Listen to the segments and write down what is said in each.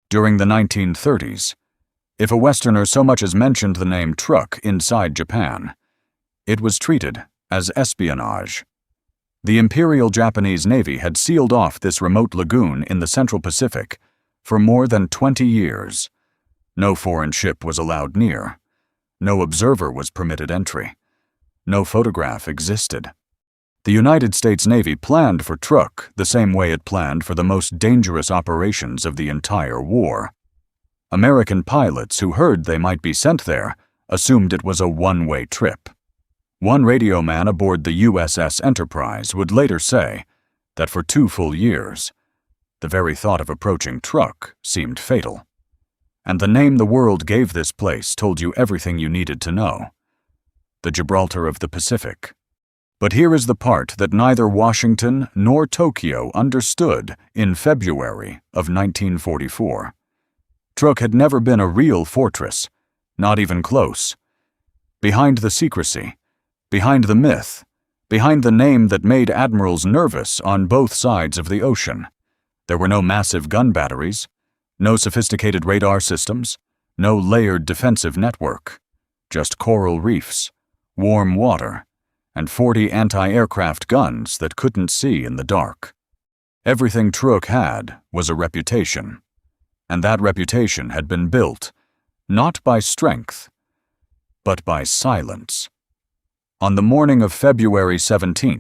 During the 1930s, if a Westerner so much as mentioned the name Truk inside Japan, it was treated as espionage. The Imperial Japanese Navy had sealed off this remote lagoon in the Central Pacific for more than 20 years. No foreign ship was allowed near. No observer was permitted entry. No photograph existed. The United States Navy planned for Truk the same way it planned for the most dangerous operations of the entire war. American pilots who heard they might be sent there assumed it was a one-way trip. One radio man aboard the USS Enterprise would later say that for 2 full years, the very thought of approaching Truk seemed fatal. And the name the world gave this place told you everything you needed to know. The Gibraltar of the Pacific. But here is the part that neither Washington nor Tokyo understood in February of 1944. Truk had never been a real fortress, not even close. Behind the secrecy, behind the myth, behind the name that made admirals nervous on both sides of the ocean, there were no massive gun batteries, no sophisticated radar systems, no layered defensive network, just coral reefs, warm water, and 40 anti-aircraft guns that couldn't see in the dark. Everything Truk had was a reputation, and that reputation had been built not by strength, but by silence. On the morning of February 17,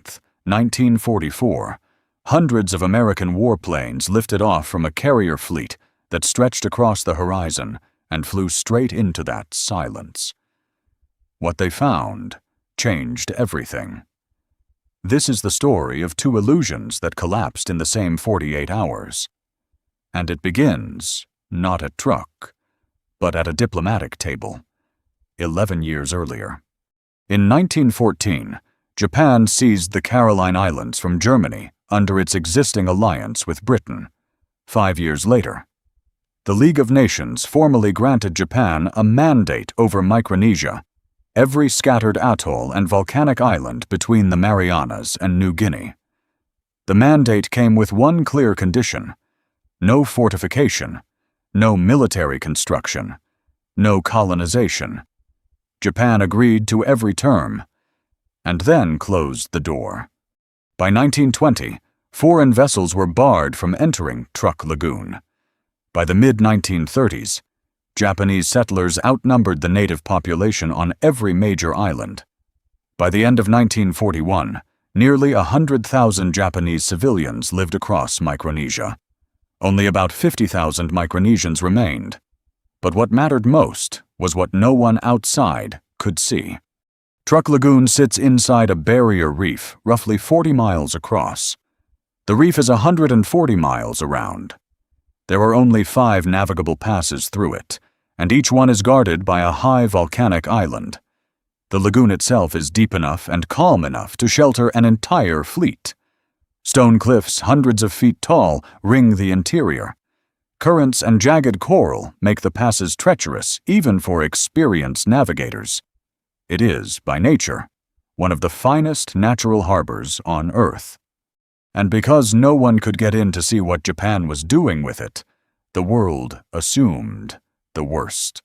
1944, hundreds of American warplanes lifted off from a carrier fleet that stretched across the horizon and flew straight into that silence. What they found changed everything. This is the story of 2 illusions that collapsed in the same 48 hours. And it begins not at Truk, but at a diplomatic table, 11 years earlier. In 1914, Japan seized the Caroline Islands from Germany under its existing alliance with Britain. 5 years later, the League of Nations formally granted Japan a mandate over Micronesia, every scattered atoll and volcanic island between the Marianas and New Guinea. The mandate came with one clear condition: no fortification, no military construction, no colonization. Japan agreed to every term, and then closed the door. By 1920, foreign vessels were barred from entering Truk Lagoon. By the mid-1930s, Japanese settlers outnumbered the native population on every major island. By the end of 1941, nearly 100,000 Japanese civilians lived across Micronesia. Only about 50,000 Micronesians remained. But what mattered most was what no one outside could see. Truk Lagoon sits inside a barrier reef roughly 40 miles across. The reef is 140 miles around. There are only 5 navigable passes through it, and each one is guarded by a high volcanic island. The lagoon itself is deep enough and calm enough to shelter an entire fleet. Stone cliffs hundreds of feet tall ring the interior. Currents and jagged coral make the passes treacherous even for experienced navigators. It is, by nature, one of the finest natural harbors on Earth. And because no one could get in to see what Japan was doing with it, the world assumed the worst.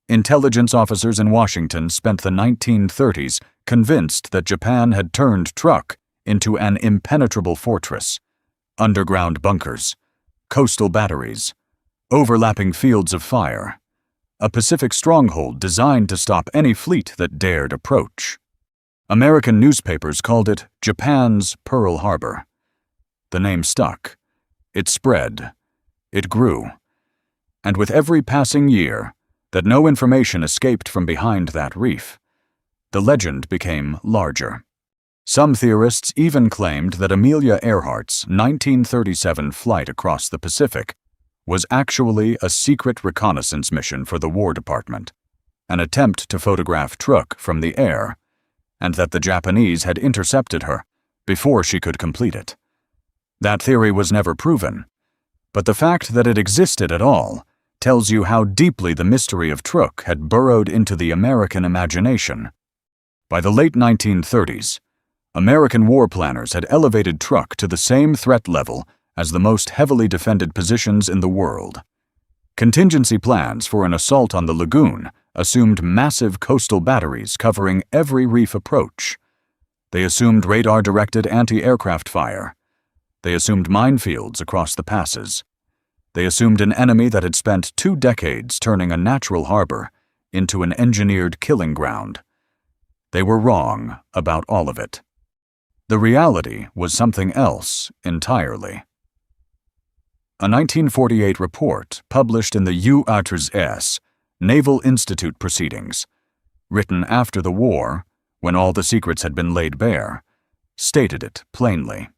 Intelligence officers in Washington spent the 1930s convinced that Japan had turned Truk into an impenetrable fortress, underground bunkers, coastal batteries, overlapping fields of fire, a Pacific stronghold designed to stop any fleet that dared approach. American newspapers called it Japan's Pearl Harbor. The name stuck. It spread. It grew. And with every passing year that no information escaped from behind that reef, the legend became larger. Some theorists even claimed that Amelia Earhart's 1937 flight across the Pacific was actually a secret reconnaissance mission for the War Department, an attempt to photograph Truk from the air, and that the Japanese had intercepted her before she could complete it. That theory was never proven, but the fact that it existed at all tells you how deeply the mystery of Truk had burrowed into the American imagination. By the late 1930s, American war planners had elevated Truk to the same threat level as the most heavily defended positions in the world. Contingency plans for an assault on the lagoon assumed massive coastal batteries covering every reef approach. They assumed radar-directed anti-aircraft fire. They assumed minefields across the passes. They assumed an enemy that had spent 2 decades turning a natural harbor into an engineered killing ground. They were wrong about all of it. The reality was something else entirely. A 1948 report published in the U.S. Naval Institute Proceedings, written after the war, when all the secrets had been laid bare, stated it plainly.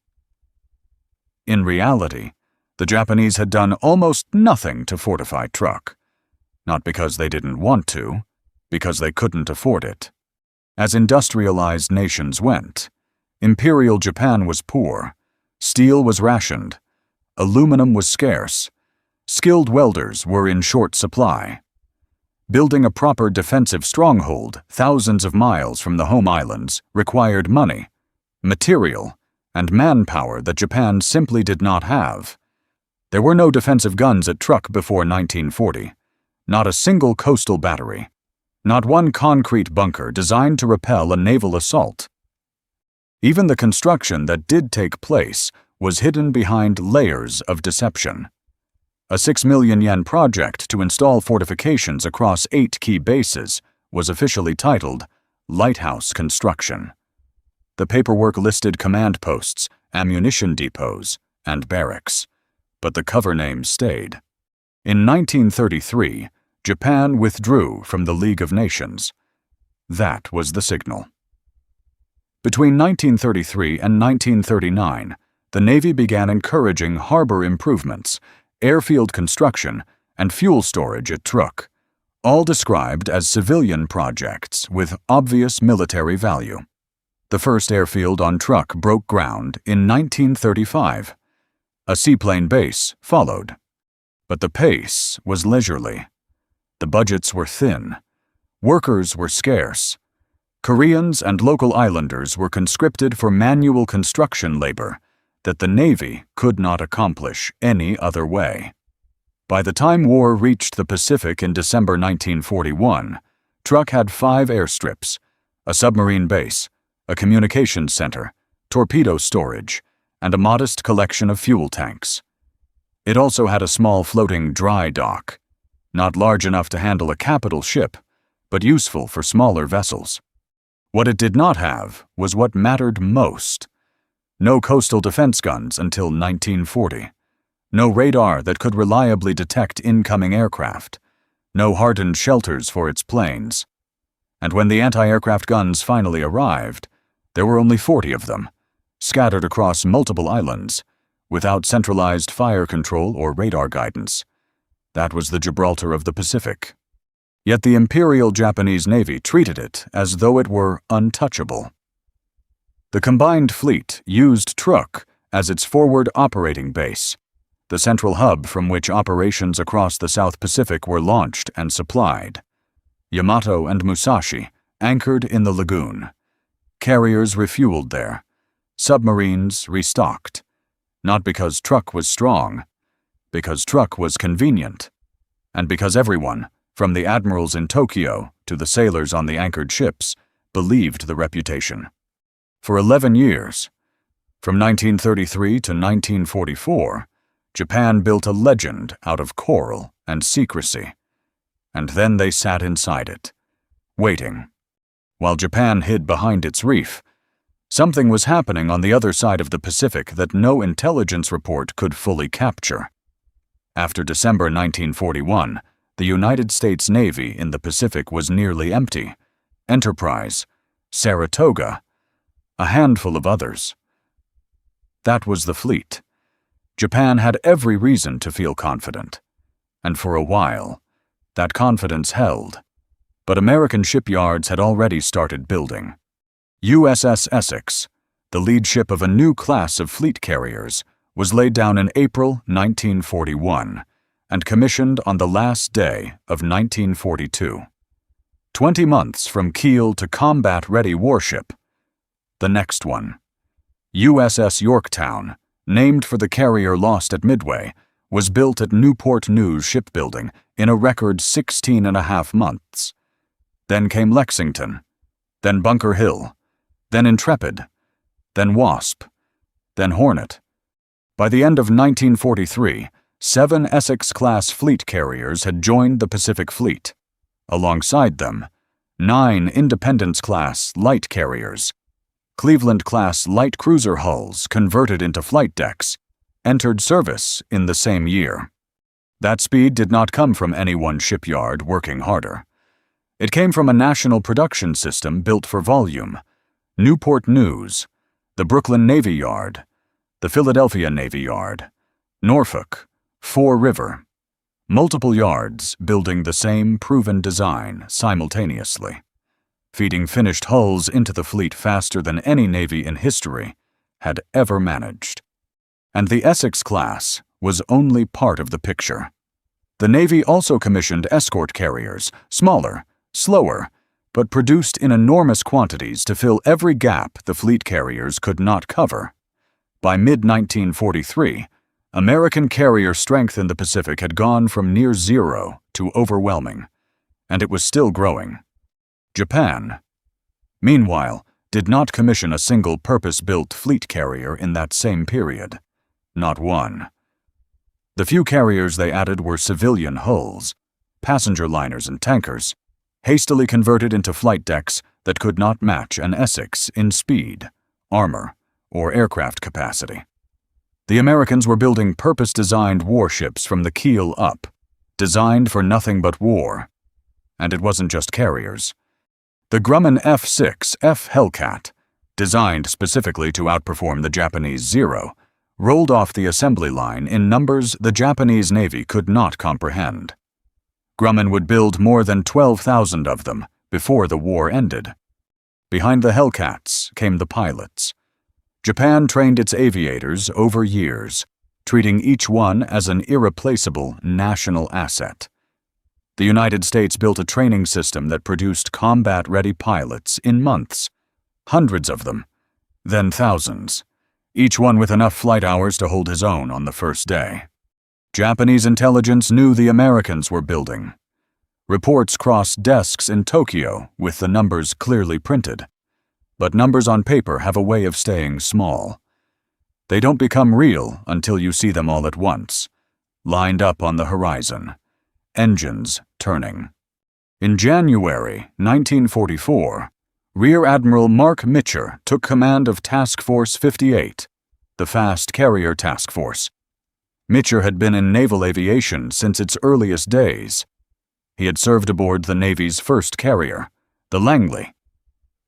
In reality, the Japanese had done almost nothing to fortify Truk, not because they didn't want to, because they couldn't afford it. As industrialized nations went, Imperial Japan was poor, steel was rationed, aluminum was scarce, skilled welders were in short supply. Building a proper defensive stronghold thousands of miles from the home islands required money, material, and manpower that Japan simply did not have. There were no defensive guns at Truk before 1940, not a single coastal battery, not one concrete bunker designed to repel a naval assault. Even the construction that did take place was hidden behind layers of deception. A 6 million yen project to install fortifications across 8 key bases was officially titled Lighthouse Construction. The paperwork listed command posts, ammunition depots, and barracks, but the cover name stayed. In 1933, Japan withdrew from the League of Nations. That was the signal. Between 1933 and 1939, the Navy began encouraging harbor improvements, airfield construction, and fuel storage at Truk, all described as civilian projects with obvious military value. The first airfield on Truk broke ground in 1935. A seaplane base followed. But the pace was leisurely. The budgets were thin. Workers were scarce. Koreans and local islanders were conscripted for manual construction labor that the Navy could not accomplish any other way. By the time war reached the Pacific in December 1941, Truk had 5 airstrips, a submarine base, a communications center, torpedo storage, and a modest collection of fuel tanks. It also had a small floating dry dock, not large enough to handle a capital ship, but useful for smaller vessels. What it did not have was what mattered most. No coastal defense guns until 1940. No radar that could reliably detect incoming aircraft. No hardened shelters for its planes. And when the anti-aircraft guns finally arrived, there were only 40 of them, scattered across multiple islands, without centralized fire control or radar guidance. That was the Gibraltar of the Pacific. Yet the Imperial Japanese Navy treated it as though it were untouchable. The combined fleet used Truk as its forward operating base, the central hub from which operations across the South Pacific were launched and supplied. Yamato and Musashi anchored in the lagoon. Carriers refueled there. Submarines restocked. Not because Truk was strong, because Truk was convenient, and because everyone, from the admirals in Tokyo to the sailors on the anchored ships, believed the reputation. For 11 years, from 1933 to 1944, Japan built a legend out of coral and secrecy, and then they sat inside it, waiting. While Japan hid behind its reef, something was happening on the other side of the Pacific that no intelligence report could fully capture. After December 1941, the United States Navy in the Pacific was nearly empty. Enterprise, Saratoga, a handful of others. That was the fleet. Japan had every reason to feel confident. And for a while, that confidence held. But American shipyards had already started building. USS Essex, the lead ship of a new class of fleet carriers, was laid down in April 1941 and commissioned on the last day of 1942. 20 months from keel to combat-ready warship. The next one, USS Yorktown, named for the carrier lost at Midway, was built at Newport News Shipbuilding in a record 16.5 months. Then came Lexington, then Bunker Hill, then Intrepid, then Wasp, then Hornet. By the end of 1943, 7 Essex-class fleet carriers had joined the Pacific Fleet. Alongside them, 9 Independence-class light carriers, Cleveland-class light cruiser hulls converted into flight decks, entered service in the same year. That speed did not come from any one shipyard working harder. It came from a national production system built for volume. Newport News, the Brooklyn Navy Yard, the Philadelphia Navy Yard, Norfolk, Fore River. Multiple yards building the same proven design simultaneously, feeding finished hulls into the fleet faster than any Navy in history had ever managed. And the Essex class was only part of the picture. The Navy also commissioned escort carriers, smaller, slower, but produced in enormous quantities to fill every gap the fleet carriers could not cover. By mid-1943, American carrier strength in the Pacific had gone from near zero to overwhelming, and it was still growing. Japan, meanwhile, did not commission a single purpose-built fleet carrier in that same period. Not one. The few carriers they added were civilian hulls, passenger liners and tankers, hastily converted into flight decks that could not match an Essex in speed, armor, or aircraft capacity. The Americans were building purpose-designed warships from the keel up, designed for nothing but war. And it wasn't just carriers. The Grumman F-6F Hellcat, designed specifically to outperform the Japanese Zero, rolled off the assembly line in numbers the Japanese Navy could not comprehend. Grumman would build more than 12,000 of them before the war ended. Behind the Hellcats came the pilots. Japan trained its aviators over years, treating each one as an irreplaceable national asset. The United States built a training system that produced combat-ready pilots in months, hundreds of them, then thousands, each one with enough flight hours to hold his own on the first day. Japanese intelligence knew the Americans were building. Reports crossed desks in Tokyo with the numbers clearly printed. But numbers on paper have a way of staying small. They don't become real until you see them all at once, lined up on the horizon, engines turning. In January 1944, Rear Admiral Marc Mitscher took command of Task Force 58, the Fast Carrier Task Force. Mitscher had been in naval aviation since its earliest days. He had served aboard the Navy's first carrier, the Langley.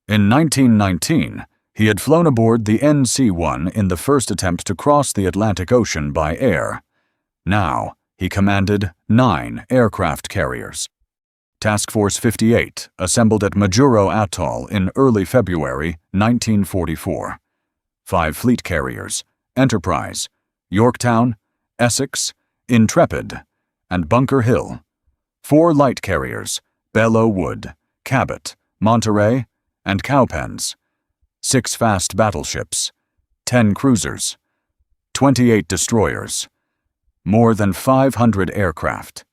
In 1919, he had flown aboard the NC-1 in the first attempt to cross the Atlantic Ocean by air. Now, he commanded 9 aircraft carriers. Task Force 58 assembled at Majuro Atoll in early February 1944. 5 fleet carriers, Enterprise, Yorktown, Essex, Intrepid, and Bunker Hill. 4 light carriers, Belleau Wood, Cabot, Monterey, and Cowpens, 6 fast battleships, 10 cruisers, 28 destroyers, more than 500 aircraft.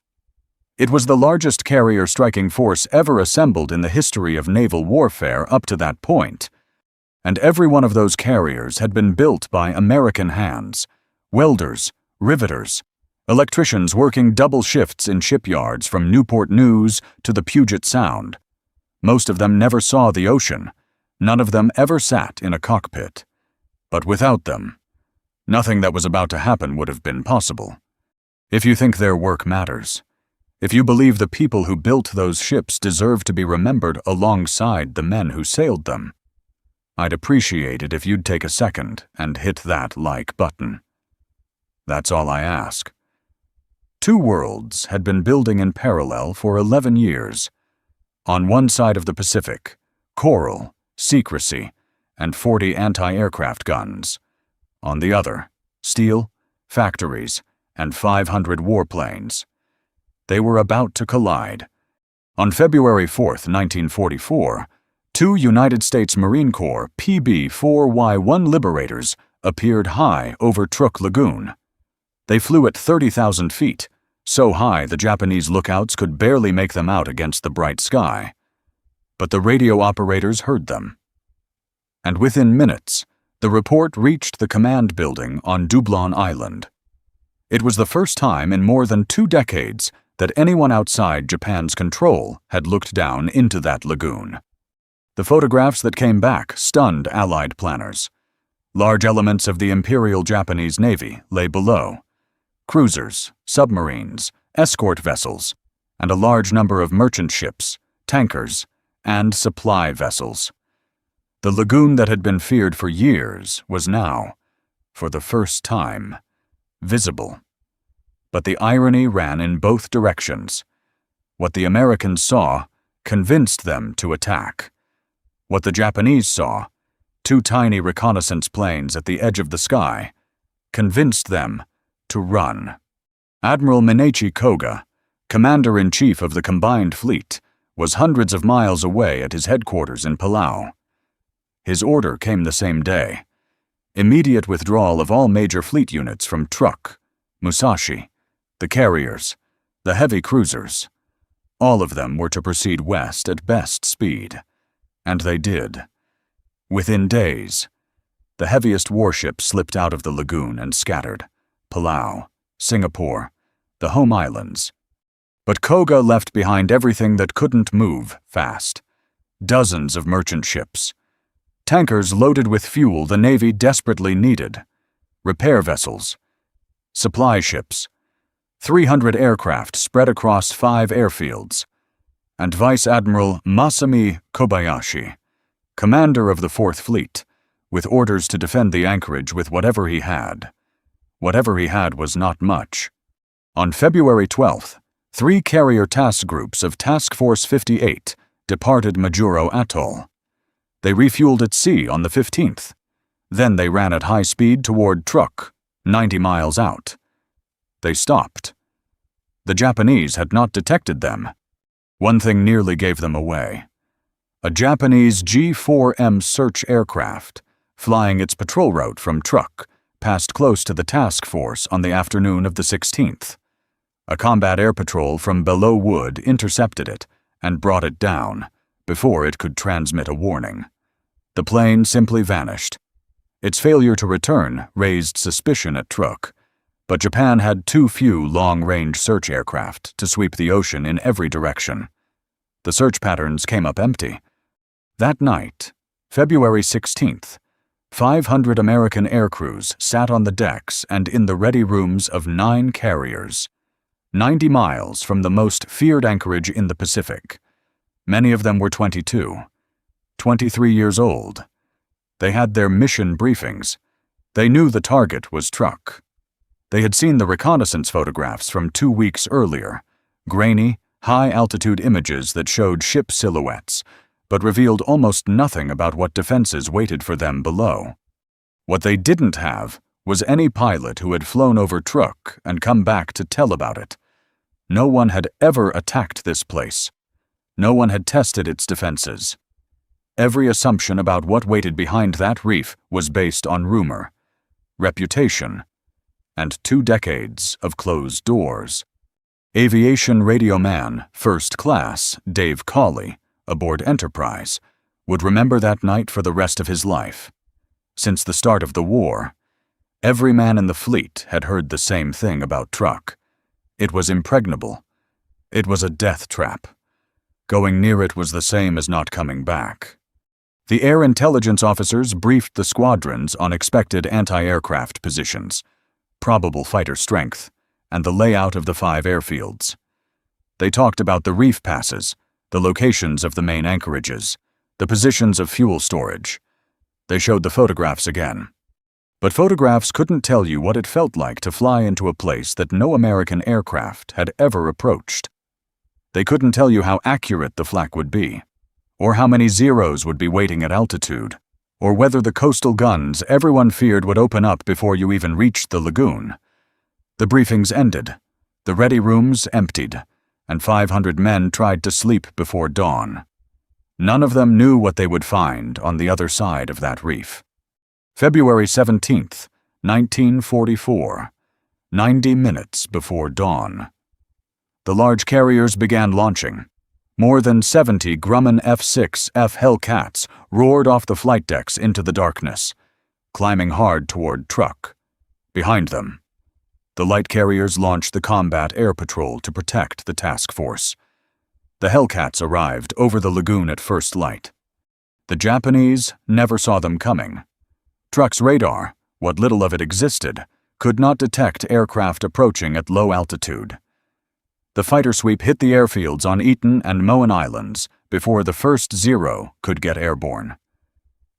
It was the largest carrier striking force ever assembled in the history of naval warfare up to that point, and every one of those carriers had been built by American hands, welders, riveters, electricians working double shifts in shipyards from Newport News to the Puget Sound. Most of them never saw the ocean. None of them ever sat in a cockpit. But without them, nothing that was about to happen would have been possible. If you think their work matters, if you believe the people who built those ships deserve to be remembered alongside the men who sailed them, I'd appreciate it if you'd take a second and hit that like button. That's all I ask. 2 worlds had been building in parallel for 11 years. On one side of the Pacific, Coral, Secrecy, and 40 anti-aircraft guns. On the other, steel, factories, and 500 warplanes. They were about to collide. On February 4, 1944, 2 United States Marine Corps PB-4Y-1 Liberators appeared high over Truk Lagoon. They flew at 30,000 feet, so high the Japanese lookouts could barely make them out against the bright sky. But the radio operators heard them. And within minutes, the report reached the command building on Dublon Island. It was the first time in more than 2 decades that anyone outside Japan's control had looked down into that lagoon. The photographs that came back stunned Allied planners. Large elements of the Imperial Japanese Navy lay below. Cruisers, submarines, escort vessels, and a large number of merchant ships, tankers, and supply vessels. The lagoon that had been feared for years was now, for the first time, visible. But the irony ran in both directions. What the Americans saw convinced them to attack. What the Japanese saw, 2 tiny reconnaissance planes at the edge of the sky, convinced them to run. Admiral Minechi Koga, Commander-in-Chief of the Combined Fleet, was hundreds of miles away at his headquarters in Palau. His order came the same day: immediate withdrawal of all major fleet units from Truk, Musashi, the carriers, the heavy cruisers. All of them were to proceed west at best speed. And they did. Within days, the heaviest warships slipped out of the lagoon and scattered: Palau, Singapore, the home islands. But Koga left behind everything that couldn't move fast. Dozens of merchant ships. Tankers loaded with fuel the Navy desperately needed. Repair vessels. Supply ships. 300 aircraft spread across 5 airfields. And Vice Admiral Masami Kobayashi, commander of the 4th Fleet, with orders to defend the anchorage with whatever he had. Whatever he had was not much. On February 12th, 3 carrier task groups of Task Force 58 departed Majuro Atoll. They refueled at sea on the 15th. Then they ran at high speed toward Truk, 90 miles out. They stopped. The Japanese had not detected them. One thing nearly gave them away. A Japanese G-4M search aircraft, flying its patrol route from Truk, passed close to the task force on the afternoon of the 16th. A combat air patrol from Belleau Wood intercepted it and brought it down before it could transmit a warning. The plane simply vanished. Its failure to return raised suspicion at Truk, but Japan had too few long-range search aircraft to sweep the ocean in every direction. The search patterns came up empty. That night, February 16th, 500 American aircrews sat on the decks and in the ready rooms of 9 carriers, 90 miles from the most feared anchorage in the Pacific. Many of them were 22, 23 years old. They had their mission briefings. They knew the target was Truk. They had seen the reconnaissance photographs from 2 weeks earlier, grainy, high-altitude images that showed ship silhouettes, but revealed almost nothing about what defenses waited for them below. What they didn't have was any pilot who had flown over Truk and come back to tell about it. No one had ever attacked this place. No one had tested its defenses. Every assumption about what waited behind that reef was based on rumor, reputation, and 2 decades of closed doors. Aviation radio man, First Class, Dave Cawley, aboard Enterprise, would remember that night for the rest of his life. Since the start of the war, every man in the fleet had heard the same thing about Truk. It was impregnable. It was a death trap. Going near it was the same as not coming back. The air intelligence officers briefed the squadrons on expected anti-aircraft positions, probable fighter strength, and the layout of the 5 airfields. They talked about the reef passes, the locations of the main anchorages, the positions of fuel storage. They showed the photographs again. But photographs couldn't tell you what it felt like to fly into a place that no American aircraft had ever approached. They couldn't tell you how accurate the flak would be, or how many zeros would be waiting at altitude, or whether the coastal guns everyone feared would open up before you even reached the lagoon. The briefings ended, the ready rooms emptied, and 500 men tried to sleep before dawn. None of them knew what they would find on the other side of that reef. February 17th, 1944, 90 minutes before dawn. The large carriers began launching. More than 70 Grumman F-6F Hellcats roared off the flight decks into the darkness, climbing hard toward Truk. Behind them, the light carriers launched the combat air patrol to protect the task force. The Hellcats arrived over the lagoon at first light. The Japanese never saw them coming. Truk's radar, what little of it existed, could not detect aircraft approaching at low altitude. The fighter sweep hit the airfields on Eaton and Moan Islands before the first Zero could get airborne.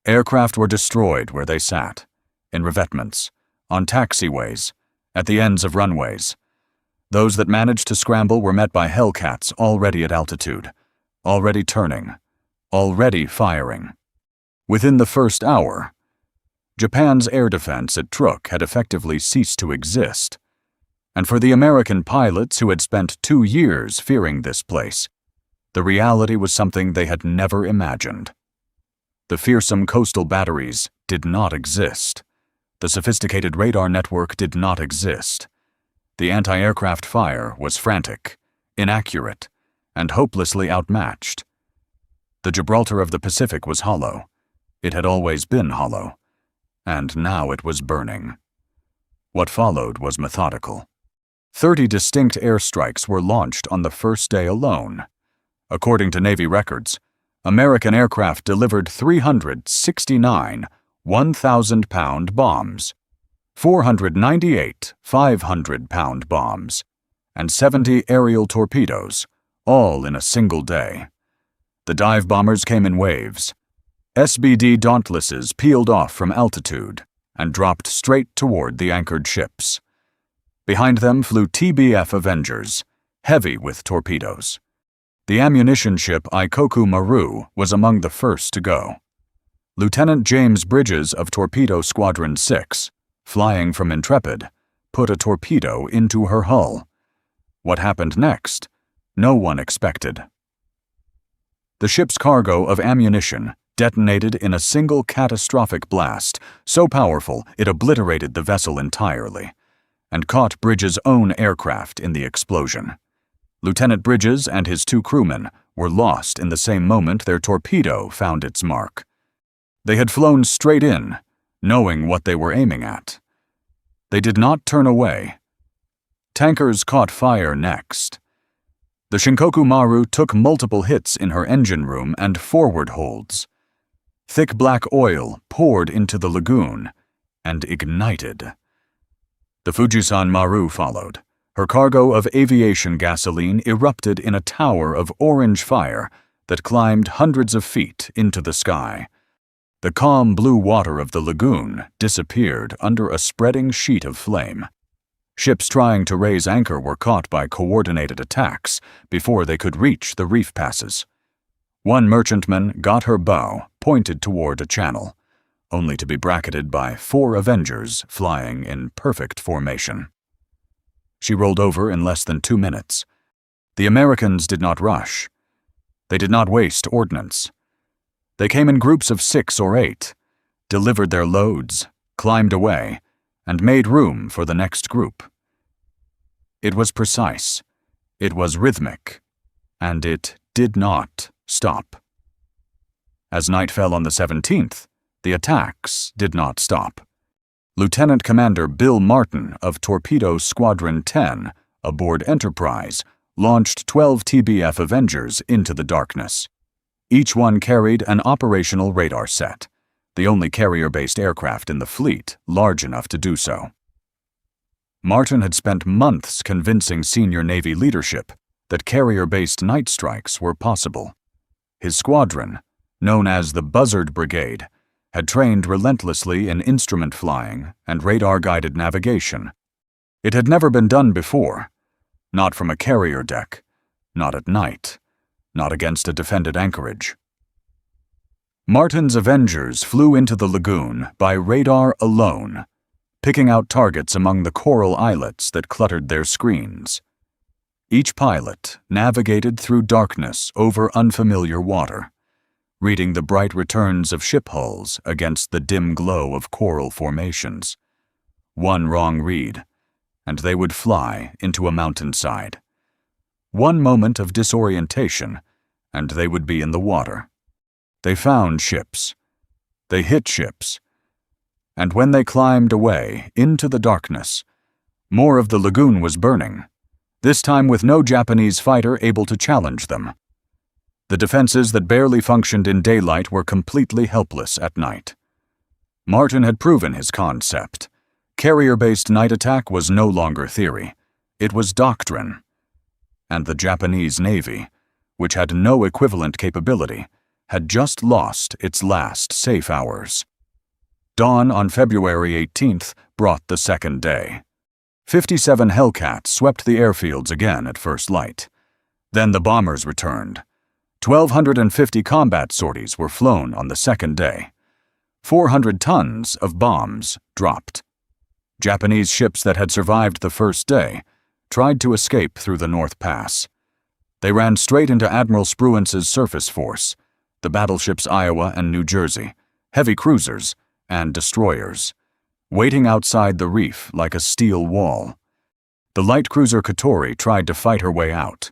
Aircraft were destroyed where they sat, in revetments, on taxiways, at the ends of runways. Those that managed to scramble were met by Hellcats already at altitude, already turning, already firing. Within the first hour, Japan's air defense at Truk had effectively ceased to exist, and for the American pilots who had spent 2 years fearing this place, the reality was something they had never imagined. The fearsome coastal batteries did not exist. The sophisticated radar network did not exist. The anti-aircraft fire was frantic, inaccurate, and hopelessly outmatched. The Gibraltar of the Pacific was hollow. It had always been hollow, and now it was burning. What followed was methodical. 30 distinct airstrikes were launched on the first day alone. According to Navy records, American aircraft delivered 369 1,000-pound bombs, 498 500-pound bombs, and 70 aerial torpedoes, all in a single day. The dive bombers came in waves. SBD Dauntlesses peeled off from altitude and dropped straight toward the anchored ships. Behind them flew TBF Avengers, heavy with torpedoes. The ammunition ship Ikoku Maru was among the first to go. Lieutenant James Bridges of Torpedo Squadron 6, flying from Intrepid, put a torpedo into her hull. What happened next, no one expected. The ship's cargo of ammunition detonated in a single catastrophic blast, so powerful it obliterated the vessel entirely, and caught Bridges' own aircraft in the explosion. Lieutenant Bridges and his 2 crewmen were lost in the same moment their torpedo found its mark. They had flown straight in, knowing what they were aiming at. They did not turn away. Tankers caught fire next. The Shinkoku Maru took multiple hits in her engine room and forward holds. Thick black oil poured into the lagoon and ignited. The Fujisan Maru followed. Her cargo of aviation gasoline erupted in a tower of orange fire that climbed hundreds of feet into the sky. The calm blue water of the lagoon disappeared under a spreading sheet of flame. Ships trying to raise anchor were caught by coordinated attacks before they could reach the reef passes. One merchantman got her bow pointed toward a channel, only to be bracketed by 4 Avengers flying in perfect formation. She rolled over in less than 2 minutes. The Americans did not rush. They did not waste ordnance. They came in groups of 6 or 8, delivered their loads, climbed away, and made room for the next group. It was precise, it was rhythmic, and it did not stop. As night fell on the 17th, the attacks did not stop. Lieutenant Commander Bill Martin of Torpedo Squadron 10 aboard Enterprise launched 12 TBF Avengers into the darkness. Each one carried an operational radar set, the only carrier-based aircraft in the fleet large enough to do so. Martin had spent months convincing senior Navy leadership that carrier-based night strikes were possible. His squadron, known as the Buzzard Brigade, had trained relentlessly in instrument flying and radar-guided navigation. It had never been done before, not from a carrier deck, not at night, not against a defended anchorage. Martin's Avengers flew into the lagoon by radar alone, picking out targets among the coral islets that cluttered their screens. Each pilot navigated through darkness over unfamiliar water, reading the bright returns of ship hulls against the dim glow of coral formations. One wrong read, and they would fly into a mountainside. One moment of disorientation, and they would be in the water. They found ships. They hit ships. And when they climbed away into the darkness, more of the lagoon was burning, this time with no Japanese fighter able to challenge them. The defenses that barely functioned in daylight were completely helpless at night. Martin had proven his concept. Carrier-based night attack was no longer theory. It was doctrine. And the Japanese Navy, which had no equivalent capability, had just lost its last safe hours. Dawn on February 18th brought the second day. 57 Hellcats swept the airfields again at first light. Then the bombers returned. 1,250 combat sorties were flown on the second day. 400 tons of bombs dropped. Japanese ships that had survived the first day tried to escape through the North Pass. They ran straight into Admiral Spruance's surface force, the battleships Iowa and New Jersey, heavy cruisers, and destroyers, waiting outside the reef like a steel wall. The light cruiser Katori tried to fight her way out.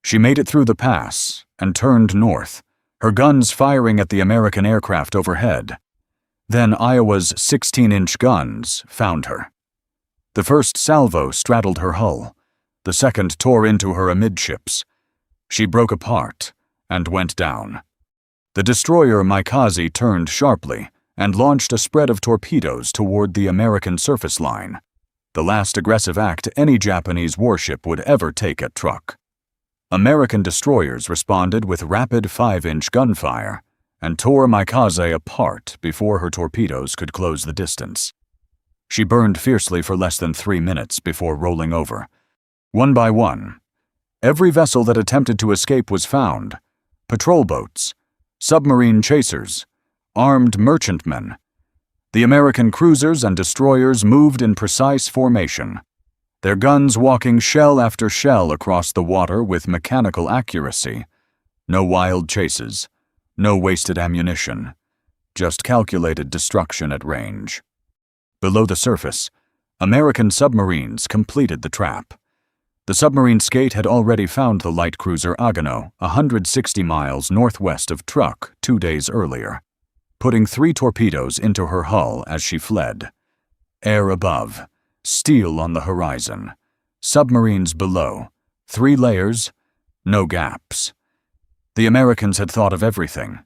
She made it through the pass and turned north, her guns firing at the American aircraft overhead. Then Iowa's 16-inch guns found her. The first salvo straddled her hull. The second tore into her amidships. She broke apart and went down. The destroyer Maikaze turned sharply and launched a spread of torpedoes toward the American surface line, the last aggressive act any Japanese warship would ever take at Truk. American destroyers responded with rapid 5-inch gunfire and tore Maikaze apart before her torpedoes could close the distance. She burned fiercely for less than 3 minutes before rolling over. One by one, every vessel that attempted to escape was found: patrol boats, submarine chasers, armed merchantmen. The American cruisers and destroyers moved in precise formation, their guns walking shell after shell across the water with mechanical accuracy. No wild chases, no wasted ammunition, just calculated destruction at range. Below the surface, American submarines completed the trap. The submarine skate had already found the light cruiser Agano 160 miles northwest of Truk 2 days earlier, putting 3 torpedoes into her hull as she fled. Air above, steel on the horizon, submarines below, 3 layers, no gaps. The Americans had thought of everything.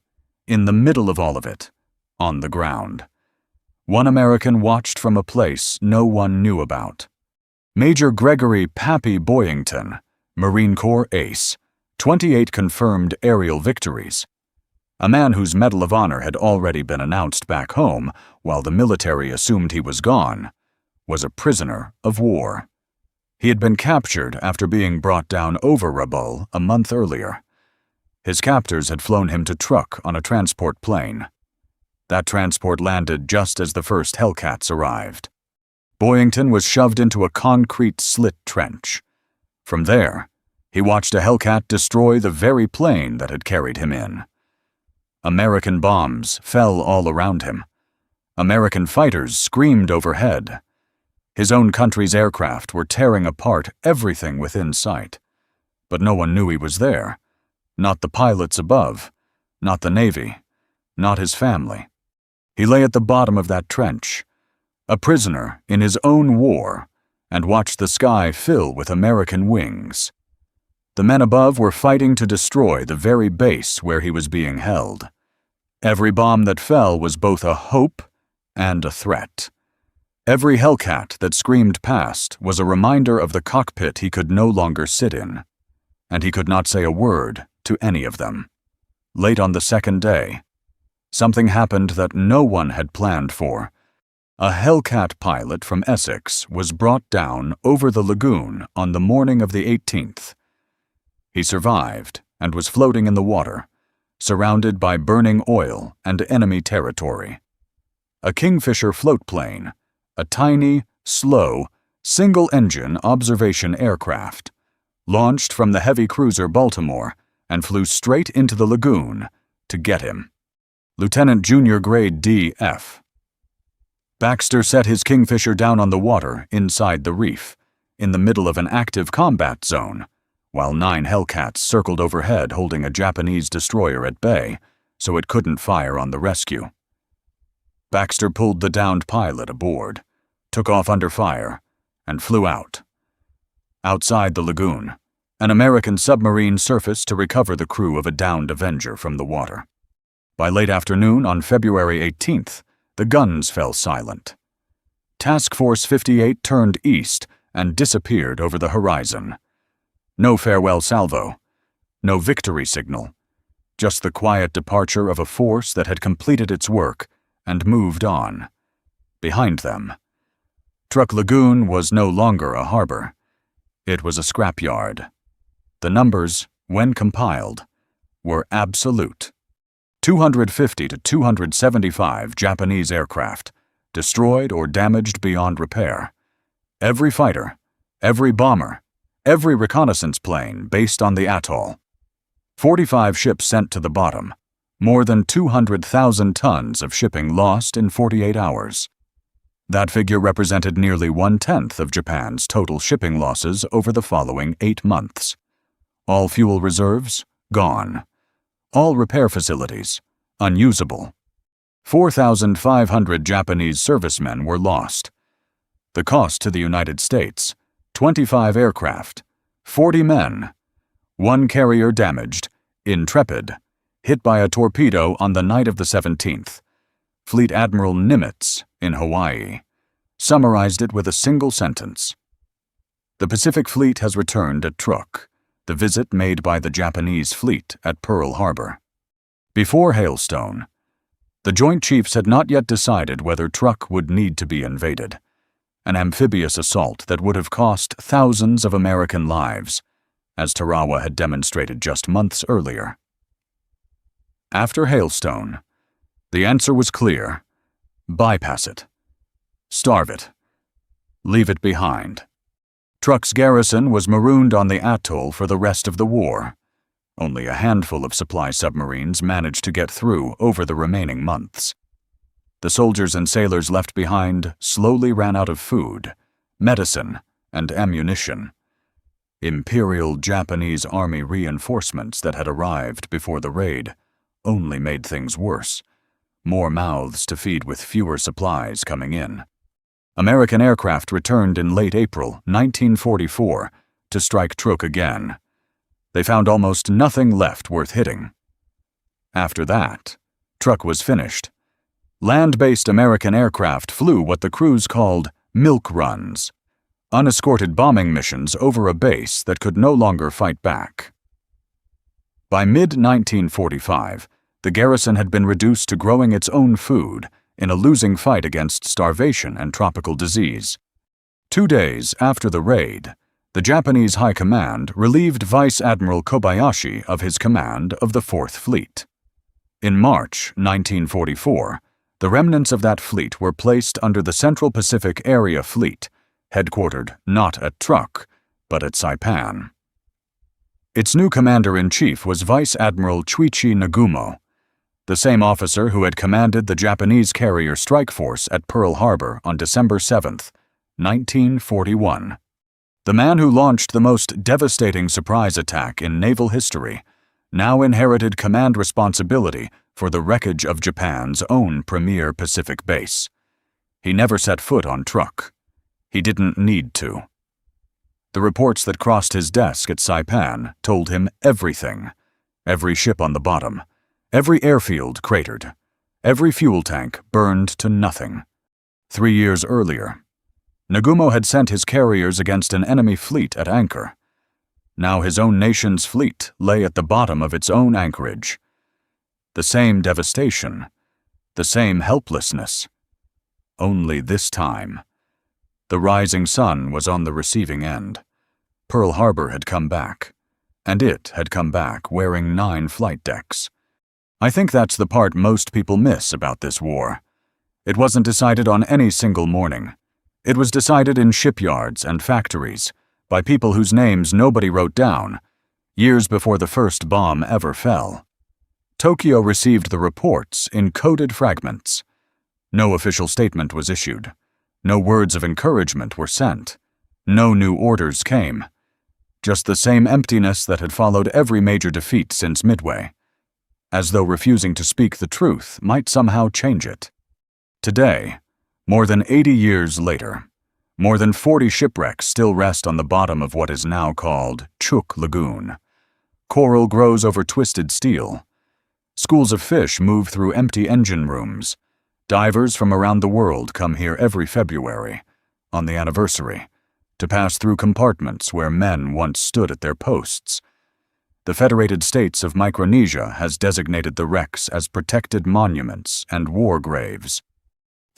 In the middle of all of it, on the ground. One American watched from a place no one knew about. Major Gregory "Pappy" Boyington, Marine Corps ace, 28 confirmed aerial victories. A man whose Medal of Honor had already been announced back home while the military assumed he was gone, was a prisoner of war. He had been captured after being brought down over Rabaul a month earlier. His captors had flown him to Truk on a transport plane. That transport landed just as the first Hellcats arrived. Boyington was shoved into a concrete slit trench. From there, he watched a Hellcat destroy the very plane that had carried him in. American bombs fell all around him. American fighters screamed overhead. His own country's aircraft were tearing apart everything within sight. But no one knew he was there. Not the pilots above, not the Navy, not his family. He lay at the bottom of that trench, a prisoner in his own war, and watched the sky fill with American wings. The men above were fighting to destroy the very base where he was being held. Every bomb that fell was both a hope and a threat. Every Hellcat that screamed past was a reminder of the cockpit he could no longer sit in, and he could not say a word to any of them. Late on the second day, something happened that no one had planned for. A Hellcat pilot from Essex was brought down over the lagoon on the morning of the 18th. He survived and was floating in the water, surrounded by burning oil and enemy territory. A Kingfisher float plane, a tiny, slow, single-engine observation aircraft, launched from the heavy cruiser Baltimore and flew straight into the lagoon, to get him. Lieutenant Junior Grade D.F. Baxter set his Kingfisher down on the water inside the reef, in the middle of an active combat zone, while 9 Hellcats circled overhead holding a Japanese destroyer at bay so it couldn't fire on the rescue. Baxter pulled the downed pilot aboard, took off under fire, and flew out. Outside the lagoon, an American submarine surfaced to recover the crew of a downed Avenger from the water. By late afternoon on February 18th, the guns fell silent. Task Force 58 turned east and disappeared over the horizon. No farewell salvo, no victory signal, just the quiet departure of a force that had completed its work and moved on. Behind them, Truk Lagoon was no longer a harbor. It was a scrapyard. The numbers, when compiled, were absolute. 250 to 275 Japanese aircraft, destroyed or damaged beyond repair. Every fighter, every bomber, every reconnaissance plane based on the atoll. 45 ships sent to the bottom. More than 200,000 tons of shipping lost in 48 hours. That figure represented nearly 1/10 of Japan's total shipping losses over the following 8 months. All fuel reserves, gone. All repair facilities, unusable. 4,500 Japanese servicemen were lost. The cost to the United States, 25 aircraft, 40 men, 1 carrier damaged, Intrepid, hit by a torpedo on the night of the 17th. Fleet Admiral Nimitz, in Hawaii, summarized it with a single sentence. The Pacific Fleet has returned at Truk, the visit made by the Japanese fleet at Pearl Harbor. Before Hailstone, the Joint Chiefs had not yet decided whether Truk would need to be invaded, an amphibious assault that would have cost thousands of American lives, as Tarawa had demonstrated just months earlier. After Hailstone, the answer was clear. Bypass it. Starve it. Leave it behind. Truk's garrison was marooned on the atoll for the rest of the war. Only a handful of supply submarines managed to get through over the remaining months. The soldiers and sailors left behind slowly ran out of food, medicine, and ammunition. Imperial Japanese Army reinforcements that had arrived before the raid only made things worse. More mouths to feed with fewer supplies coming in. American aircraft returned in late April 1944 to strike Truk again. They found almost nothing left worth hitting. After that, Truk was finished. Land-based American aircraft flew what the crews called milk runs, unescorted bombing missions over a base that could no longer fight back. By mid-1945, the garrison had been reduced to growing its own food in a losing fight against starvation and tropical disease. 2 days after the raid, the Japanese High Command relieved Vice Admiral Kobayashi of his command of the 4th Fleet. In March 1944, the remnants of that fleet were placed under the Central Pacific Area Fleet, headquartered not at Truk, but at Saipan. Its new commander-in-chief was Vice Admiral Chuichi Nagumo, the same officer who had commanded the Japanese carrier strike force at Pearl Harbor on December 7, 1941. The man who launched the most devastating surprise attack in naval history now inherited command responsibility for the wreckage of Japan's own premier Pacific base. He never set foot on Truk. He didn't need to. The reports that crossed his desk at Saipan told him everything. Every ship on the bottom, every airfield cratered, every fuel tank burned to nothing. 3 years earlier, Nagumo had sent his carriers against an enemy fleet at anchor. Now his own nation's fleet lay at the bottom of its own anchorage. The same devastation, the same helplessness. Only this time, the rising sun was on the receiving end. Pearl Harbor had come back, and it had come back wearing 9 flight decks. I think that's the part most people miss about this war. It wasn't decided on any single morning. It was decided in shipyards and factories, by people whose names nobody wrote down, years before the first bomb ever fell. Tokyo received the reports in coded fragments. No official statement was issued. No words of encouragement were sent. No new orders came. Just the same emptiness that had followed every major defeat since Midway, as though refusing to speak the truth might somehow change it. Today, more than 80 years later, more than 40 shipwrecks still rest on the bottom of what is now called Truk Lagoon. Coral grows over twisted steel. Schools of fish move through empty engine rooms. Divers from around the world come here every February, on the anniversary, to pass through compartments where men once stood at their posts. The Federated States of Micronesia has designated the wrecks as protected monuments and war graves.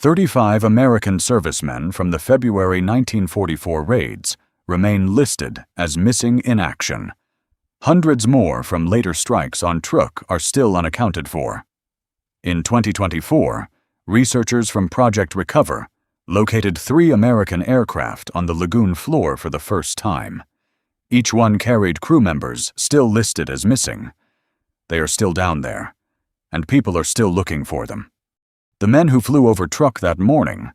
35 American servicemen from the February 1944 raids remain listed as missing in action. Hundreds more from later strikes on Truk are still unaccounted for. In 2024, researchers from Project Recover located 3 American aircraft on the lagoon floor for the first time. Each one carried crew members still listed as missing. They are still down there, and people are still looking for them. The men who flew over Truk that morning,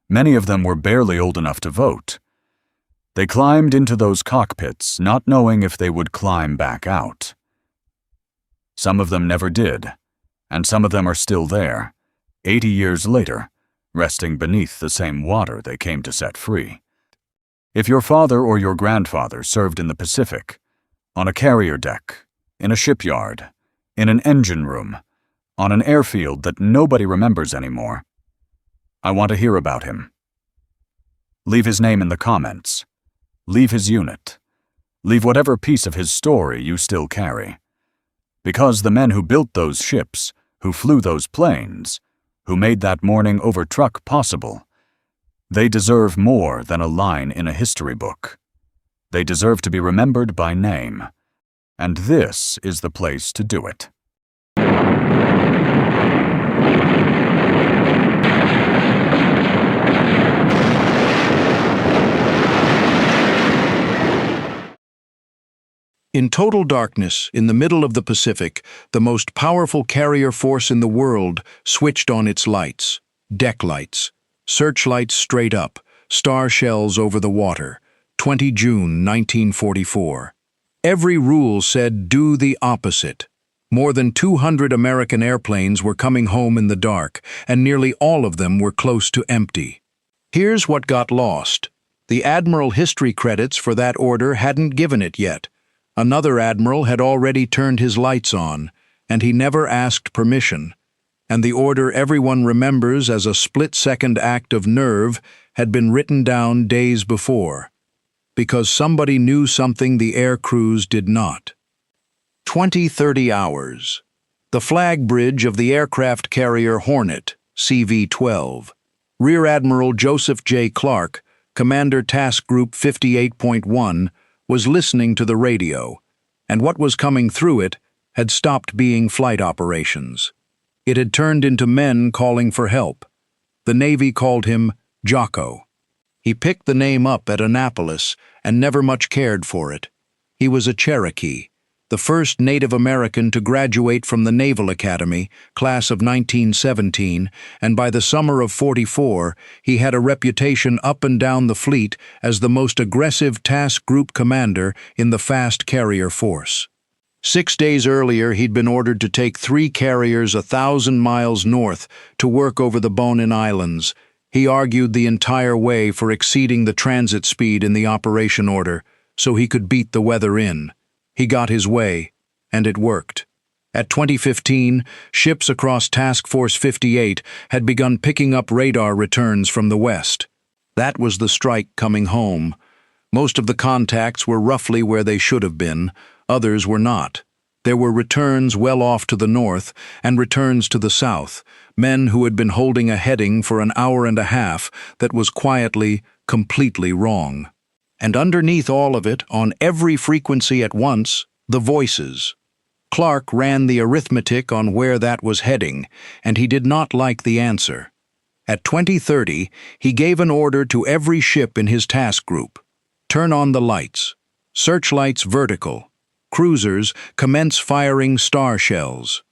many of them were barely old enough to vote. They climbed into those cockpits not knowing if they would climb back out. Some of them never did, and some of them are still there, 80 years later, resting beneath the same water they came to set free. If your father or your grandfather served in the Pacific, on a carrier deck, in a shipyard, in an engine room, on an airfield that nobody remembers anymore, I want to hear about him. Leave his name in the comments. Leave his unit. Leave whatever piece of his story you still carry. Because the men who built those ships, who flew those planes, who made that morning over Truk possible, they deserve more than a line in a history book. They deserve to be remembered by name. And this is the place to do it. In total darkness, in the middle of the Pacific, the most powerful carrier force in the world switched on its lights. Deck lights. Searchlights straight up. Star shells over the water. 20 June 1944. Every rule said do the opposite. More than 200 American airplanes were coming home in the dark, and nearly all of them were close to empty. Here's what got lost. The Admiral history credits for that order hadn't given it yet. Another admiral had already turned his lights on, and he never asked permission. And the order everyone remembers as a split-second act of nerve had been written down days before, because somebody knew something the air crews did not. 20-30 hours. The flag bridge of the aircraft carrier Hornet, CV-12. Rear Admiral Joseph J. Clark, Commander Task Group 58.1, was listening to the radio, and what was coming through it had stopped being flight operations. It had turned into men calling for help. The Navy called him Jocko. He picked the name up at Annapolis and never much cared for it. He was a Cherokee, the first Native American to graduate from the Naval Academy, class of 1917, and by the summer of '44, he had a reputation up and down the fleet as the most aggressive task group commander in the fast carrier force. 6 days earlier, he'd been ordered to take 3 carriers 1,000 miles north to work over the Bonin Islands. He argued the entire way for exceeding the transit speed in the operation order, so he could beat the weather in. He got his way, and it worked. At 2015, ships across Task Force 58 had begun picking up radar returns from the west. That was the strike coming home. Most of the contacts were roughly where they should have been, others were not. There were returns well off to the north and returns to the south, men who had been holding a heading for an hour and a half that was quietly, completely wrong. And underneath all of it, on every frequency at once, the voices. Clark ran the arithmetic on where that was heading, and he did not like the answer. At 2030, he gave an order to every ship in his task group. Turn on the lights. Searchlights vertical. Cruisers commence firing star shells.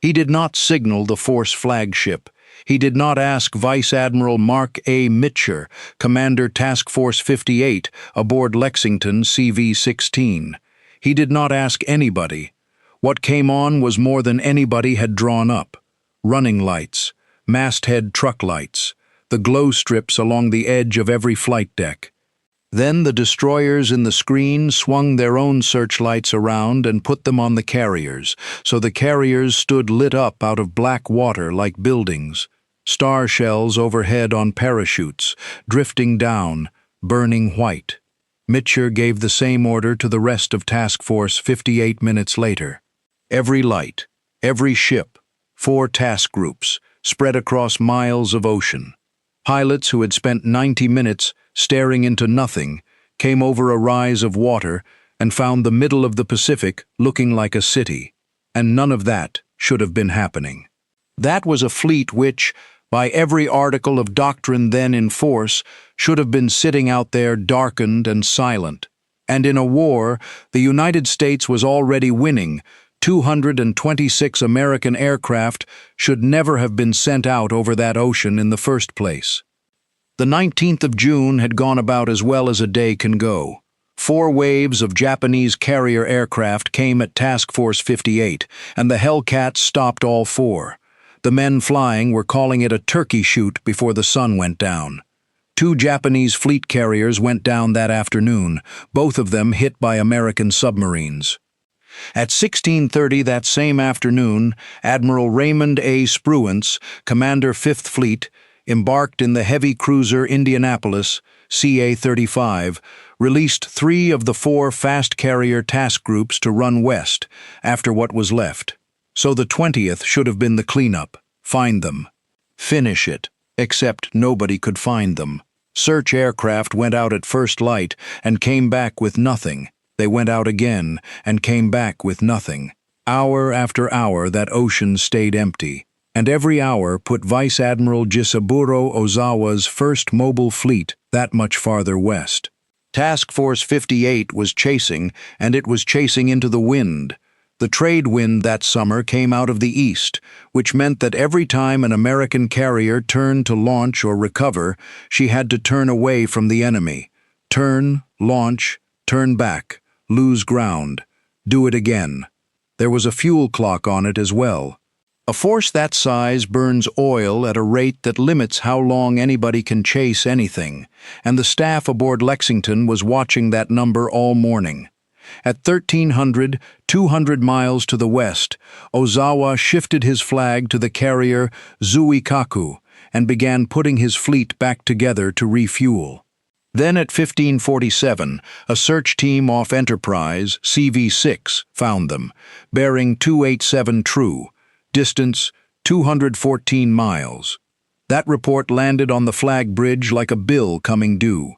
He did not signal the force flagship. He did not ask Vice Admiral Marc Mitscher, Commander Task Force 58, aboard Lexington CV-16. He did not ask anybody. What came on was more than anybody had drawn up. Running lights, masthead truck lights, the glow strips along the edge of every flight deck. Then the destroyers in the screen swung their own searchlights around and put them on the carriers, so the carriers stood lit up out of black water like buildings. Star shells overhead on parachutes, drifting down, burning white. Mitscher gave the same order to the rest of Task Force 58 minutes later. Every light, every ship, 4 task groups, spread across miles of ocean. Pilots who had spent 90 minutes staring into nothing came over a rise of water and found the middle of the Pacific looking like a city. And none of that should have been happening. That was a fleet which, by every article of doctrine then in force, should have been sitting out there darkened and silent. And in a war, the United States was already winning. 226 American aircraft should never have been sent out over that ocean in the first place. The 19th of June had gone about as well as a day can go. 4 waves of Japanese carrier aircraft came at Task Force 58, and the Hellcats stopped all 4. The men flying were calling it a turkey shoot before the sun went down. 2 Japanese fleet carriers went down that afternoon, both of them hit by American submarines. At 16:30 that same afternoon, Admiral Raymond Spruance, Commander 5th Fleet, embarked in the heavy cruiser Indianapolis, CA-35, released 3 of the 4 fast carrier task groups to run west after what was left. So the 20th should have been the cleanup. Find them. Finish it. Except nobody could find them. Search aircraft went out at first light and came back with nothing. They went out again and came back with nothing. Hour after hour that ocean stayed empty, and every hour put Vice Admiral Jisaburo Ozawa's first mobile fleet that much farther west. Task Force 58 was chasing, and it was chasing into the wind. The trade wind that summer came out of the east, which meant that every time an American carrier turned to launch or recover, she had to turn away from the enemy. Turn, launch, turn back, lose ground, do it again. There was a fuel clock on it as well. A force that size burns oil at a rate that limits how long anybody can chase anything, and the staff aboard Lexington was watching that number all morning. At 1300, 200 miles to the west, Ozawa shifted his flag to the carrier Zuikaku and began putting his fleet back together to refuel. Then at 1547, a search team off Enterprise, CV-6, found them, bearing 287 true, distance 214 miles. That report landed on the flag bridge like a bill coming due.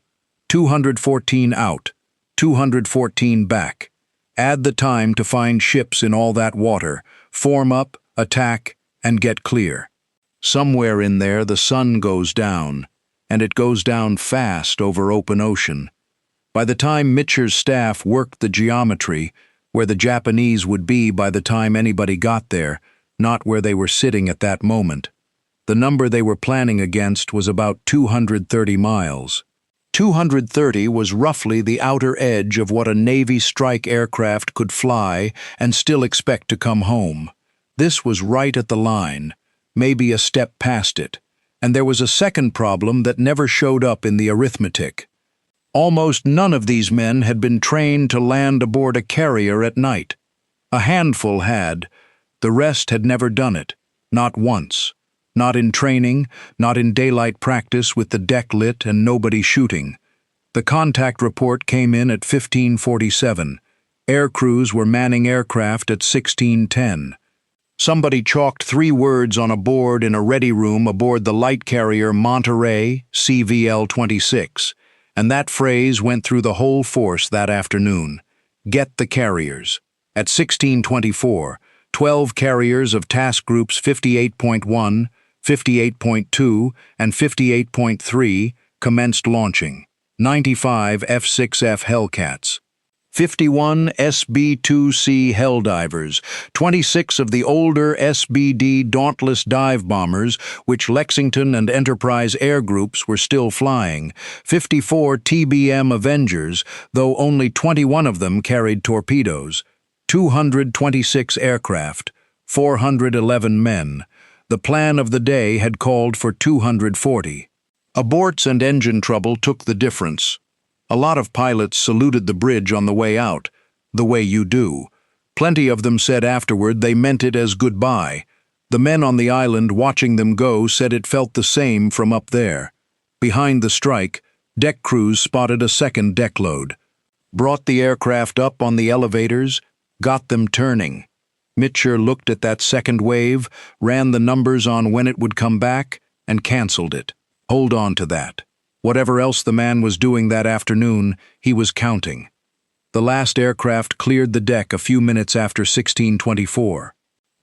214 out, 214 back. Add the time to find ships in all that water, form up, attack, and get clear. Somewhere in there the sun goes down, and it goes down fast over open ocean. By the time Mitscher's staff worked the geometry, where the Japanese would be by the time anybody got there, not where they were sitting at that moment. The number they were planning against was about 230 miles. 230 was roughly the outer edge of what a Navy strike aircraft could fly and still expect to come home. This was right at the line, maybe a step past it. And there was a second problem that never showed up in the arithmetic. Almost none of these men had been trained to land aboard a carrier at night. A handful had. The rest had never done it, not once. Not in training, not in daylight practice with the deck lit and nobody shooting. The contact report came in at 1547. Air crews were manning aircraft at 1610. Somebody chalked 3 words on a board in a ready room aboard the light carrier Monterey, CVL-26, and that phrase went through the whole force that afternoon. Get the carriers. At 1624, 12 carriers of task groups 58.1, 58.2, and 58.3 commenced launching. 95 F-6F Hellcats. 51 SB-2C Helldivers, 26 of the older SBD Dauntless dive bombers, which Lexington and Enterprise air groups were still flying, 54 TBM Avengers, though only 21 of them carried torpedoes, 226 aircraft, 411 men. The plan of the day had called for 240. Aborts and engine trouble took the difference. A lot of pilots saluted the bridge on the way out, the way you do. Plenty of them said afterward they meant it as goodbye. The men on the island watching them go said it felt the same from up there. Behind the strike, deck crews spotted a second deck load. Brought the aircraft up on the elevators, got them turning. Mitscher looked at that second wave, ran the numbers on when it would come back, and canceled it. Hold on to that. Whatever else the man was doing that afternoon, he was counting. The last aircraft cleared the deck a few minutes after 1624.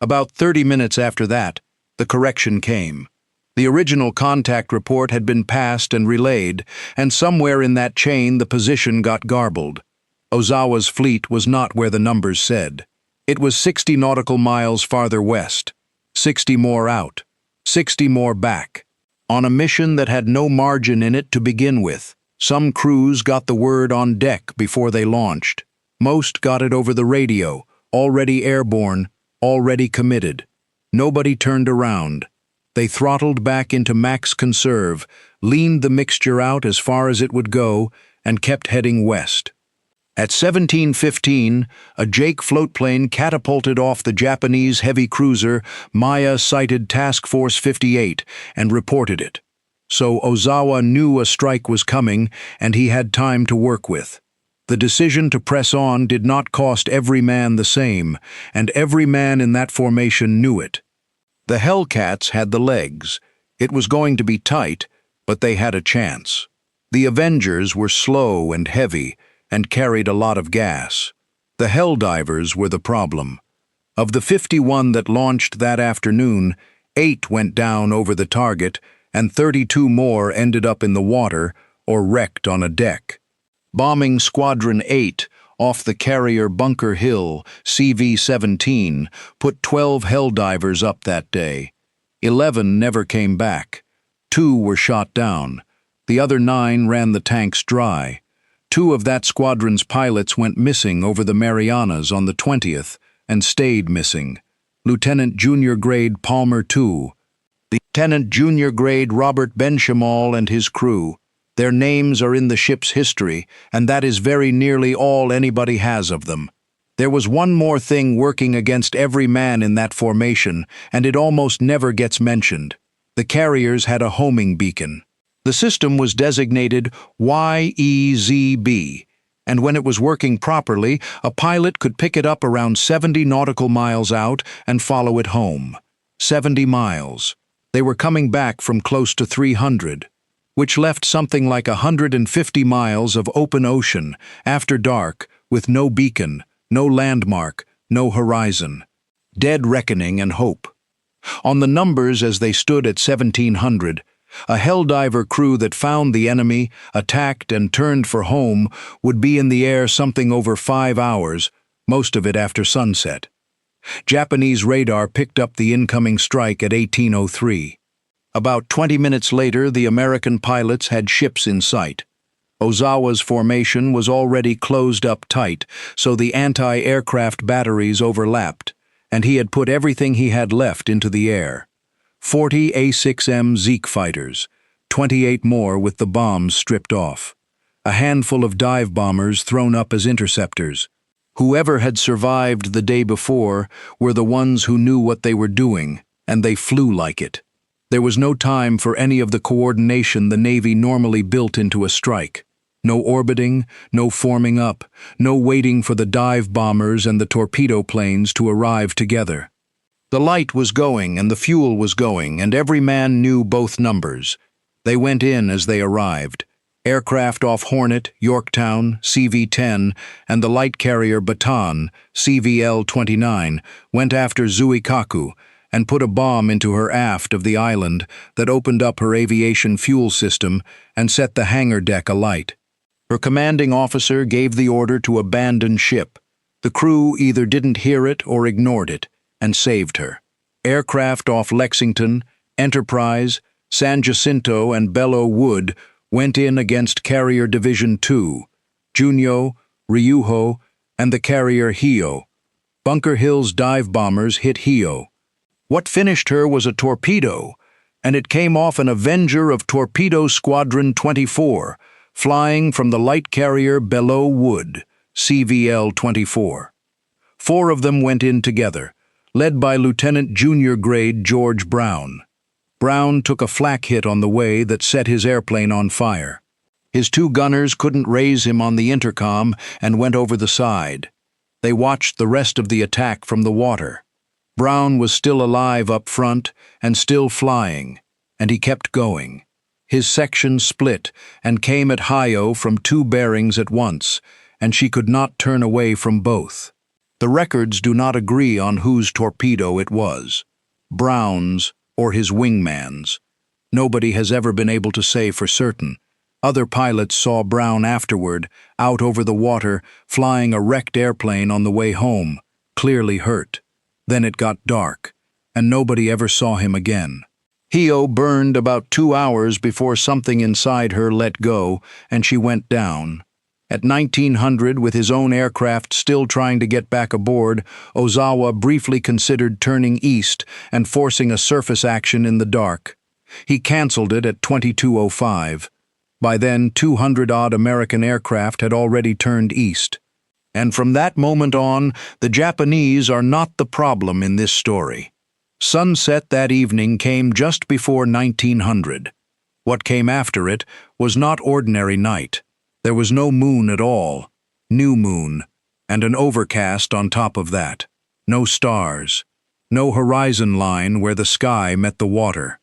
About 30 minutes after that, the correction came. The original contact report had been passed and relayed, and somewhere in that chain the position got garbled. Ozawa's fleet was not where the numbers said. It was 60 nautical miles farther west, 60 more out, 60 more back. On a mission that had no margin in it to begin with. Some crews got the word on deck before they launched. Most got it over the radio, already airborne, already committed. Nobody turned around. They throttled back into max conserve, leaned the mixture out as far as it would go, and kept heading west. At 17:15, a Jake floatplane catapulted off the Japanese heavy cruiser. Maya sighted Task Force 58 and reported it. So Ozawa knew a strike was coming, and he had time to work with. The decision to press on did not cost every man the same, and every man in that formation knew it. The Hellcats had the legs. It was going to be tight, but they had a chance. The Avengers were slow and heavy, and carried a lot of gas. The Helldivers were the problem. Of the 51 that launched that afternoon, 8 went down over the target, and 32 more ended up in the water or wrecked on a deck. Bombing Squadron 8 off the carrier Bunker Hill, CV-17, put 12 Helldivers up that day. 11 never came back. 2 were shot down. The other 9 ran the tanks dry. 2 of that squadron's pilots went missing over the Marianas on the 20th and stayed missing. Lieutenant Junior Grade Palmer II, Lieutenant Junior Grade Robert Benchamal and his crew. Their names are in the ship's history, and that is very nearly all anybody has of them. There was one more thing working against every man in that formation, and it almost never gets mentioned. The carriers had a homing beacon. The system was designated YEZB, and when it was working properly, a pilot could pick it up around 70 nautical miles out and follow it home. 70 miles. They were coming back from close to 300, which left something like 150 miles of open ocean, after dark, with no beacon, no landmark, no horizon. Dead reckoning and hope. On the numbers as they stood at 1700, a Helldiver crew that found the enemy, attacked and turned for home would be in the air something over 5 hours, most of it after sunset. Japanese radar picked up the incoming strike at 1803. About 20 minutes later, the American pilots had ships in sight. Ozawa's formation was already closed up tight, so the anti-aircraft batteries overlapped, and he had put everything he had left into the air. 40 A6M Zeke fighters, 28 more with the bombs stripped off. A handful of dive bombers thrown up as interceptors. Whoever had survived the day before were the ones who knew what they were doing, and they flew like it. There was no time for any of the coordination the Navy normally built into a strike. No orbiting, no forming up, no waiting for the dive bombers and the torpedo planes to arrive together. The light was going and the fuel was going, and every man knew both numbers. They went in as they arrived. Aircraft off Hornet, Yorktown, CV-10, and the light carrier Bataan, CVL-29, went after Zuikaku and put a bomb into her aft of the island that opened up her aviation fuel system and set the hangar deck alight. Her commanding officer gave the order to abandon ship. The crew either didn't hear it or ignored it, and saved her. Aircraft off Lexington, Enterprise, San Jacinto, and Belleau Wood went in against Carrier Division 2, Junio, Ryuho, and the carrier Hio. Bunker Hill's dive bombers hit Hio. What finished her was a torpedo, and it came off an Avenger of Torpedo Squadron 24, flying from the light carrier Belleau Wood, CVL-24. 4 of them went in together, led by Lieutenant Junior Grade George Brown. Brown took a flak hit on the way that set his airplane on fire. His 2 gunners couldn't raise him on the intercom and went over the side. They watched the rest of the attack from the water. Brown was still alive up front and still flying, and he kept going. His section split and came at Hio from 2 bearings at once, and she could not turn away from both. The records do not agree on whose torpedo it was, Brown's or his wingman's. Nobody has ever been able to say for certain. Other pilots saw Brown afterward, out over the water, flying a wrecked airplane on the way home, clearly hurt. Then it got dark, and nobody ever saw him again. Hio burned about 2 hours before something inside her let go, and she went down. At 1900, with his own aircraft still trying to get back aboard, Ozawa briefly considered turning east and forcing a surface action in the dark. He canceled it at 22:05. By then, 200-odd American aircraft had already turned east. And from that moment on, the Japanese are not the problem in this story. Sunset that evening came just before 1900. What came after it was not ordinary night. There was no moon at all, new moon, and an overcast on top of that. No stars, no horizon line where the sky met the water.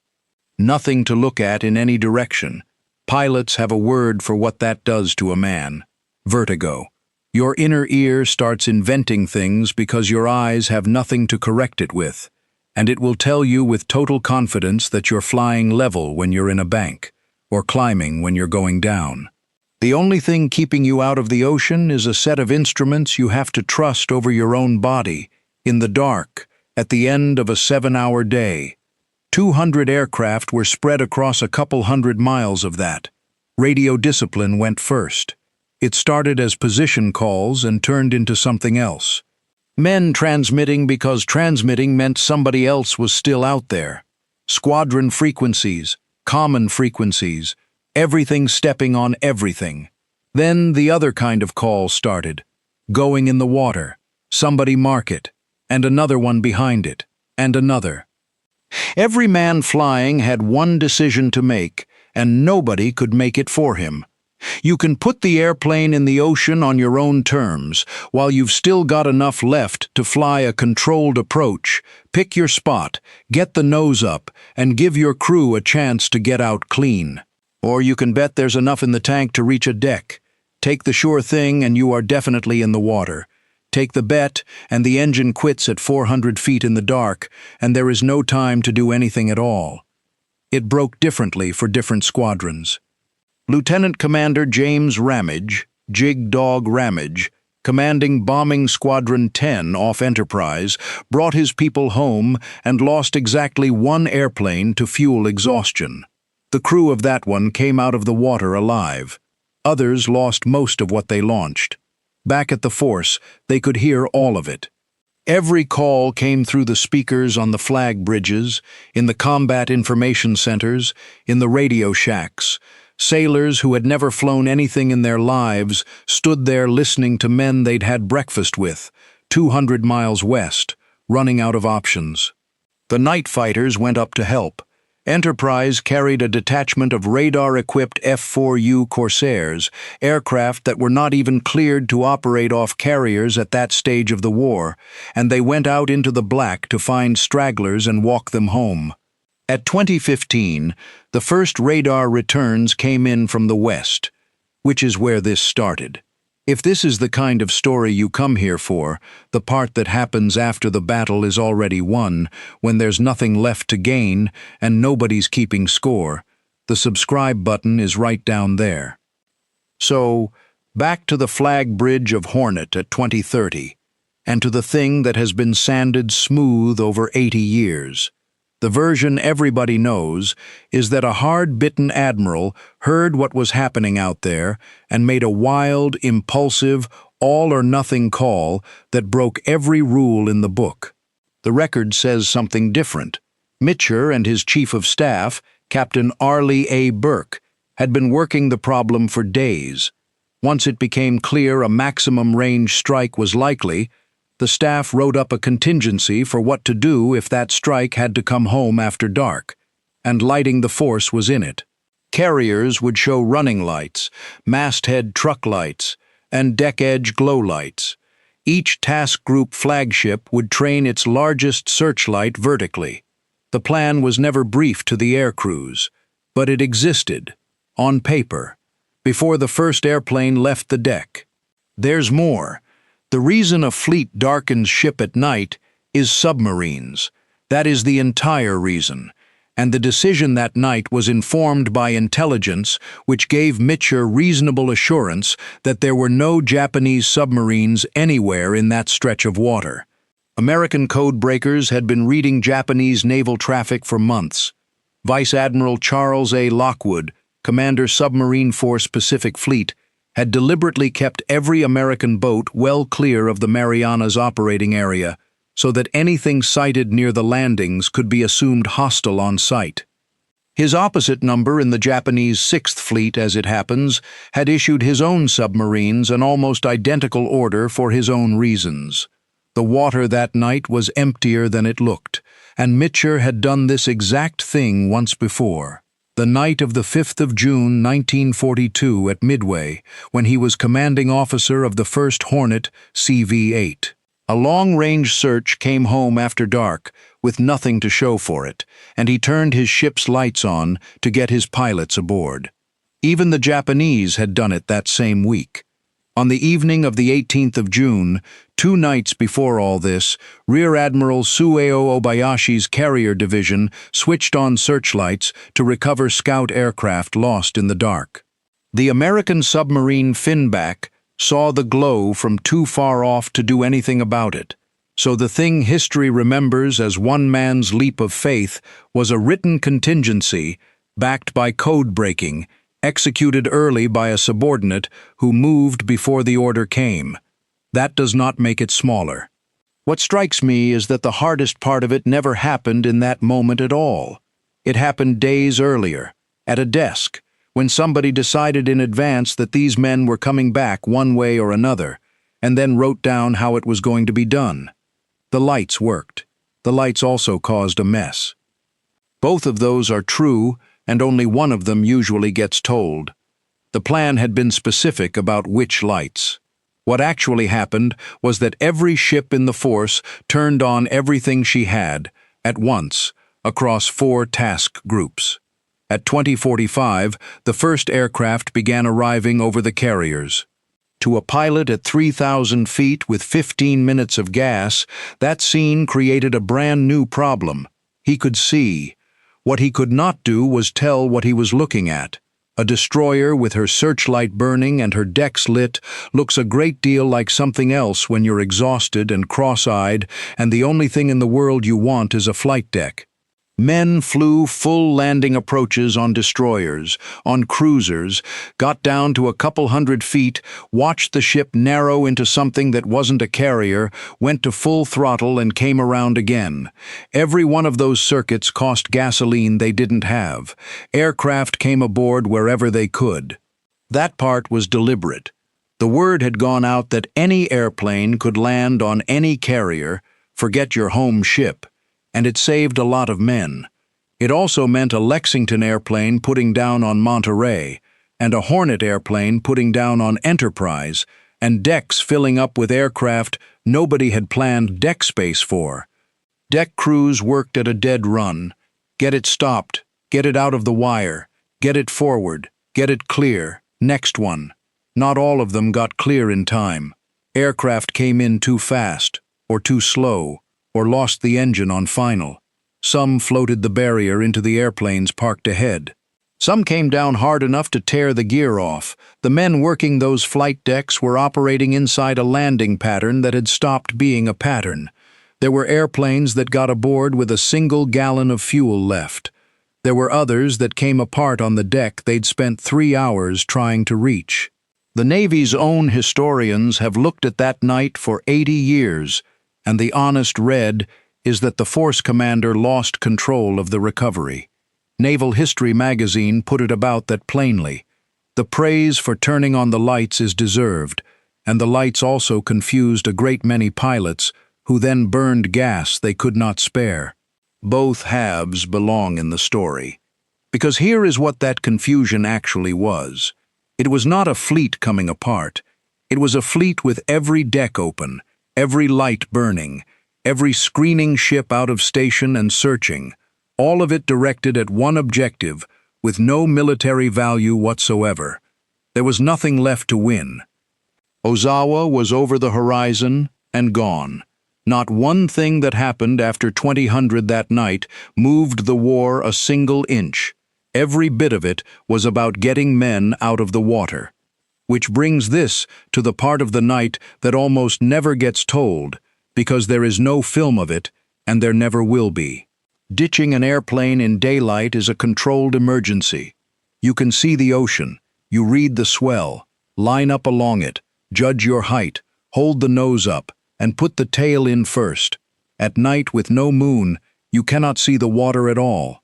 Nothing to look at in any direction. Pilots have a word for what that does to a man. Vertigo. Your inner ear starts inventing things because your eyes have nothing to correct it with, and it will tell you with total confidence that you're flying level when you're in a bank, or climbing when you're going down. The only thing keeping you out of the ocean is a set of instruments you have to trust over your own body, in the dark, at the end of a 7-hour day. 200 aircraft were spread across a couple hundred miles of that. Radio discipline went first. It started as position calls and turned into something else. Men transmitting because transmitting meant somebody else was still out there. Squadron frequencies, common frequencies, everything stepping on everything. Then the other kind of call started. Going in the water, somebody mark it, and another one behind it, and another. Every man flying had one decision to make, and nobody could make it for him. You can put the airplane in the ocean on your own terms, while you've still got enough left to fly a controlled approach, pick your spot, get the nose up, and give your crew a chance to get out clean. Or you can bet there's enough in the tank to reach a deck. Take the sure thing and you are definitely in the water. Take the bet, and the engine quits at 400 feet in the dark, and there is no time to do anything at all. It broke differently for different squadrons. Lieutenant Commander James Ramage, Jig Dog Ramage, commanding Bombing Squadron 10 off Enterprise, brought his people home and lost exactly 1 airplane to fuel exhaustion. The crew of that one came out of the water alive. Others lost most of what they launched. Back at the force, they could hear all of it. Every call came through the speakers on the flag bridges, in the combat information centers, in the radio shacks. Sailors who had never flown anything in their lives stood there listening to men they'd had breakfast with, 200 miles west, running out of options. The night fighters went up to help. Enterprise carried a detachment of radar-equipped F-4U Corsairs, aircraft that were not even cleared to operate off carriers at that stage of the war, and they went out into the black to find stragglers and walk them home. At 2015, the first radar returns came in from the west, which is where this started. If this is the kind of story you come here for, the part that happens after the battle is already won, when there's nothing left to gain and nobody's keeping score, the subscribe button is right down there. So, back to the flag bridge of Hornet at 2030, and to the thing that has been sanded smooth over 80 years. The version everybody knows is that a hard-bitten admiral heard what was happening out there and made a wild, impulsive, all-or-nothing call that broke every rule in the book. The record says something different. Mitscher and his chief of staff, Captain Arleigh A. Burke, had been working the problem for days. Once it became clear a maximum-range strike was likely, the staff wrote up a contingency for what to do if that strike had to come home after dark, and lighting the force was in it. Carriers would show running lights, masthead truck lights, and deck-edge glow lights. Each task group flagship would train its largest searchlight vertically. The plan was never briefed to the air crews, but it existed, on paper, before the first airplane left the deck. There's more. The reason a fleet darkens ship at night is submarines. That is the entire reason. And the decision that night was informed by intelligence, which gave Mitscher reasonable assurance that there were no Japanese submarines anywhere in that stretch of water. American code breakers had been reading Japanese naval traffic for months. Vice Admiral Charles A. Lockwood, Commander Submarine Force Pacific Fleet, had deliberately kept every American boat well clear of the Marianas operating area, so that anything sighted near the landings could be assumed hostile on sight. His opposite number in the Japanese 6th Fleet, as it happens, had issued his own submarines an almost identical order for his own reasons. The water that night was emptier than it looked, and Mitscher had done this exact thing once before. The night of the 5th of June 1942 at Midway, when he was commanding officer of the 1st Hornet CV-8. A long-range search came home after dark, with nothing to show for it, and he turned his ship's lights on to get his pilots aboard. Even the Japanese had done it that same week. On the evening of the 18th of June, 2 nights before all this, Rear Admiral Sueo Obayashi's carrier division switched on searchlights to recover scout aircraft lost in the dark. The American submarine Finback saw the glow from too far off to do anything about it, so the thing history remembers as one man's leap of faith was a written contingency, backed by code breaking, executed early by a subordinate who moved before the order came. That does not make it smaller. What strikes me is that the hardest part of it never happened in that moment at all. It happened days earlier, at a desk, when somebody decided in advance that these men were coming back one way or another, and then wrote down how it was going to be done. The lights worked. The lights also caused a mess. Both of those are true, and only one of them usually gets told. The plan had been specific about which lights. What actually happened was that every ship in the force turned on everything she had, at once, across 4 task groups. At 20:45, the first aircraft began arriving over the carriers. To a pilot at 3,000 feet with 15 minutes of gas, that scene created a brand new problem. He could see. What he could not do was tell what he was looking at. A destroyer with her searchlight burning and her decks lit looks a great deal like something else when you're exhausted and cross-eyed and the only thing in the world you want is a flight deck. Men flew full landing approaches on destroyers, on cruisers, got down to a couple hundred feet, watched the ship narrow into something that wasn't a carrier, went to full throttle and came around again. Every one of those circuits cost gasoline they didn't have. Aircraft came aboard wherever they could. That part was deliberate. The word had gone out that any airplane could land on any carrier, forget your home ship. And it saved a lot of men. It also meant a Lexington airplane putting down on Monterey, and a Hornet airplane putting down on Enterprise, and decks filling up with aircraft nobody had planned deck space for. Deck crews worked at a dead run. Get it stopped, get it out of the wire, get it forward, get it clear, next one. Not all of them got clear in time. Aircraft came in too fast, or too slow, or lost the engine on final. Some floated the barrier into the airplanes parked ahead. Some came down hard enough to tear the gear off. The men working those flight decks were operating inside a landing pattern that had stopped being a pattern. There were airplanes that got aboard with a single gallon of fuel left. There were others that came apart on the deck they'd spent 3 hours trying to reach. The Navy's own historians have looked at that night for 80 years, and the honest red is that the force commander lost control of the recovery. Naval History magazine put it about that plainly. The praise for turning on the lights is deserved, and the lights also confused a great many pilots who then burned gas they could not spare. Both halves belong in the story. Because here is what that confusion actually was. It was not a fleet coming apart. It was a fleet with every deck open, every light burning, every screening ship out of station and searching, all of it directed at one objective, with no military value whatsoever. There was nothing left to win. Ozawa was over the horizon and gone. Not one thing that happened after 2000 that night moved the war a single inch. Every bit of it was about getting men out of the water. Which brings this to the part of the night that almost never gets told, because there is no film of it, and there never will be. Ditching an airplane in daylight is a controlled emergency. You can see the ocean, you read the swell, line up along it, judge your height, hold the nose up, and put the tail in first. At night with no moon, you cannot see the water at all.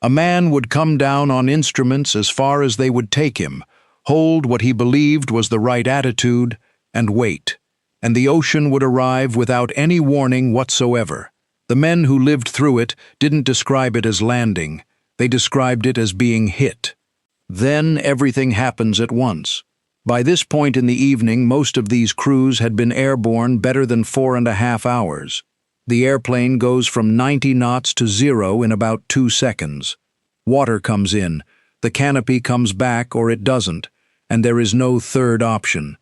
A man would come down on instruments as far as they would take him, hold what he believed was the right attitude, and wait. And the ocean would arrive without any warning whatsoever. The men who lived through it didn't describe it as landing. They described it as being hit. Then everything happens at once. By this point in the evening, most of these crews had been airborne better than 4.5 hours. The airplane goes from 90 knots to 0 in about 2 seconds. Water comes in, the canopy comes back or it doesn't, and there is no third option.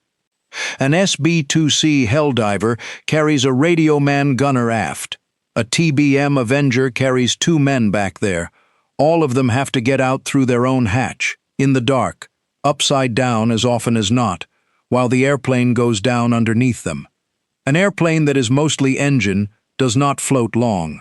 An SB-2C Helldiver carries a radio man gunner aft. A TBM Avenger carries 2 men back there. All of them have to get out through their own hatch, in the dark, upside down as often as not, while the airplane goes down underneath them. An airplane that is mostly engine does not float long.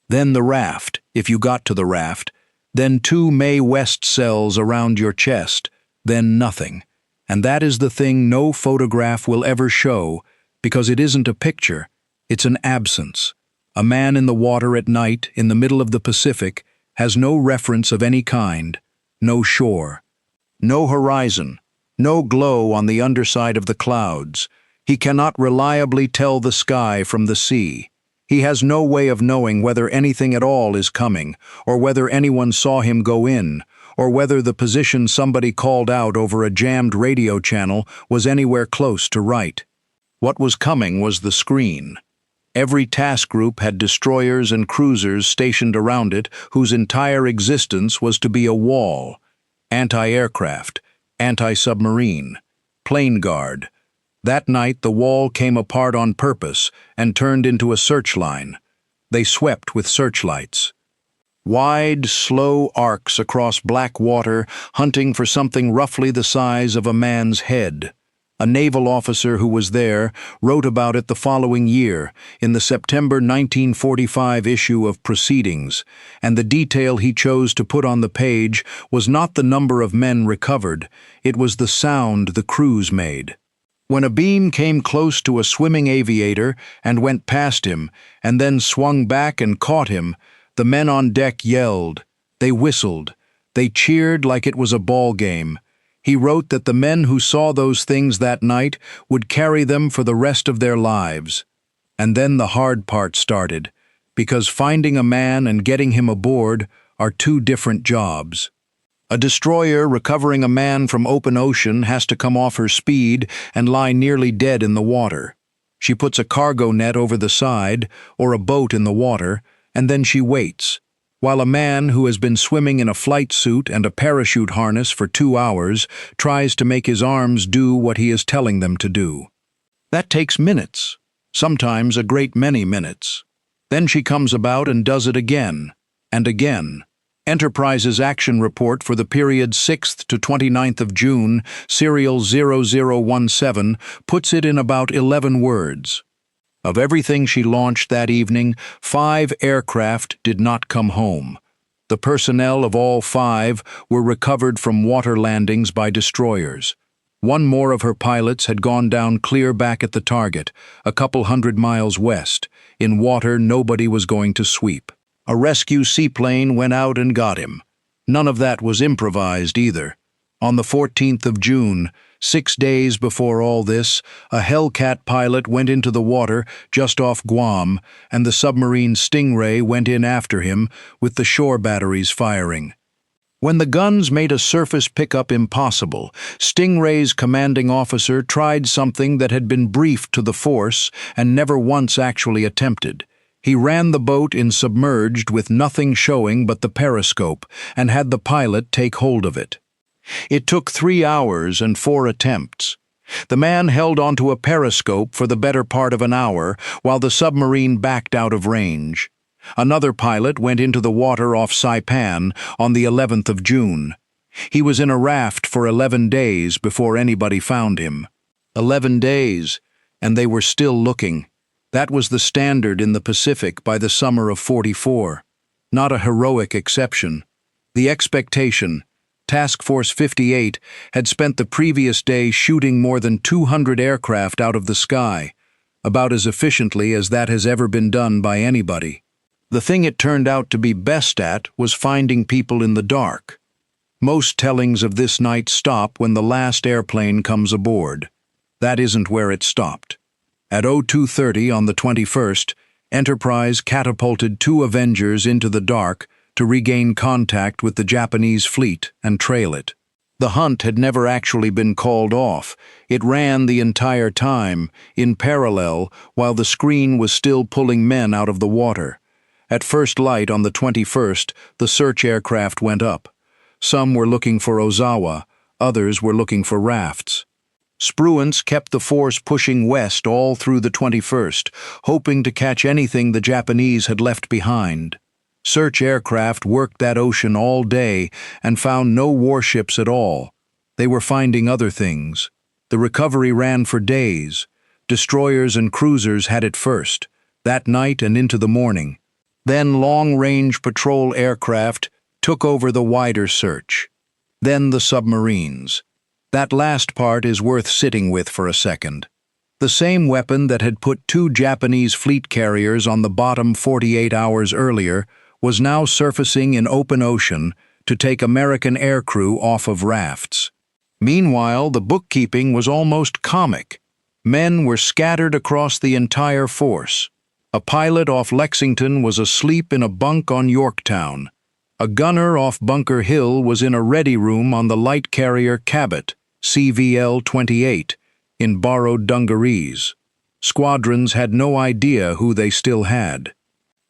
Then the raft, if you got to the raft, then 2 Mae West cells around your chest, then nothing. And that is the thing no photograph will ever show, because it isn't a picture, it's an absence. A man in the water at night, in the middle of the Pacific, has no reference of any kind, no shore, no horizon, no glow on the underside of the clouds. He cannot reliably tell the sky from the sea. He has no way of knowing whether anything at all is coming, or whether anyone saw him go in, or whether the position somebody called out over a jammed radio channel was anywhere close to right. What was coming was the screen. Every task group had destroyers and cruisers stationed around it whose entire existence was to be a wall. Anti-aircraft, anti-submarine, plane guard. That night the wall came apart on purpose and turned into a search line. They swept with searchlights. Wide, slow arcs across black water, hunting for something roughly the size of a man's head. A naval officer who was there wrote about it the following year, in the September 1945 issue of Proceedings, and the detail he chose to put on the page was not the number of men recovered, it was the sound the crews made. When a beam came close to a swimming aviator and went past him, and then swung back and caught him, the men on deck yelled, they whistled, they cheered like it was a ball game. He wrote that the men who saw those things that night would carry them for the rest of their lives. And then the hard part started, because finding a man and getting him aboard are 2 different jobs. A destroyer recovering a man from open ocean has to come off her speed and lie nearly dead in the water. She puts a cargo net over the side, or a boat in the water, and then she waits, while a man who has been swimming in a flight suit and a parachute harness for 2 hours tries to make his arms do what he is telling them to do. That takes minutes, sometimes a great many minutes. Then she comes about and does it again, and again. Enterprise's action report for the period 6th to 29th of June, serial 0017, puts it in about 11 words. Of everything she launched that evening, 5 aircraft did not come home. The personnel of all 5 were recovered from water landings by destroyers. One more of her pilots had gone down clear back at the target, a couple 100 miles west, in water nobody was going to sweep. A rescue seaplane went out and got him. None of that was improvised either. On the 14th of June, 6 days before all this, a Hellcat pilot went into the water just off Guam, and the submarine Stingray went in after him with the shore batteries firing. When the guns made a surface pickup impossible, Stingray's commanding officer tried something that had been briefed to the force and never once actually attempted. He ran the boat in submerged with nothing showing but the periscope and had the pilot take hold of it. It took 3 hours and 4 attempts. The man held onto a periscope for the better part of an hour while the submarine backed out of range. Another pilot went into the water off Saipan on the 11th of June. He was in a raft for 11 days before anybody found him. 11 days, and they were still looking. That was the standard in the Pacific by the summer of '44. Not a heroic exception. The expectation, Task Force 58 had spent the previous day shooting more than 200 aircraft out of the sky, about as efficiently as that has ever been done by anybody. The thing it turned out to be best at was finding people in the dark. Most tellings of this night stop when the last airplane comes aboard. That isn't where it stopped. At 02:30 on the 21st, Enterprise catapulted 2 Avengers into the dark to regain contact with the Japanese fleet and trail it. The hunt had never actually been called off. It ran the entire time, in parallel, while the screen was still pulling men out of the water. At first light on the 21st, the search aircraft went up. Some were looking for Ozawa, others were looking for rafts. Spruance kept the force pushing west all through the 21st, hoping to catch anything the Japanese had left behind. Search aircraft worked that ocean all day and found no warships at all. They were finding other things. The recovery ran for days. Destroyers and cruisers had it first, that night and into the morning. Then long-range patrol aircraft took over the wider search. Then the submarines. That last part is worth sitting with for a second. The same weapon that had put 2 Japanese fleet carriers on the bottom 48 hours earlier was now surfacing in open ocean to take American aircrew off of rafts. Meanwhile, the bookkeeping was almost comic. Men were scattered across the entire force. A pilot off Lexington was asleep in a bunk on Yorktown. A gunner off Bunker Hill was in a ready room on the light carrier Cabot, CVL-28, in borrowed dungarees. Squadrons had no idea who they still had.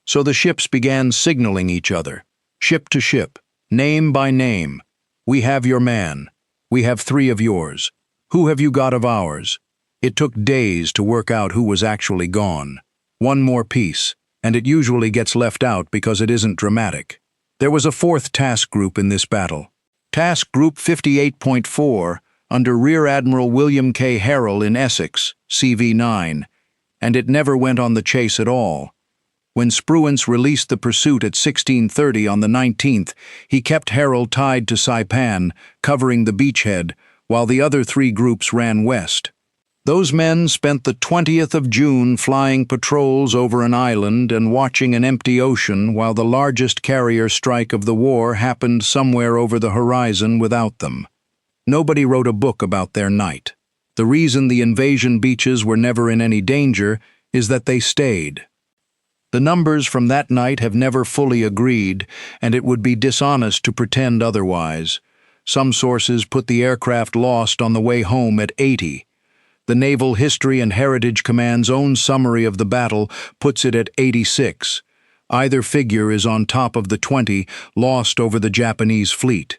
So the ships began signaling each other, ship to ship, name by name. We have your man. We have 3 of yours. Who have you got of ours? It took days to work out who was actually gone. One more piece, and it usually gets left out because it isn't dramatic. There was a 4th task group in this battle. Task Group 58.4, under Rear Admiral William K. Harrell in Essex, CV-9, and it never went on the chase at all. When Spruance released the pursuit at 16:30 on the 19th, he kept Harrell tied to Saipan, covering the beachhead, while the other 3 groups ran west. Those men spent the 20th of June flying patrols over an island and watching an empty ocean while the largest carrier strike of the war happened somewhere over the horizon without them. Nobody wrote a book about their night. The reason the invasion beaches were never in any danger is that they stayed. The numbers from that night have never fully agreed, and it would be dishonest to pretend otherwise. Some sources put the aircraft lost on the way home at 80. The Naval History and Heritage Command's own summary of the battle puts it at 86. Either figure is on top of the 20 lost over the Japanese fleet.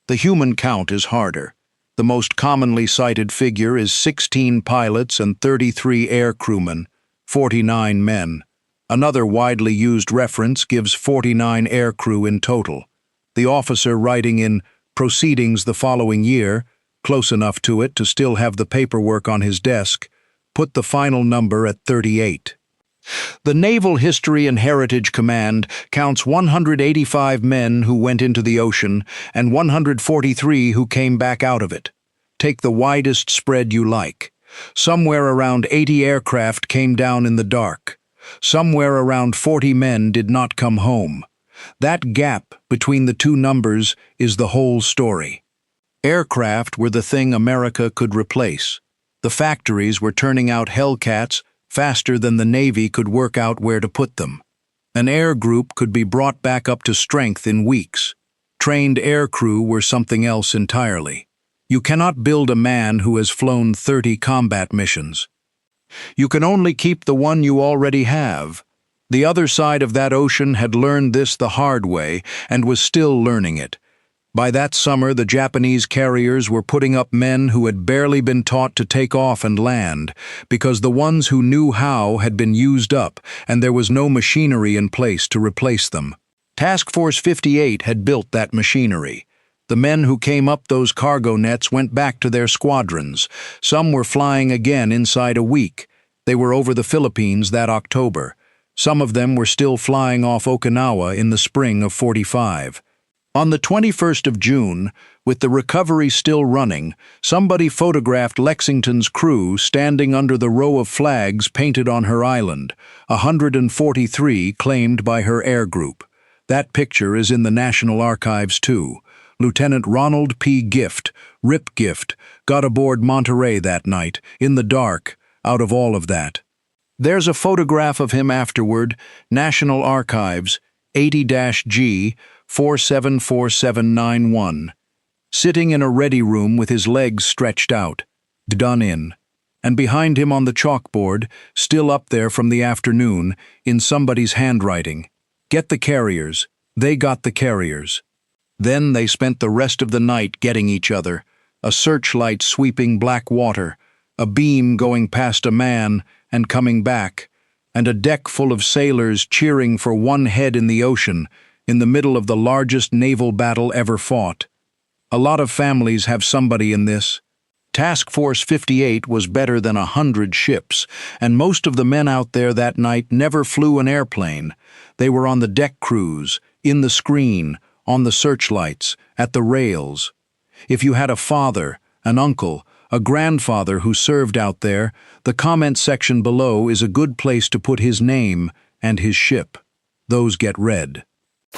The human count is harder. The most commonly cited figure is 16 pilots and 33 air crewmen, 49 men. Another widely used reference gives 49 air crew in total. the officer writing in Proceedings the following year, close enough to it to still have the paperwork on his desk, put the final number at 38. The Naval History and Heritage Command counts 185 men who went into the ocean and 143 who came back out of it. Take the widest spread you like. Somewhere around 80 aircraft came down in the dark. Somewhere around 40 men did not come home. That gap between the two numbers is the whole story. Aircraft were the thing America could replace. The factories were turning out Hellcats faster than the Navy could work out where to put them. An air group could be brought back up to strength in weeks. Trained air crew were something else entirely. You cannot build a man who has flown 30 combat missions. You can only keep the one you already have. The other side of that ocean had learned this the hard way and was still learning it. By that summer, the Japanese carriers were putting up men who had barely been taught to take off and land, because the ones who knew how had been used up and there was no machinery in place to replace them. Task Force 58 had built that machinery. The men who came up those cargo nets went back to their squadrons. Some were flying again inside a week. They were over the Philippines that October. Some of them were still flying off Okinawa in the spring of '45. On the 21st of June, with the recovery still running, somebody photographed Lexington's crew standing under the row of flags painted on her island, 143 claimed by her air group. That picture is in the National Archives too. Lieutenant Ronald P. Gift, Rip Gift, got aboard Monterey that night, in the dark, out of all of that. There's a photograph of him afterward, National Archives, 80-G, 474791, sitting in a ready room with his legs stretched out, done in, and behind him on the chalkboard, still up there from the afternoon, in somebody's handwriting, "Get the carriers." They got the carriers. Then they spent the rest of the night getting each other, a searchlight sweeping black water, a beam going past a man and coming back, and a deck full of sailors cheering for one head in the ocean, in the middle of the largest naval battle ever fought. A lot of families have somebody in this. Task Force 58 was better than 100 ships, and most of the men out there that night never flew an airplane. They were on the deck crews, in the screen, on the searchlights, at the rails. If you had a father, an uncle, a grandfather who served out there, the comment section below is a good place to put his name and his ship. Those get read.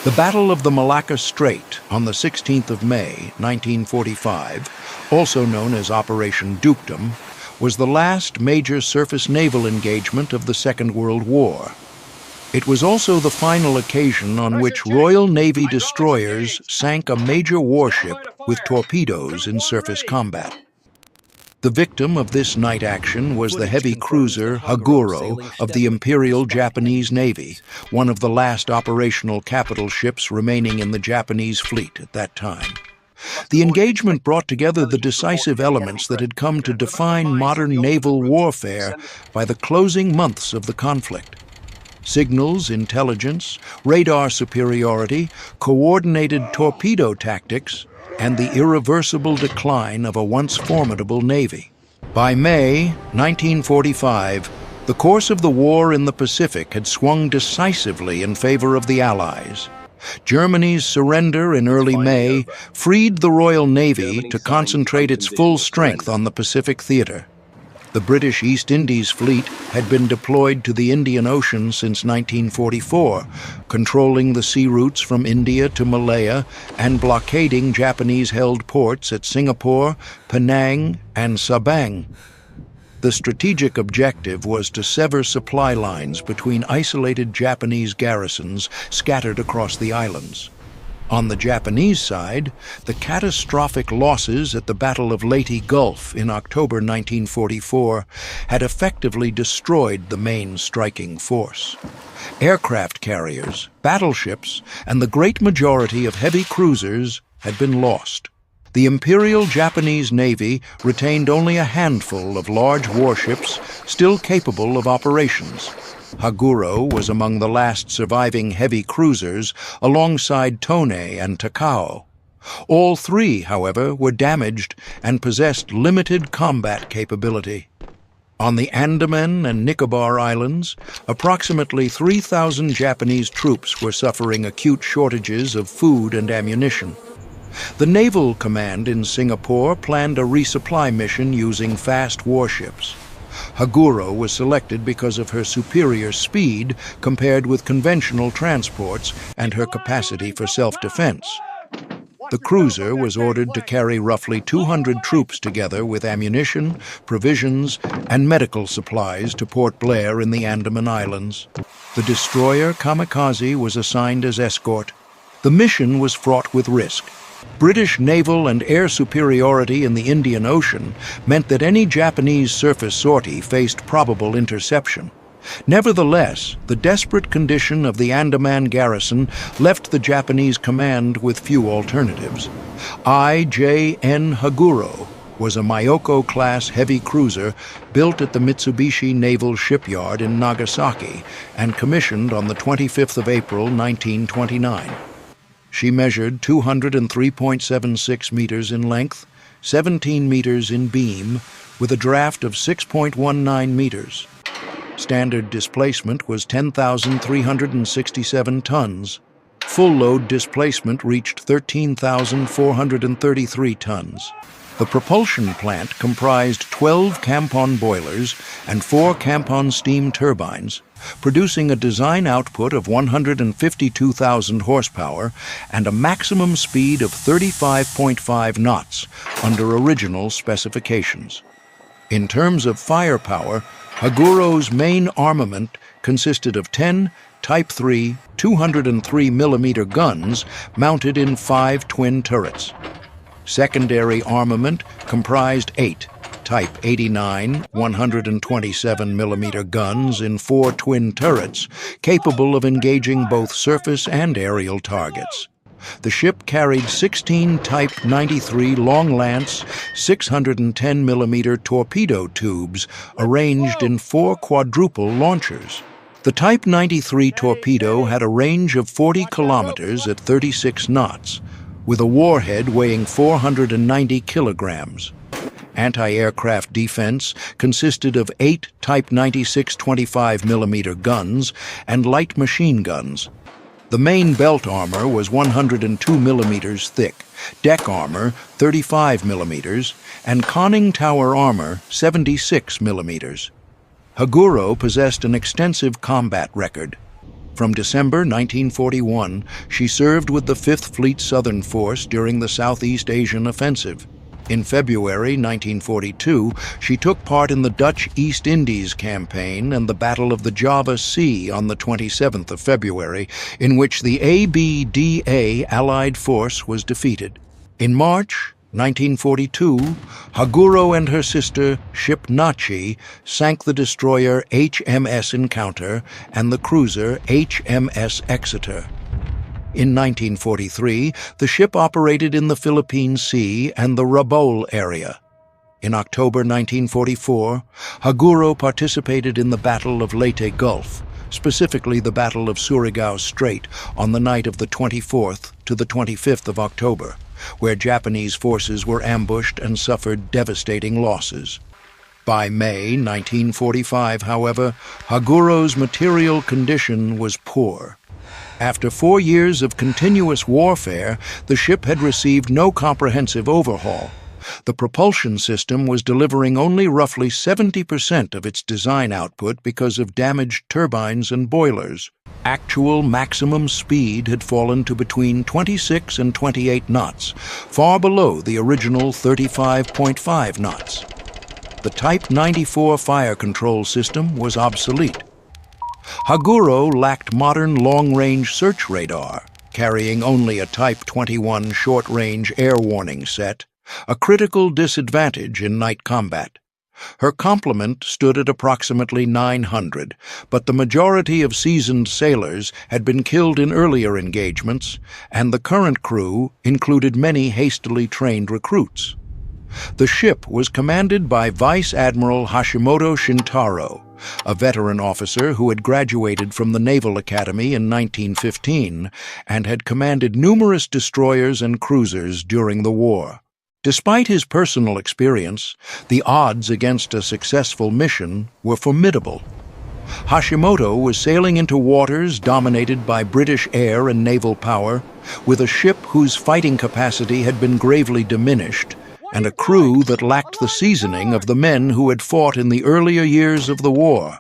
The Battle of the Malacca Strait on the 16th of May, 1945, also known as Operation Dukedom, was the last major surface naval engagement of the Second World War. It was also the final occasion on which Royal Navy destroyers sank a major warship with torpedoes in surface combat. The victim of this night action was the heavy cruiser Haguro of the Imperial Japanese Navy, one of the last operational capital ships remaining in the Japanese fleet at that time. The engagement brought together the decisive elements that had come to define modern naval warfare by the closing months of the conflict. Signals, intelligence, radar superiority, coordinated torpedo tactics, and the irreversible decline of a once formidable navy. By May 1945, the course of the war in the Pacific had swung decisively in favor of the Allies. Germany's surrender in early May freed the Royal Navy to concentrate its full strength on the Pacific theater. The British East Indies Fleet had been deployed to the Indian Ocean since 1944, controlling the sea routes from India to Malaya and blockading Japanese-held ports at Singapore, Penang, and Sabang. The strategic objective was to sever supply lines between isolated Japanese garrisons scattered across the islands. On the Japanese side, the catastrophic losses at the Battle of Leyte Gulf in October 1944 had effectively destroyed the main striking force. Aircraft carriers, battleships, and the great majority of heavy cruisers had been lost. The Imperial Japanese Navy retained only a handful of large warships still capable of operations. Haguro was among the last surviving heavy cruisers alongside Tone and Takao. All three, however, were damaged and possessed limited combat capability. On the Andaman and Nicobar Islands, approximately 3,000 Japanese troops were suffering acute shortages of food and ammunition. The Naval Command in Singapore planned a resupply mission using fast warships. Haguro was selected because of her superior speed compared with conventional transports and her capacity for self-defense. The cruiser was ordered to carry roughly 200 troops together with ammunition, provisions, and medical supplies to Port Blair in the Andaman Islands. The destroyer Kamikaze was assigned as escort. The mission was fraught with risk. British naval and air superiority in the Indian Ocean meant that any Japanese surface sortie faced probable interception. Nevertheless, the desperate condition of the Andaman garrison left the Japanese command with few alternatives. I.J.N. Haguro was a Myoko-class heavy cruiser built at the Mitsubishi Naval Shipyard in Nagasaki and commissioned on the 25th of April, 1929. She measured 203.76 meters in length, 17 meters in beam, with a draft of 6.19 meters. Standard displacement was 10,367 tons. Full load displacement reached 13,433 tons. The propulsion plant comprised 12 Campon boilers and 4 Campon steam turbines, producing a design output of 152,000 horsepower and a maximum speed of 35.5 knots under original specifications. In terms of firepower, Haguro's main armament consisted of 10 Type 3 203mm guns mounted in 5 twin turrets. Secondary armament comprised 8 Type 89 127mm guns in 4 twin turrets, capable of engaging both surface and aerial targets. The ship carried 16 Type 93 long-lance 610mm torpedo tubes arranged in 4 quadruple launchers. The Type 93 torpedo had a range of 40 kilometers at 36 knots, with a warhead weighing 490 kilograms. Anti-aircraft defense consisted of 8 Type 96 25mm guns and light machine guns. The main belt armor was 102 millimeters thick, deck armor 35 millimeters, and conning tower armor 76 millimeters. Haguro possessed an extensive combat record. From December 1941, she served with the 5th Fleet Southern Force during the Southeast Asian Offensive. In February 1942, she took part in the Dutch East Indies campaign and the Battle of the Java Sea on the 27th of February, in which the ABDA Allied force was defeated. In March 1942, Haguro and her sister, ship Nachi, sank the destroyer HMS Encounter and the cruiser HMS Exeter. In 1943, the ship operated in the Philippine Sea and the Rabaul area. In October 1944, Haguro participated in the Battle of Leyte Gulf, specifically the Battle of Surigao Strait, on the night of the 24th to the 25th of October, where Japanese forces were ambushed and suffered devastating losses. By May 1945, however, Haguro's material condition was poor. After 4 years of continuous warfare, the ship had received no comprehensive overhaul. The propulsion system was delivering only roughly 70% of its design output because of damaged turbines and boilers. Actual maximum speed had fallen to between 26 and 28 knots, far below the original 35.5 knots. The Type 94 fire control system was obsolete. Haguro lacked modern long-range search radar, carrying only a Type 21 short-range air warning set, a critical disadvantage in night combat. Her complement stood at approximately 900, but the majority of seasoned sailors had been killed in earlier engagements, and the current crew included many hastily trained recruits. The ship was commanded by Vice Admiral Hashimoto Shintaro, a veteran officer who had graduated from the Naval Academy in 1915 and had commanded numerous destroyers and cruisers during the war. Despite his personal experience, the odds against a successful mission were formidable. Hashimoto was sailing into waters dominated by British air and naval power, with a ship whose fighting capacity had been gravely diminished, and a crew that lacked the seasoning of the men who had fought in the earlier years of the war.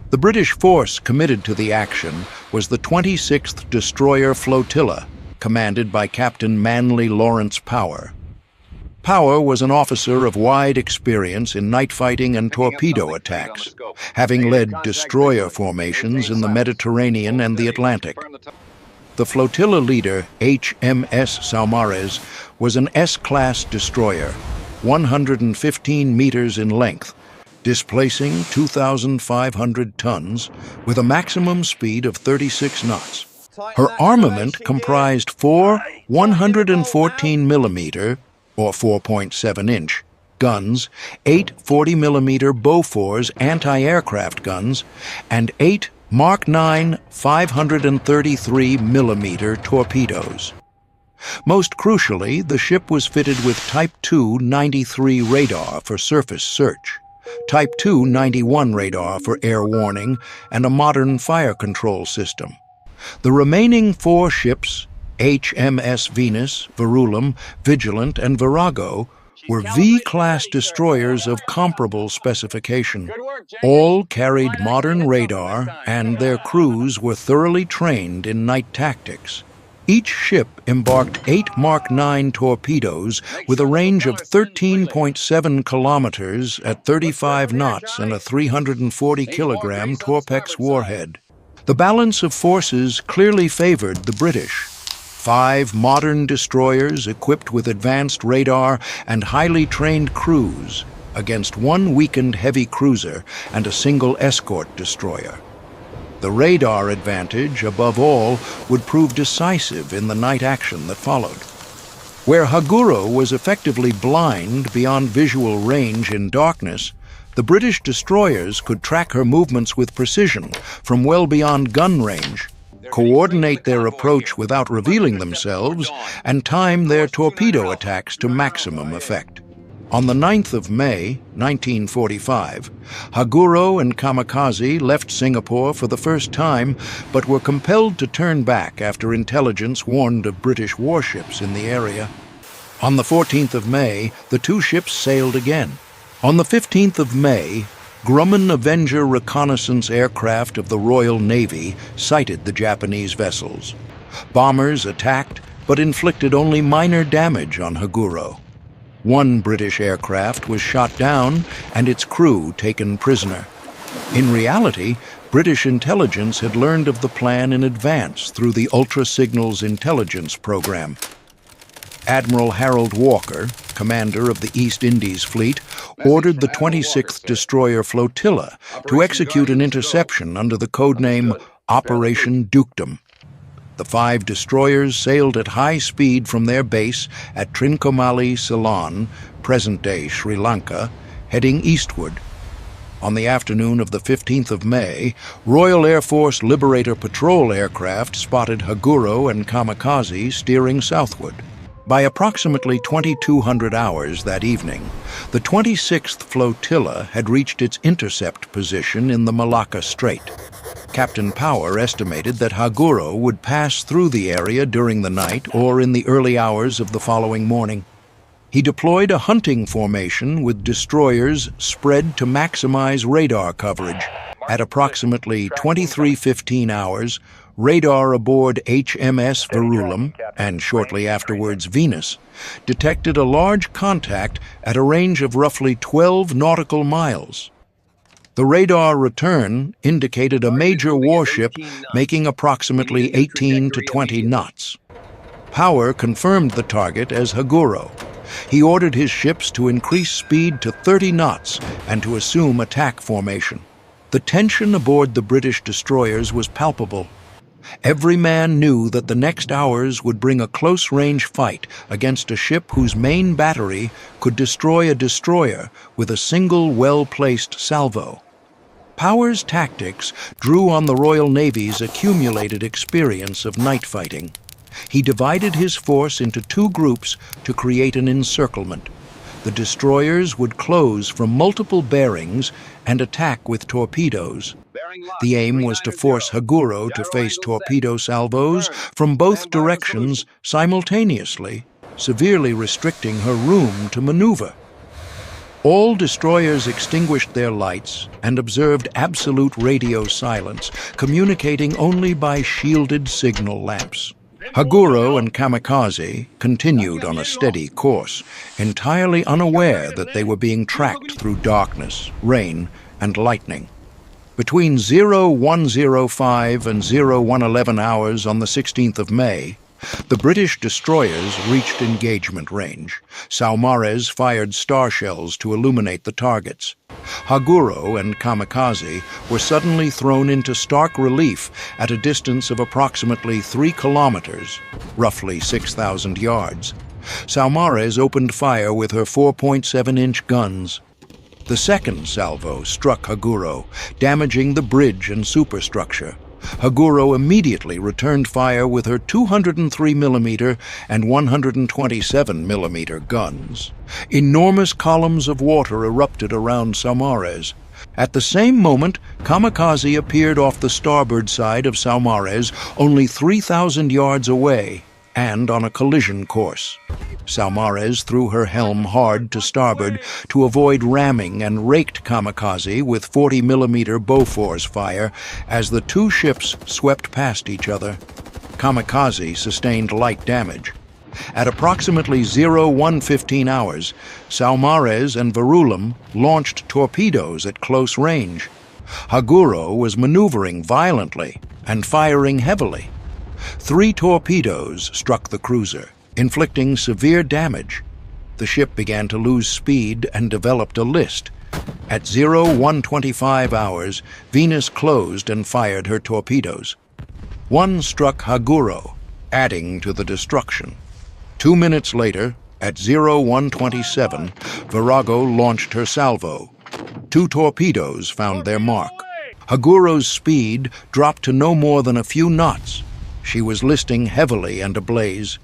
The British force committed to the action was the 26th Destroyer Flotilla, commanded by Captain Manly Lawrence Power. Power was an officer of wide experience in night fighting and torpedo attacks, having led destroyer formations in the Mediterranean and the Atlantic. The flotilla leader, HMS Saumarez, was an S-class destroyer, 115 meters in length, displacing 2,500 tons with a maximum speed of 36 knots. Her armament comprised 4 114mm or 4.7-inch guns, 8 40mm Bofors anti-aircraft guns, and 8 Mark 9 533mm torpedoes. Most crucially, the ship was fitted with Type 2 93 radar for surface search, Type 2 91 radar for air warning, and a modern fire control system. The remaining 4 ships, HMS Venus, Verulam, Vigilant, and Virago, were V-class destroyers of comparable specification. All carried modern radar, and their crews were thoroughly trained in night tactics. Each ship embarked 8 Mark 9 torpedoes with a range of 13.7 kilometers at 35 knots and a 340-kilogram Torpex warhead. The balance of forces clearly favored the British. 5 modern destroyers equipped with advanced radar and highly trained crews against 1 weakened heavy cruiser and a single escort destroyer. The radar advantage, above all, would prove decisive in the night action that followed. Where Haguro was effectively blind beyond visual range in darkness, the British destroyers could track her movements with precision from well beyond gun range, coordinate their approach without revealing themselves, and time their torpedo attacks to maximum effect. On the 9th of May, 1945, Haguro and Kamikaze left Singapore for the first time, but were compelled to turn back after intelligence warned of British warships in the area. On the 14th of May, the 2 ships sailed again. On the 15th of May, Grumman Avenger reconnaissance aircraft of the Royal Navy sighted the Japanese vessels. Bombers attacked, but inflicted only minor damage on Haguro. 1 British aircraft was shot down and its crew taken prisoner. In reality, British intelligence had learned of the plan in advance through the Ultra Signals Intelligence Program. Admiral Harold Walker, commander of the East Indies Fleet, ordered the 26th Destroyer Flotilla to execute an interception under the codename Operation Dukedom. The 5 destroyers sailed at high speed from their base at Trincomalee, Ceylon, present-day Sri Lanka, heading eastward. On the afternoon of the 15th of May, Royal Air Force Liberator patrol aircraft spotted Haguro and Kamikaze steering southward. By approximately 2200 hours that evening, the 26th Flotilla had reached its intercept position in the Malacca Strait. Captain Power estimated that Haguro would pass through the area during the night or in the early hours of the following morning. He deployed a hunting formation with destroyers spread to maximize radar coverage. At approximately 23:15 hours, radar aboard HMS Verulam, and shortly afterwards Venus, detected a large contact at a range of roughly 12 nautical miles. The radar return indicated a major warship making approximately 18 to 20 knots. Power confirmed the target as Haguro. He ordered his ships to increase speed to 30 knots and to assume attack formation. The tension aboard the British destroyers was palpable. Every man knew that the next hours would bring a close-range fight against a ship whose main battery could destroy a destroyer with a single well-placed salvo. Power's tactics drew on the Royal Navy's accumulated experience of night fighting. He divided his force into two groups to create an encirclement. The destroyers would close from multiple bearings and attack with torpedoes. The aim was to force Haguro to face torpedo salvos from both directions simultaneously, severely restricting her room to maneuver. All destroyers extinguished their lights and observed absolute radio silence, communicating only by shielded signal lamps. Haguro and Kamikaze continued on a steady course, entirely unaware that they were being tracked through darkness, rain, and lightning. Between 0105 and 0111 hours on the 16th of May, the British destroyers reached engagement range. Saumarez fired star shells to illuminate the targets. Haguro and Kamikaze were suddenly thrown into stark relief at a distance of approximately 3 kilometers, roughly 6,000 yards. Saumarez opened fire with her 4.7-inch guns. The second salvo struck Haguro, damaging the bridge and superstructure. Haguro immediately returned fire with her 203mm and 127mm guns. Enormous columns of water erupted around Saumarez. At the same moment, Kamikaze appeared off the starboard side of Saumarez, only 3,000 yards away, and on a collision course. Saumarez threw her helm hard to starboard to avoid ramming and raked Kamikaze with 40mm Bofors fire as the two ships swept past each other. Kamikaze sustained light damage. At approximately 0115 hours, Saumarez and Verulam launched torpedoes at close range. Haguro was maneuvering violently and firing heavily. 3 torpedoes struck the cruiser, inflicting severe damage. The ship began to lose speed and developed a list. At 0125 hours, Venus closed and fired her torpedoes. One struck Haguro, adding to the destruction. 2 minutes later, at 0127, Virago launched her salvo. 2 torpedoes found their mark. Haguro's speed dropped to no more than a few knots. She was listing heavily and ablaze.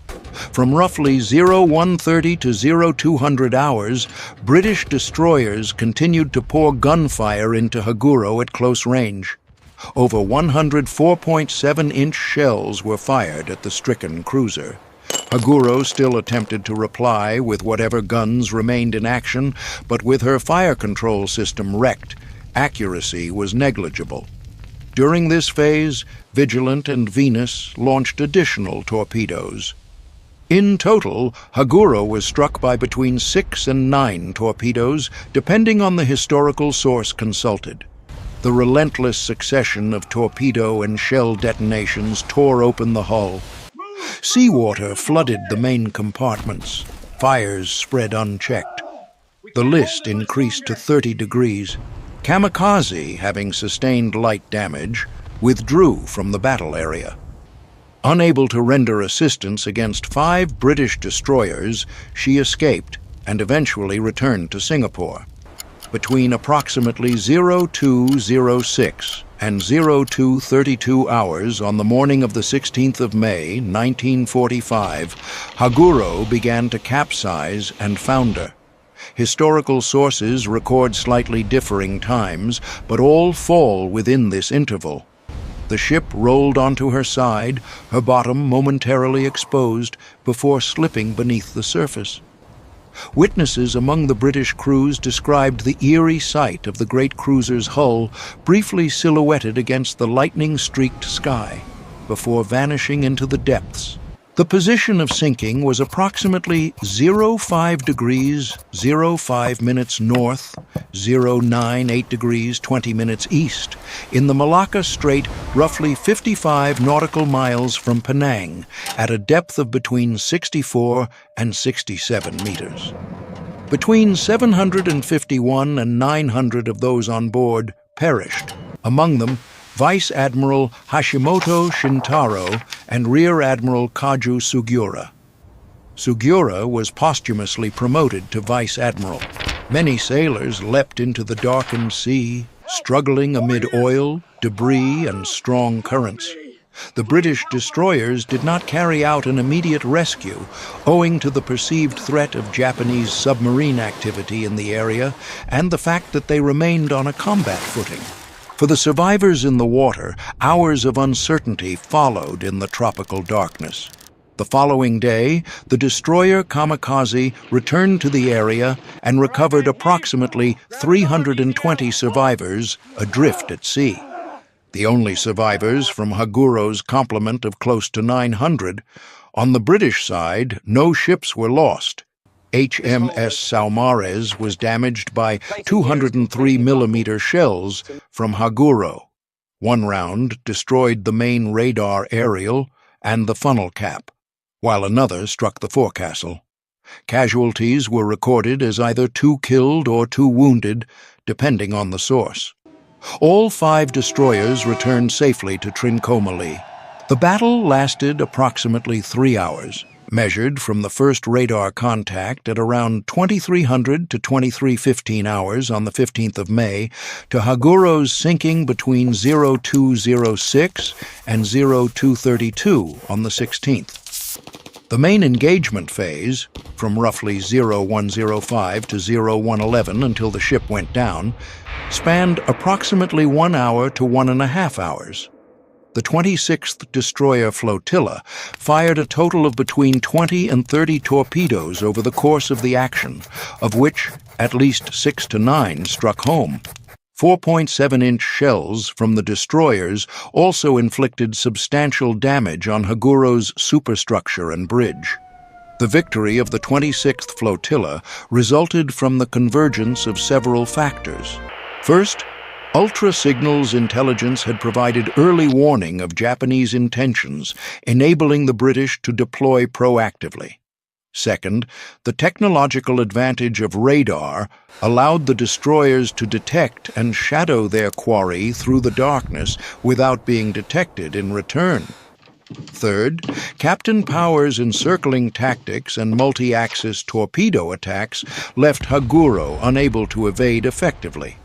From roughly 0130 to 0200 hours, British destroyers continued to pour gunfire into Haguro at close range. Over 100 4.7-inch shells were fired at the stricken cruiser. Haguro still attempted to reply with whatever guns remained in action, but with her fire control system wrecked, accuracy was negligible. During this phase, Vigilant and Venus launched additional torpedoes. In total, Haguro was struck by between 6 and 9 torpedoes, depending on the historical source consulted. The relentless succession of torpedo and shell detonations tore open the hull. Seawater flooded the main compartments. Fires spread unchecked. The list increased to 30 degrees. Kamikaze, having sustained light damage, withdrew from the battle area. Unable to render assistance against 5 British destroyers, she escaped and eventually returned to Singapore. Between approximately 0206 and 0232 hours on the morning of the 16th of May, 1945, Haguro began to capsize and founder. Historical sources record slightly differing times, but all fall within this interval. The ship rolled onto her side, her bottom momentarily exposed before slipping beneath the surface. Witnesses among the British crews described the eerie sight of the great cruiser's hull briefly silhouetted against the lightning-streaked sky before vanishing into the depths. The position of sinking was approximately 05 degrees 05 minutes north, 098 degrees 20 minutes east, in the Malacca Strait, roughly 55 nautical miles from Penang, at a depth of between 64 and 67 meters. Between 751 and 900 of those on board perished, among them Vice Admiral Hashimoto Shintaro and Rear Admiral Kaju Sugiura. Sugiura was posthumously promoted to Vice Admiral. Many sailors leapt into the darkened sea, struggling amid oil, debris, and strong currents. The British destroyers did not carry out an immediate rescue, owing to the perceived threat of Japanese submarine activity in the area and the fact that they remained on a combat footing. For the survivors in the water, hours of uncertainty followed in the tropical darkness. The following day, the destroyer Kamikaze returned to the area and recovered approximately 320 survivors adrift at sea. The only survivors from Haguro's complement of close to 900. On the British side, no ships were lost. HMS Saumarez was damaged by 203mm shells from Haguro. One round destroyed the main radar aerial and the funnel cap, while another struck the forecastle. Casualties were recorded as either 2 killed or 2 wounded, depending on the source. All 5 destroyers returned safely to Trincomalee. The battle lasted approximately 3 hours, measured from the first radar contact at around 2300 to 2315 hours on the 15th of May to Haguro's sinking between 0206 and 0232 on the 16th. The main engagement phase, from roughly 0105 to 0111 until the ship went down, spanned approximately 1 hour to 1.5 hours. The 26th Destroyer Flotilla fired a total of between 20 and 30 torpedoes over the course of the action, of which at least 6 to 9 struck home. 4.7-inch shells from the destroyers also inflicted substantial damage on Haguro's superstructure and bridge. The victory of the 26th Flotilla resulted from the convergence of several factors. First, Ultra Signals intelligence had provided early warning of Japanese intentions, enabling the British to deploy proactively. Second, the technological advantage of radar allowed the destroyers to detect and shadow their quarry through the darkness without being detected in return. Third, Captain Power's encircling tactics and multi-axis torpedo attacks left Haguro unable to evade effectively.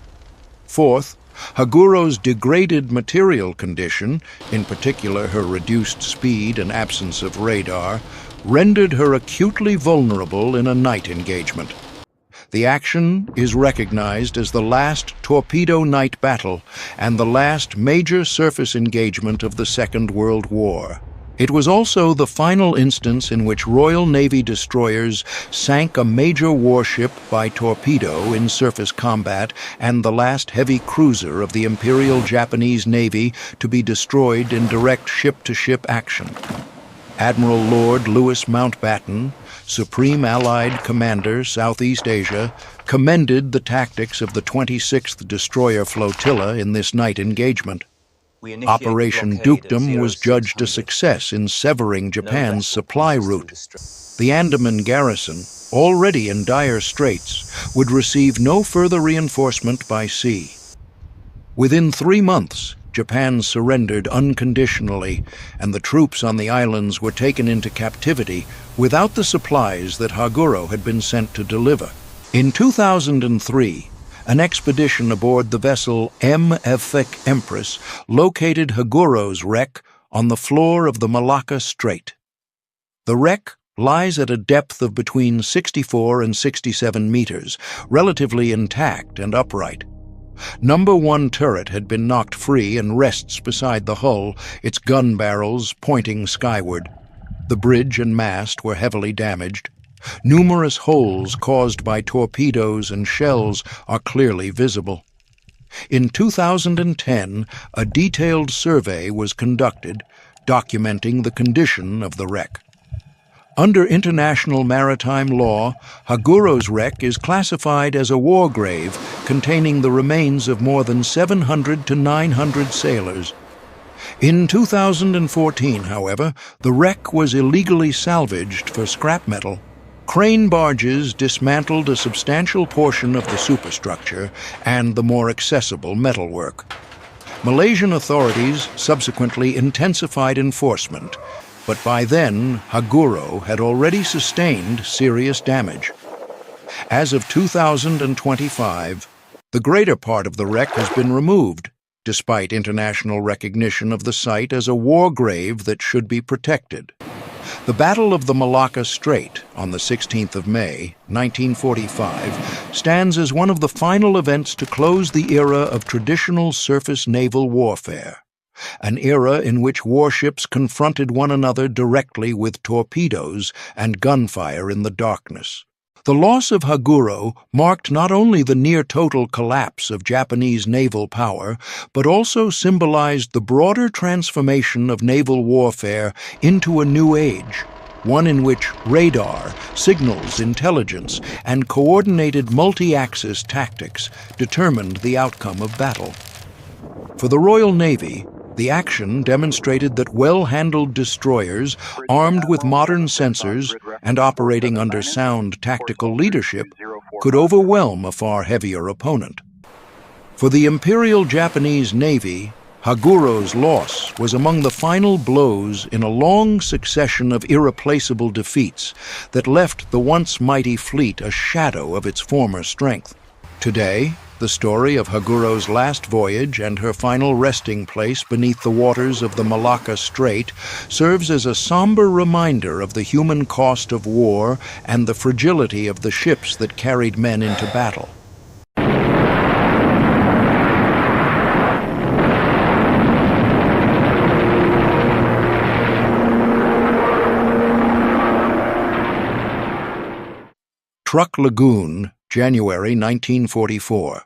Fourth, Haguro's degraded material condition, in particular her reduced speed and absence of radar, rendered her acutely vulnerable in a night engagement. The action is recognized as the last torpedo night battle and the last major surface engagement of the Second World War. It was also the final instance in which Royal Navy destroyers sank a major warship by torpedo in surface combat and the last heavy cruiser of the Imperial Japanese Navy to be destroyed in direct ship-to-ship action. Admiral Lord Louis Mountbatten, Supreme Allied Commander, Southeast Asia, commended the tactics of the 26th Destroyer Flotilla in this night engagement. Operation Dukedom was judged a success in severing Japan's supply route. The Andaman garrison, already in dire straits, would receive no further reinforcement by sea. Within 3 months, Japan surrendered unconditionally, and the troops on the islands were taken into captivity without the supplies that Haguro had been sent to deliver. In 2003, an expedition aboard the vessel M. Efik Empress located Haguro's wreck on the floor of the Malacca Strait. The wreck lies at a depth of between 64 and 67 meters, relatively intact and upright. Number 1 turret had been knocked free and rests beside the hull, its gun barrels pointing skyward. The bridge and mast were heavily damaged. Numerous holes caused by torpedoes and shells are clearly visible. In 2010, a detailed survey was conducted, documenting the condition of the wreck. Under international maritime law, Haguro's wreck is classified as a war grave containing the remains of more than 700 to 900 sailors. In 2014, however, the wreck was illegally salvaged for scrap metal. Crane barges dismantled a substantial portion of the superstructure and the more accessible metalwork. Malaysian authorities subsequently intensified enforcement, but by then, Haguro had already sustained serious damage. As of 2025, The greater part of the wreck has been removed, despite international recognition of the site as a war grave that should be protected. The Battle of the Malacca Strait on the 16th of May, 1945, stands as one of the final events to close the era of traditional surface naval warfare, an era in which warships confronted one another directly with torpedoes and gunfire in the darkness. The loss of Haguro marked not only the near-total collapse of Japanese naval power, but also symbolized the broader transformation of naval warfare into a new age, one in which radar, signals, intelligence, and coordinated multi-axis tactics determined the outcome of battle. For the Royal Navy, the action demonstrated that well-handled destroyers, armed with modern sensors and operating under sound tactical leadership, could overwhelm a far heavier opponent. For the Imperial Japanese Navy, Haguro's loss was among the final blows in a long succession of irreplaceable defeats that left the once mighty fleet a shadow of its former strength. Today, the story of Haguro's last voyage and her final resting place beneath the waters of the Malacca Strait serves as a somber reminder of the human cost of war and the fragility of the ships that carried men into battle. Truk Lagoon, January 1944.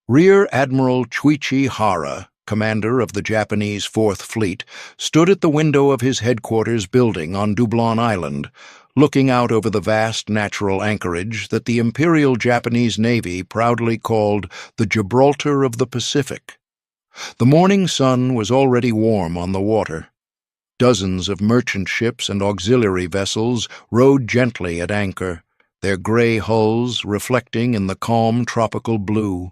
Rear Admiral Chuichi Hara, commander of the Japanese Fourth Fleet, stood at the window of his headquarters building on Dublon Island, looking out over the vast natural anchorage that the Imperial Japanese Navy proudly called the Gibraltar of the Pacific. The morning sun was already warm on the water. Dozens of merchant ships and auxiliary vessels rode gently at anchor, their gray hulls reflecting in the calm tropical blue.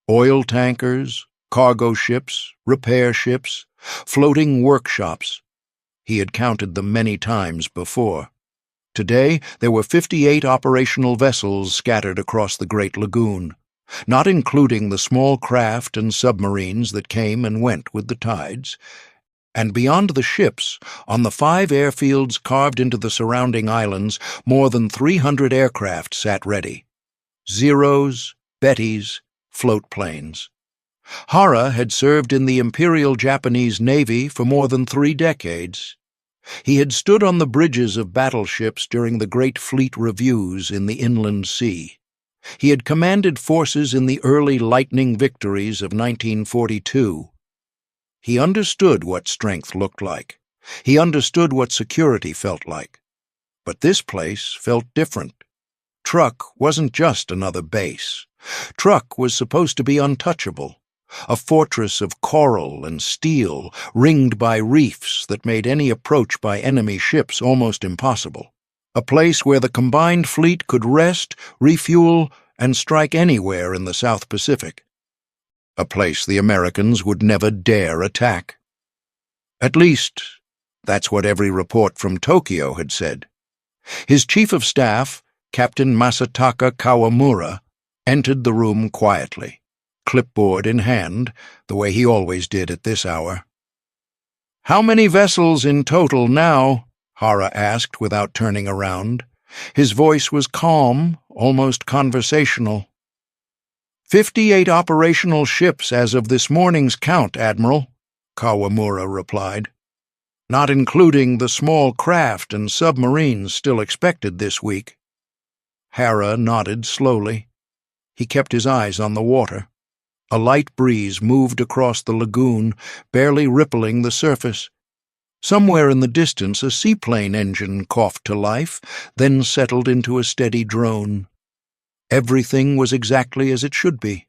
Oil tankers, cargo ships, repair ships, floating workshops. He had counted them many times before. Today, there were 58 operational vessels scattered across the Great Lagoon, not including the small craft and submarines that came and went with the tides. And beyond the ships, on the 5 airfields carved into the surrounding islands, more than 300 aircraft sat ready. Zeros, Bettys, float planes. Hara had served in the Imperial Japanese Navy for more than 3 decades. He had stood on the bridges of battleships during the Great Fleet Reviews in the Inland Sea. He had commanded forces in the early lightning victories of 1942. He understood what strength looked like. He understood what security felt like. But this place felt different. Truk wasn't just another base. Truk was supposed to be untouchable, a fortress of coral and steel ringed by reefs that made any approach by enemy ships almost impossible, a place where the combined fleet could rest, refuel, and strike anywhere in the South Pacific, a place the Americans would never dare attack. At least, that's what every report from Tokyo had said. His chief of staff, Captain Masataka Kawamura, entered the room quietly, clipboard in hand, the way he always did at this hour. "How many vessels in total now?" Hara asked without turning around. His voice was calm, almost conversational. 58 operational ships as of this morning's count, Admiral," Kawamura replied. "Not including the small craft and submarines still expected this week." Hara nodded slowly. He kept his eyes on the water. A light breeze moved across the lagoon, barely rippling the surface. Somewhere in the distance a seaplane engine coughed to life, then settled into a steady drone. Everything was exactly as it should be.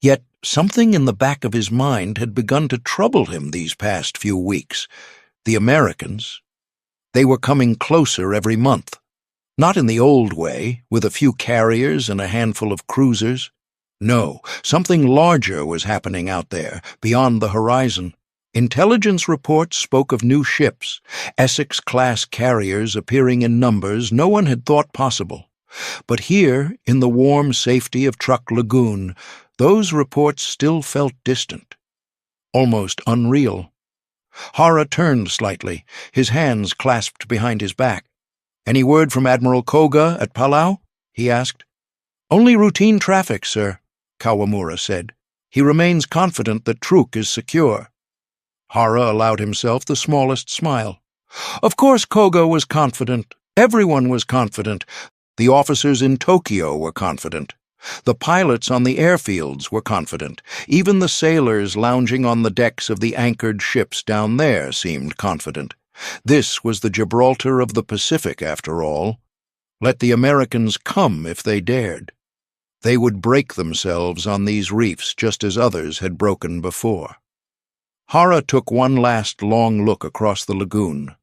Yet something in the back of his mind had begun to trouble him these past few weeks. The Americans. They were coming closer every month. Not in the old way, with a few carriers and a handful of cruisers. No, something larger was happening out there, beyond the horizon. Intelligence reports spoke of new ships, Essex-class carriers appearing in numbers no one had thought possible. But here, in the warm safety of Truk Lagoon, those reports still felt distant, almost unreal. Hara turned slightly, his hands clasped behind his back. "Any word from Admiral Koga at Palau?" he asked. "Only routine traffic, sir," Kawamura said. "He remains confident that Truk is secure." Hara allowed himself the smallest smile. Of course Koga was confident. Everyone was confident. The officers in Tokyo were confident. The pilots on the airfields were confident. Even the sailors lounging on the decks of the anchored ships down there seemed confident. This was the Gibraltar of the Pacific, after all. Let the Americans come if they dared. They would break themselves on these reefs just as others had broken before. Hara took one last long look across the lagoon.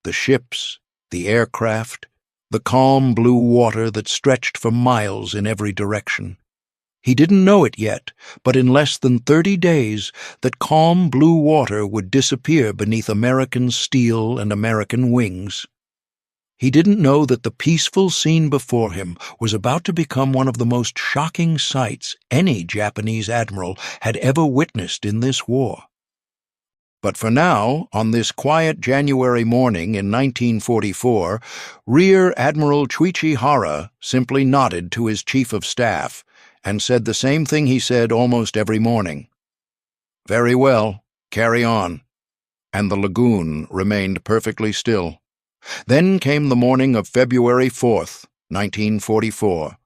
The ships, the aircraft, the calm blue water that stretched for miles in every direction. He didn't know it yet, but in less than 30 days, that calm blue water would disappear beneath American steel and American wings. He didn't know that the peaceful scene before him was about to become one of the most shocking sights any Japanese admiral had ever witnessed in this war. But for now, on this quiet January morning in 1944, Rear Admiral Chuichi Hara simply nodded to his chief of staff and said the same thing he said almost every morning. "Very well, carry on." And the lagoon remained perfectly still. Then came the morning of February 4th, 1944.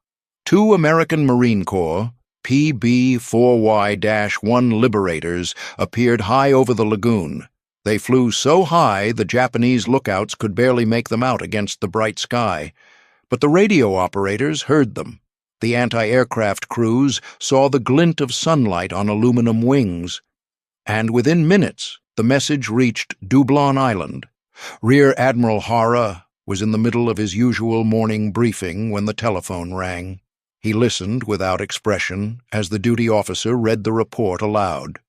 2 American Marine Corps PB-4Y-1 Liberators appeared high over the lagoon. They flew so high the Japanese lookouts could barely make them out against the bright sky. But the radio operators heard them. The anti-aircraft crews saw the glint of sunlight on aluminum wings. And within minutes, the message reached Dublon Island. Rear Admiral Hara was in the middle of his usual morning briefing when the telephone rang. He listened without expression as the duty officer read the report aloud.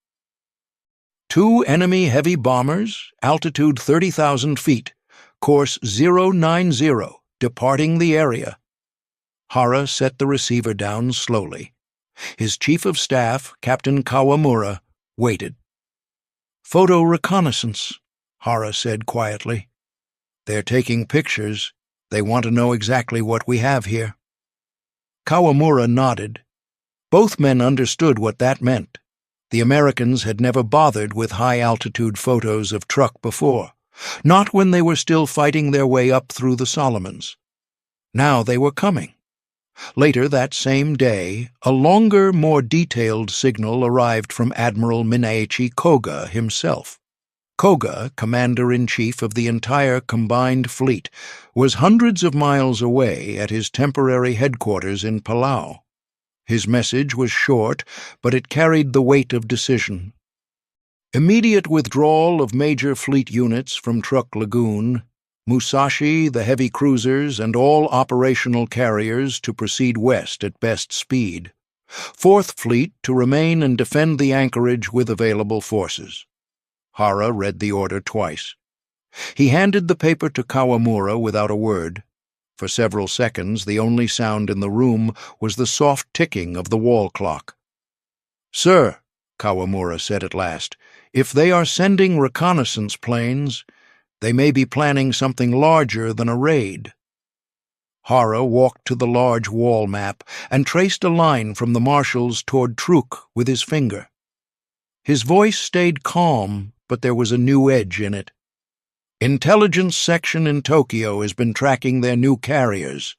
2 enemy heavy bombers, altitude 30,000 feet, course 090, departing the area. Hara set the receiver down slowly. His chief of staff, Captain Kawamura, waited. "Photo reconnaissance," Hara said quietly. "They're taking pictures. They want to know exactly what we have here." Kawamura nodded. Both men understood what that meant. The Americans had never bothered with high-altitude photos of Truk before, not when they were still fighting their way up through the Solomons. Now they were coming. Later that same day, a longer, more detailed signal arrived from Admiral Minaechi Koga himself. Koga, commander-in-chief of the entire combined fleet, was hundreds of miles away at his temporary headquarters in Palau. His message was short, but it carried the weight of decision. Immediate withdrawal of major fleet units from Truk Lagoon, Musashi, the heavy cruisers, and all operational carriers to proceed west at best speed. 4th Fleet to remain and defend the anchorage with available forces. Hara read the order twice. He handed the paper to Kawamura without a word. For several seconds, the only sound in the room was the soft ticking of the wall clock. "Sir," Kawamura said at last, "if they are sending reconnaissance planes, they may be planning something larger than a raid." Hara walked to the large wall map and traced a line from the marshals toward Truk with his finger. His voice stayed calm, but there was a new edge in it. "Intelligence section in Tokyo has been tracking their new carriers,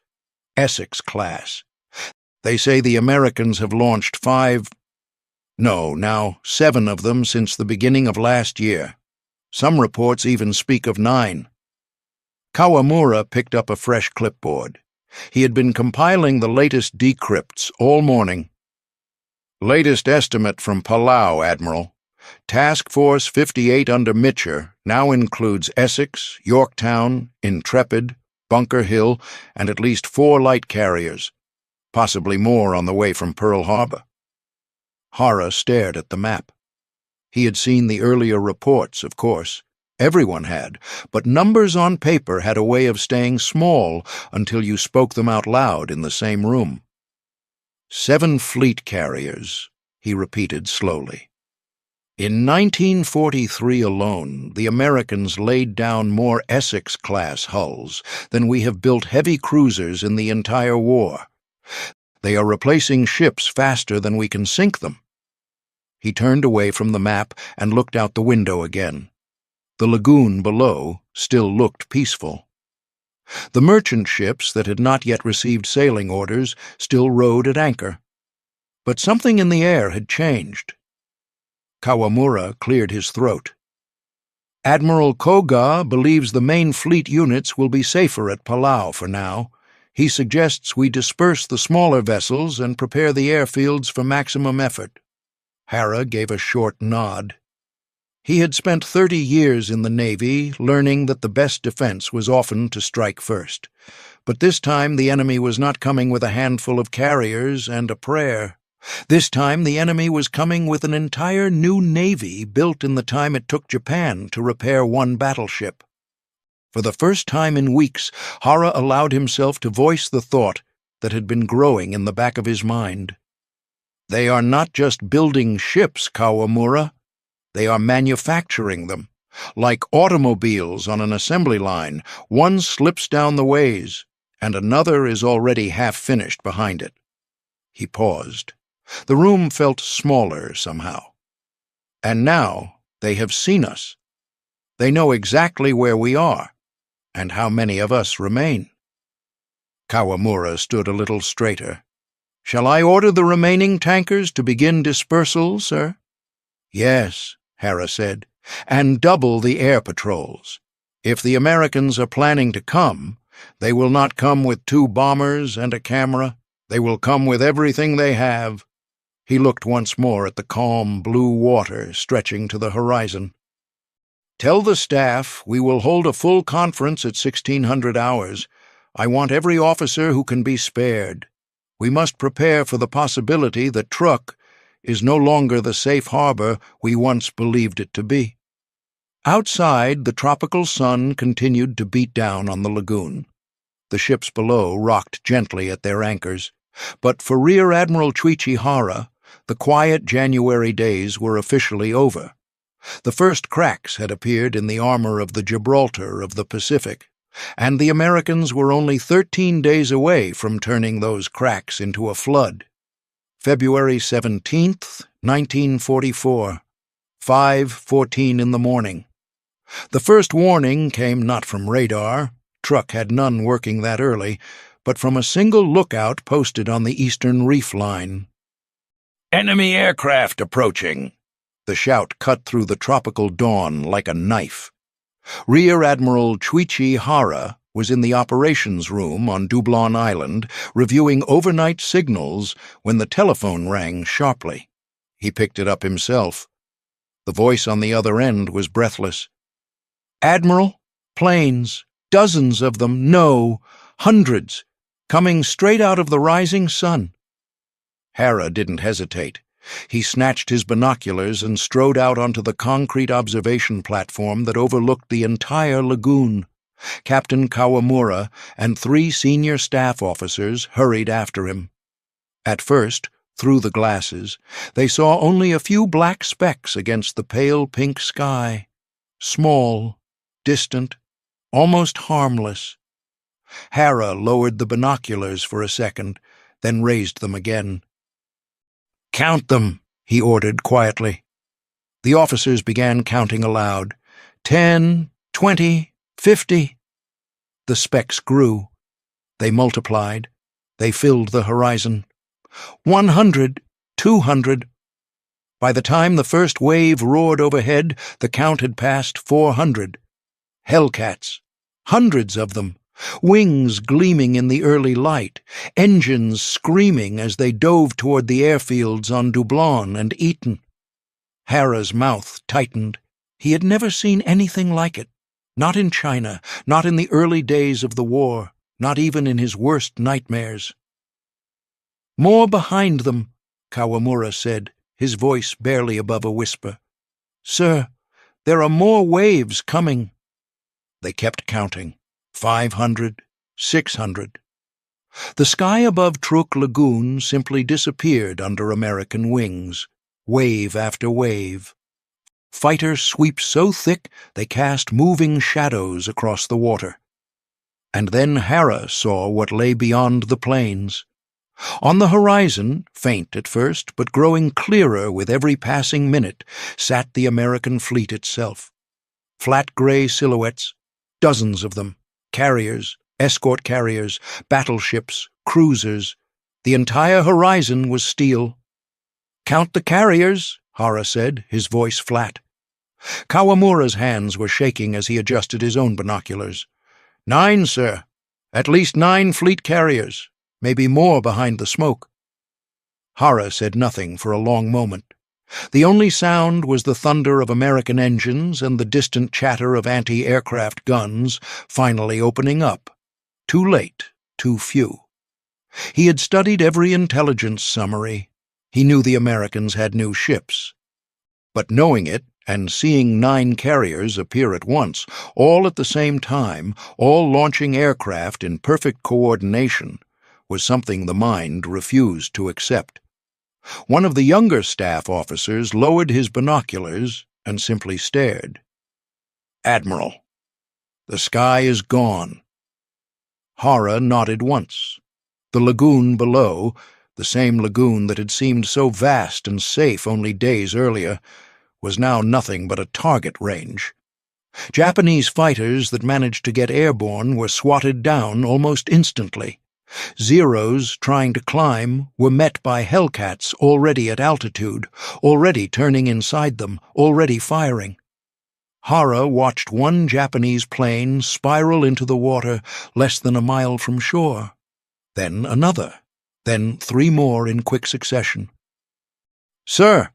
Essex class. They say the Americans have launched 7 of them since the beginning of last year. Some reports even speak of 9. Kawamura picked up a fresh clipboard. He had been compiling the latest decrypts all morning. "Latest estimate from Palau, Admiral. Task Force 58 under Mitscher now includes Essex, Yorktown, Intrepid, Bunker Hill, and at least 4 light carriers, possibly more on the way from Pearl Harbor." Hara stared at the map. He had seen the earlier reports, of course. Everyone had, but numbers on paper had a way of staying small until you spoke them out loud in the same room. 7 fleet carriers, he repeated slowly. In 1943 alone, the Americans laid down more Essex-class hulls than we have built heavy cruisers in the entire war. They are replacing ships faster than we can sink them. He turned away from the map and looked out the window again. The lagoon below still looked peaceful. The merchant ships that had not yet received sailing orders still rode at anchor. But something in the air had changed. Kawamura cleared his throat. Admiral Koga believes the main fleet units will be safer at Palau for now. He suggests we disperse the smaller vessels and prepare the airfields for maximum effort. Hara gave a short nod. He had spent 30 years in the Navy, learning that the best defense was often to strike first. But this time the enemy was not coming with a handful of carriers and a prayer. This time the enemy was coming with an entire new navy built in the time it took Japan to repair one battleship. For the first time in weeks, Hara allowed himself to voice the thought that had been growing in the back of his mind. They are not just building ships, Kawamura. They are manufacturing them. Like automobiles on an assembly line, one slips down the ways, and another is already half-finished behind it. He paused. The room felt smaller somehow. And now they have seen us. They know exactly where we are, and how many of us remain. Kawamura stood a little straighter. Shall I order the remaining tankers to begin dispersal, sir? Yes, Hara said, and double the air patrols. If the Americans are planning to come, they will not come with 2 bombers and a camera. They will come with everything they have. He looked once more at the calm blue water stretching to the horizon. Tell the staff we will hold a full conference at 1600 hours. I want every officer who can be spared. We must prepare for the possibility that Truk is no longer the safe harbor we once believed it to be. Outside, the tropical sun continued to beat down on the lagoon. The ships below rocked gently at their anchors, but for Rear Admiral Chuichi Hara, the quiet January days were officially over. The first cracks had appeared in the armor of the Gibraltar of the Pacific, and the Americans were only 13 days away from turning those cracks into a flood. February 17th, 1944, 5:14 in the morning. The first warning came not from radar, Truk had none working that early, but from a single lookout posted on the eastern reef line. "Enemy aircraft approaching!" The shout cut through the tropical dawn like a knife. Rear Admiral Chuichi Hara was in the operations room on Dublon Island reviewing overnight signals when the telephone rang sharply. He picked it up himself. The voice on the other end was breathless. "Admiral, planes, dozens of them, no, hundreds, coming straight out of the rising sun." Hara didn't hesitate. He snatched his binoculars and strode out onto the concrete observation platform that overlooked the entire lagoon. Captain Kawamura and 3 senior staff officers hurried after him. At first, through the glasses, they saw only a few black specks against the pale pink sky. Small, distant, almost harmless. Hara lowered the binoculars for a second, then raised them again. "Count them," he ordered quietly. The officers began counting aloud. 10, 20, 50. The specks grew. They multiplied. They filled the horizon. 100, 200. By the time the first wave roared overhead, the count had passed 400. Hellcats, hundreds of them, wings gleaming in the early light, engines screaming as they dove toward the airfields on Dublon and Eton. Hara's mouth tightened. He had never seen anything like it. Not in China, not in the early days of the war, not even in his worst nightmares. "More behind them," Kawamura said, his voice barely above a whisper. "Sir, There are more waves coming." They kept counting. 500, 600. The sky above Truk Lagoon simply disappeared under American wings, wave after wave. Fighter sweeps so thick they cast moving shadows across the water. And then Hara saw what lay beyond the plains. On the horizon, faint at first, but growing clearer with every passing minute, sat the American fleet itself. Flat gray silhouettes, dozens of them, carriers, escort carriers, battleships, cruisers. The entire horizon was steel. "Count the carriers," Hara said, his voice flat. Kawamura's hands were shaking as he adjusted his own binoculars. 9, sir. At least 9 fleet carriers, maybe more behind the smoke." Hara said nothing for a long moment. The only sound was the thunder of American engines and the distant chatter of anti-aircraft guns finally opening up. Too late, too few. He had studied every intelligence summary. He knew the Americans had new ships. But knowing it, and seeing 9 carriers appear at once, all at the same time, all launching aircraft in perfect coordination, was something the mind refused to accept. One of the younger staff officers lowered his binoculars and simply stared. "Admiral, the sky is gone." Hara nodded once. The lagoon below, the same lagoon that had seemed so vast and safe only days earlier, was now nothing but a target range. Japanese fighters that managed to get airborne were swatted down almost instantly. Zeros trying to climb were met by Hellcats already at altitude, already turning inside them, already firing. Hara watched one Japanese plane spiral into the water less than a mile from shore. Then another. Then 3 more in quick succession. "Sir,"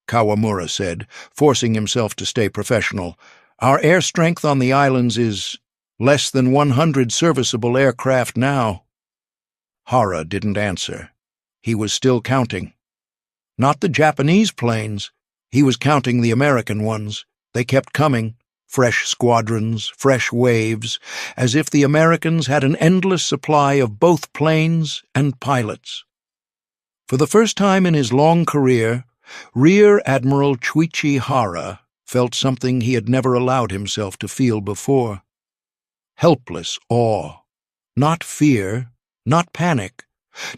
Kawamura said, forcing himself to stay professional, "our air strength on the islands is less than 100 serviceable aircraft now." Hara didn't answer. He was still counting. Not the Japanese planes. He was counting the American ones. They kept coming, fresh squadrons, fresh waves, as if the Americans had an endless supply of both planes and pilots. For the first time in his long career, Rear Admiral Chuichi Hara felt something he had never allowed himself to feel before. Helpless awe. Not fear, not panic,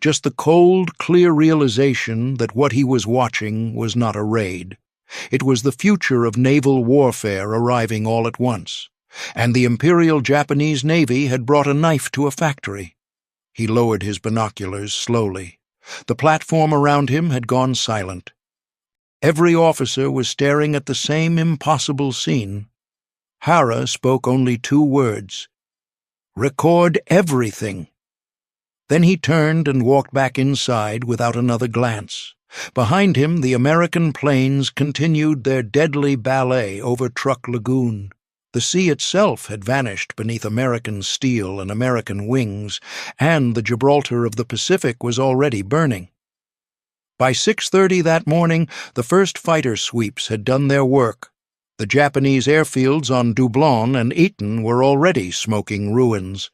just the cold, clear realization that what he was watching was not a raid. It was the future of naval warfare arriving all at once, and the Imperial Japanese Navy had brought a knife to a factory. He lowered his binoculars slowly. The platform around him had gone silent. Every officer was staring at the same impossible scene. Hara spoke only 2 words. "Record everything." Then he turned and walked back inside without another glance. Behind him, the American planes continued their deadly ballet over Truk Lagoon. The sea itself had vanished beneath American steel and American wings, and the Gibraltar of the Pacific was already burning. By 6:30 that morning, the first fighter sweeps had done their work. The Japanese airfields on Dublon and Eton were already smoking ruins.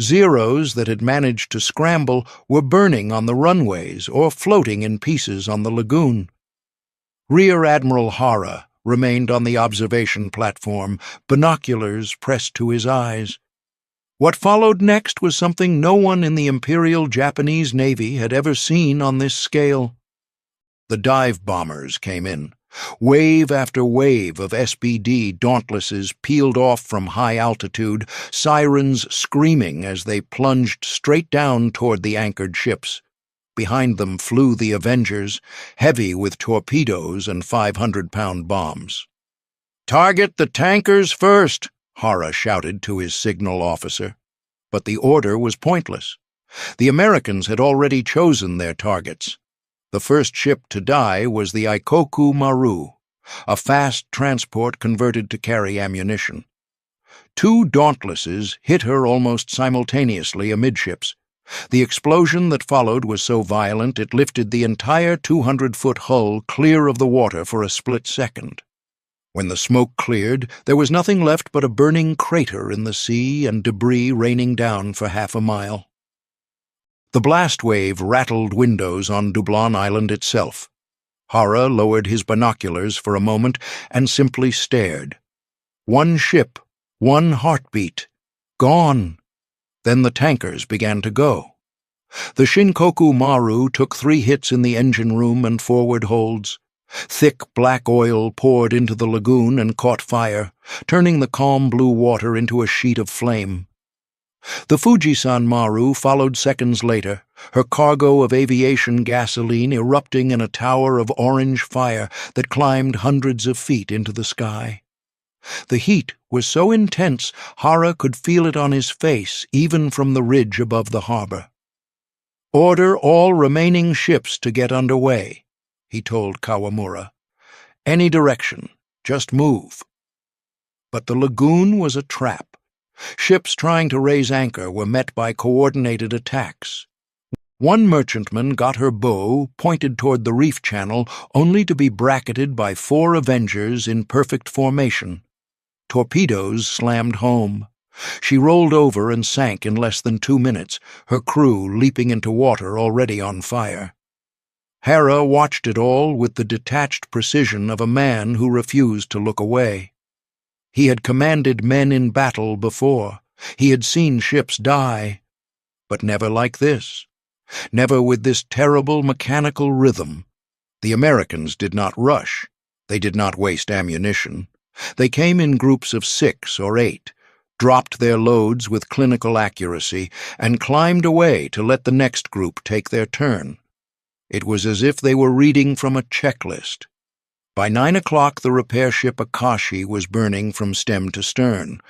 Zeros that had managed to scramble were burning on the runways or floating in pieces on the lagoon. Rear Admiral Hara remained on the observation platform, binoculars pressed to his eyes. What followed next was something no one in the Imperial Japanese Navy had ever seen on this scale. The dive bombers came in. Wave after wave of SBD Dauntlesses peeled off from high altitude, sirens screaming as they plunged straight down toward the anchored ships. Behind them flew the Avengers, heavy with torpedoes and 500-pound bombs. "Target the tankers first," Hara shouted to his signal officer. But the order was pointless. The Americans had already chosen their targets. The first ship to die was the Ikoku Maru, a fast transport converted to carry ammunition. 2 Dauntlesses hit her almost simultaneously amidships. The explosion that followed was so violent it lifted the entire 200-foot hull clear of the water for a split second. When the smoke cleared, there was nothing left but a burning crater in the sea and debris raining down for half a mile. The blast wave rattled windows on Dublin Island itself. Hara lowered his binoculars for a moment and simply stared. One ship, one heartbeat. Gone. Then the tankers began to go. The Shinkoku Maru took 3 hits in the engine room and forward holds. Thick black oil poured into the lagoon and caught fire, turning the calm blue water into a sheet of flame. The Fujisan Maru followed seconds later, her cargo of aviation gasoline erupting in a tower of orange fire that climbed hundreds of feet into the sky. The heat was so intense Hara could feel it on his face even from the ridge above the harbor. "Order all remaining ships to get underway," he told Kawamura. "Any direction, just move." But the lagoon was a trap. Ships trying to raise anchor were met by coordinated attacks. One merchantman got her bow pointed toward the reef channel only to be bracketed by 4 Avengers in perfect formation. Torpedoes slammed home. She rolled over and sank in less than 2 minutes, her crew leaping into water already on fire. Hara watched it all with the detached precision of a man who refused to look away. He had commanded men in battle before. He had seen ships die. But never like this. Never with this terrible mechanical rhythm. The Americans did not rush. They did not waste ammunition. They came in groups of 6 or 8, dropped their loads with clinical accuracy, and climbed away to let the next group take their turn. It was as if they were reading from a checklist. By 9 o'clock the repair ship Akashi was burning from stem to stern.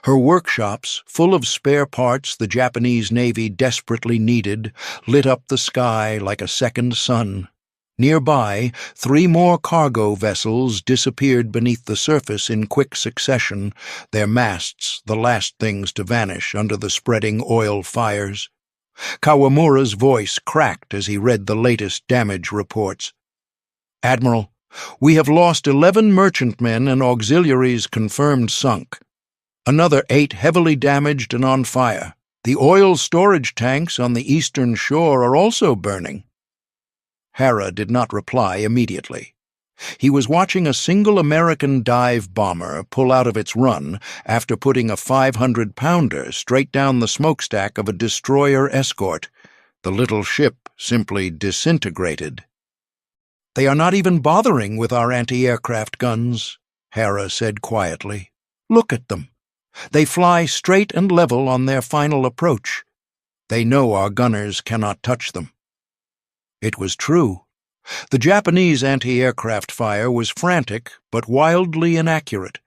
Her workshops, full of spare parts the Japanese Navy desperately needed, lit up the sky like a second sun. Nearby, 3 more cargo vessels disappeared beneath the surface in quick succession, their masts the last things to vanish under the spreading oil fires. Kawamura's voice cracked as he read the latest damage reports. "Admiral, we have lost 11 merchantmen and auxiliaries confirmed sunk. Another 8 heavily damaged and on fire. The oil storage tanks on the eastern shore are also burning." Hara did not reply immediately. He was watching a single American dive bomber pull out of its run after putting a 500-pounder straight down the smokestack of a destroyer escort. The little ship simply disintegrated. "They are not even bothering with our anti-aircraft guns," Hara said quietly. "Look at them. They fly straight and level on their final approach. They know our gunners cannot touch them." It was true. The Japanese anti-aircraft fire was frantic but wildly inaccurate.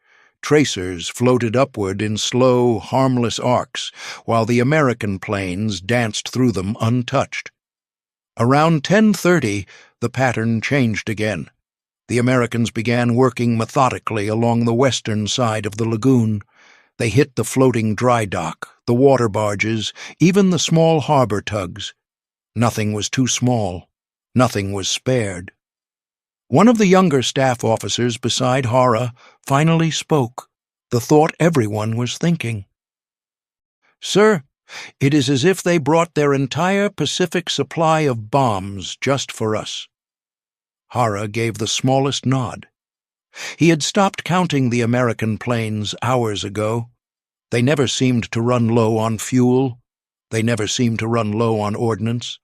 Tracers floated upward in slow, harmless arcs, while the American planes danced through them untouched. Around 10:30, the pattern changed again. The Americans began working methodically along the western side of the lagoon. They hit the floating dry dock, the water barges, even the small harbor tugs. Nothing was too small. Nothing was spared. One of the younger staff officers beside Hara finally spoke, the thought everyone was thinking. "Sir, it is as if they brought their entire Pacific supply of bombs just for us." Hara gave the smallest nod. He had stopped counting the American planes hours ago. They never seemed to run low on fuel. They never seemed to run low on ordnance.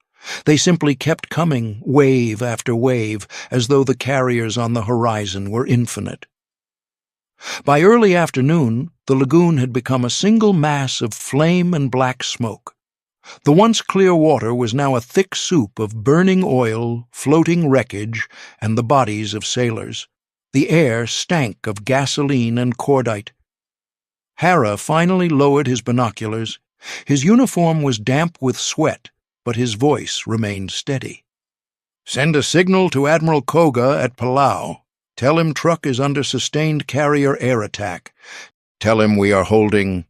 They simply kept coming, wave after wave, as though the carriers on the horizon were infinite. By early afternoon, the lagoon had become a single mass of flame and black smoke. The once clear water was now a thick soup of burning oil, floating wreckage, and the bodies of sailors. The air stank of gasoline and cordite. Hara finally lowered his binoculars. His uniform was damp with sweat, but his voice remained steady. "Send a signal to Admiral Koga at Palau. Tell him Truk is under sustained carrier air attack. Tell him we are holding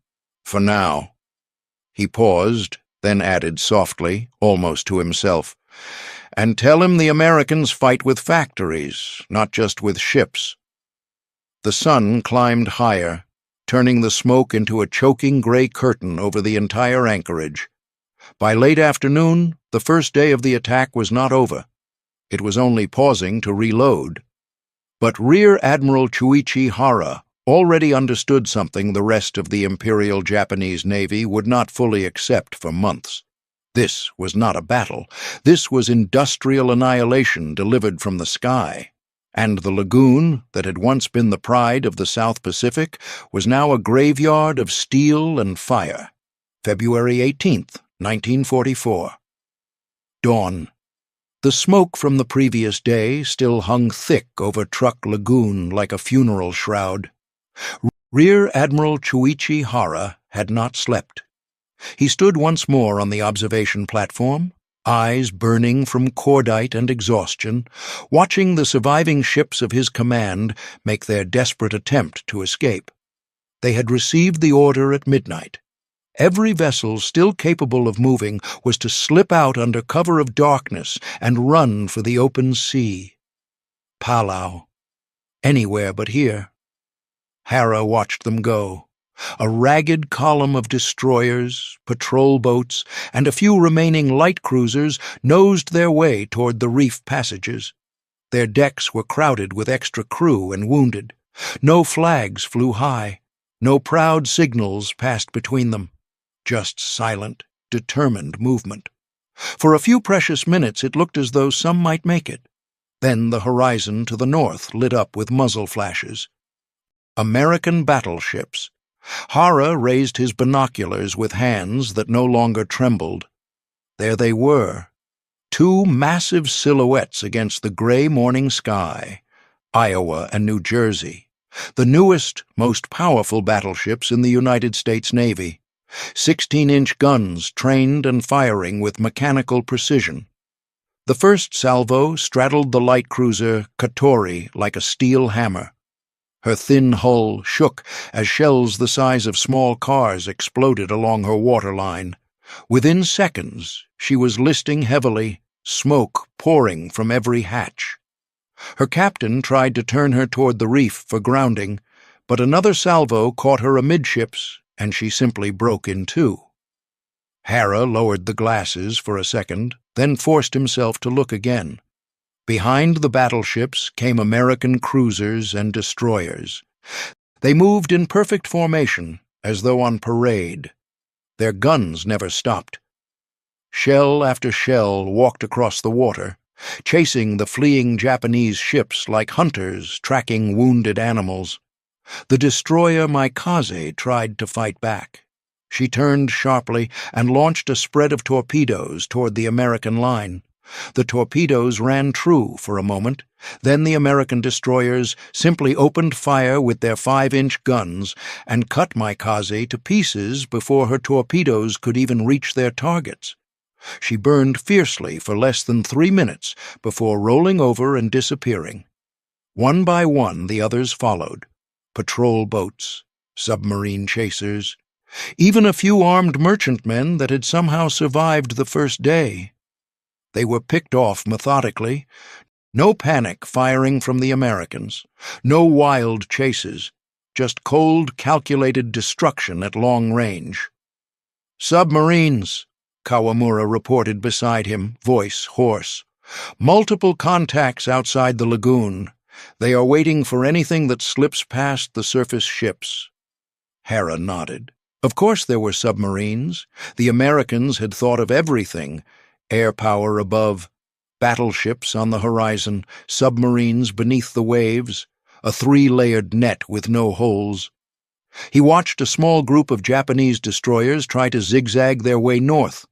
for now." He paused, then added softly, almost to himself, "And tell him the Americans fight with factories, not just with ships." The sun climbed higher, turning the smoke into a choking gray curtain over the entire anchorage. By late afternoon, the first day of the attack was not over. It was only pausing to reload. But Rear Admiral Chuichi Hara already understood something the rest of the Imperial Japanese Navy would not fully accept for months. This was not a battle. This was industrial annihilation delivered from the sky. And the lagoon, that had once been the pride of the South Pacific, was now a graveyard of steel and fire. February 18th, 1944. Dawn. The smoke from the previous day still hung thick over Truk Lagoon like a funeral shroud. Rear Admiral Chuichi Hara had not slept. He stood once more on the observation platform, eyes burning from cordite and exhaustion, watching the surviving ships of his command make their desperate attempt to escape. They had received the order at midnight. Every vessel still capable of moving was to slip out under cover of darkness and run for the open sea. Palau. Anywhere but here. Hara watched them go. A ragged column of destroyers, patrol boats, and a few remaining light cruisers nosed their way toward the reef passages. Their decks were crowded with extra crew and wounded. No flags flew high. No proud signals passed between them. Just silent, determined movement. For a few precious minutes it looked as though some might make it. Then the horizon to the north lit up with muzzle flashes. American battleships. Hara raised his binoculars with hands that no longer trembled. There they were, two massive silhouettes against the gray morning sky, Iowa and New Jersey, the newest, most powerful battleships in the United States Navy. 16-inch guns trained and firing with mechanical precision. The first salvo straddled the light cruiser Katori like a steel hammer. Her thin hull shook as shells the size of small cars exploded along her waterline. Within seconds, she was listing heavily, smoke pouring from every hatch. Her captain tried to turn her toward the reef for grounding, but another salvo caught her amidships, and she simply broke in two. Hara lowered the glasses for a second, then forced himself to look again. Behind the battleships came American cruisers and destroyers. They moved in perfect formation, as though on parade. Their guns never stopped. Shell after shell walked across the water, chasing the fleeing Japanese ships like hunters tracking wounded animals. The destroyer Maikaze tried to fight back. She turned sharply and launched a spread of torpedoes toward the American line. The torpedoes ran true for a moment. Then the American destroyers simply opened fire with their 5-inch guns and cut Maikaze to pieces before her torpedoes could even reach their targets. She burned fiercely for less than 3 minutes before rolling over and disappearing. One by one the others followed. Patrol boats, submarine chasers, even a few armed merchantmen that had somehow survived the first day. They were picked off methodically. No panic firing from the Americans, no wild chases, just cold, calculated destruction at long range. "Submarines," Kawamura reported beside him, voice hoarse. "Multiple contacts outside the lagoon. They are waiting for anything that slips past the surface ships." Hara nodded. Of course there were submarines. The Americans had thought of everything. Air power above, battleships on the horizon, submarines beneath the waves, a 3-layered net with no holes. He watched a small group of Japanese destroyers try to zigzag their way north.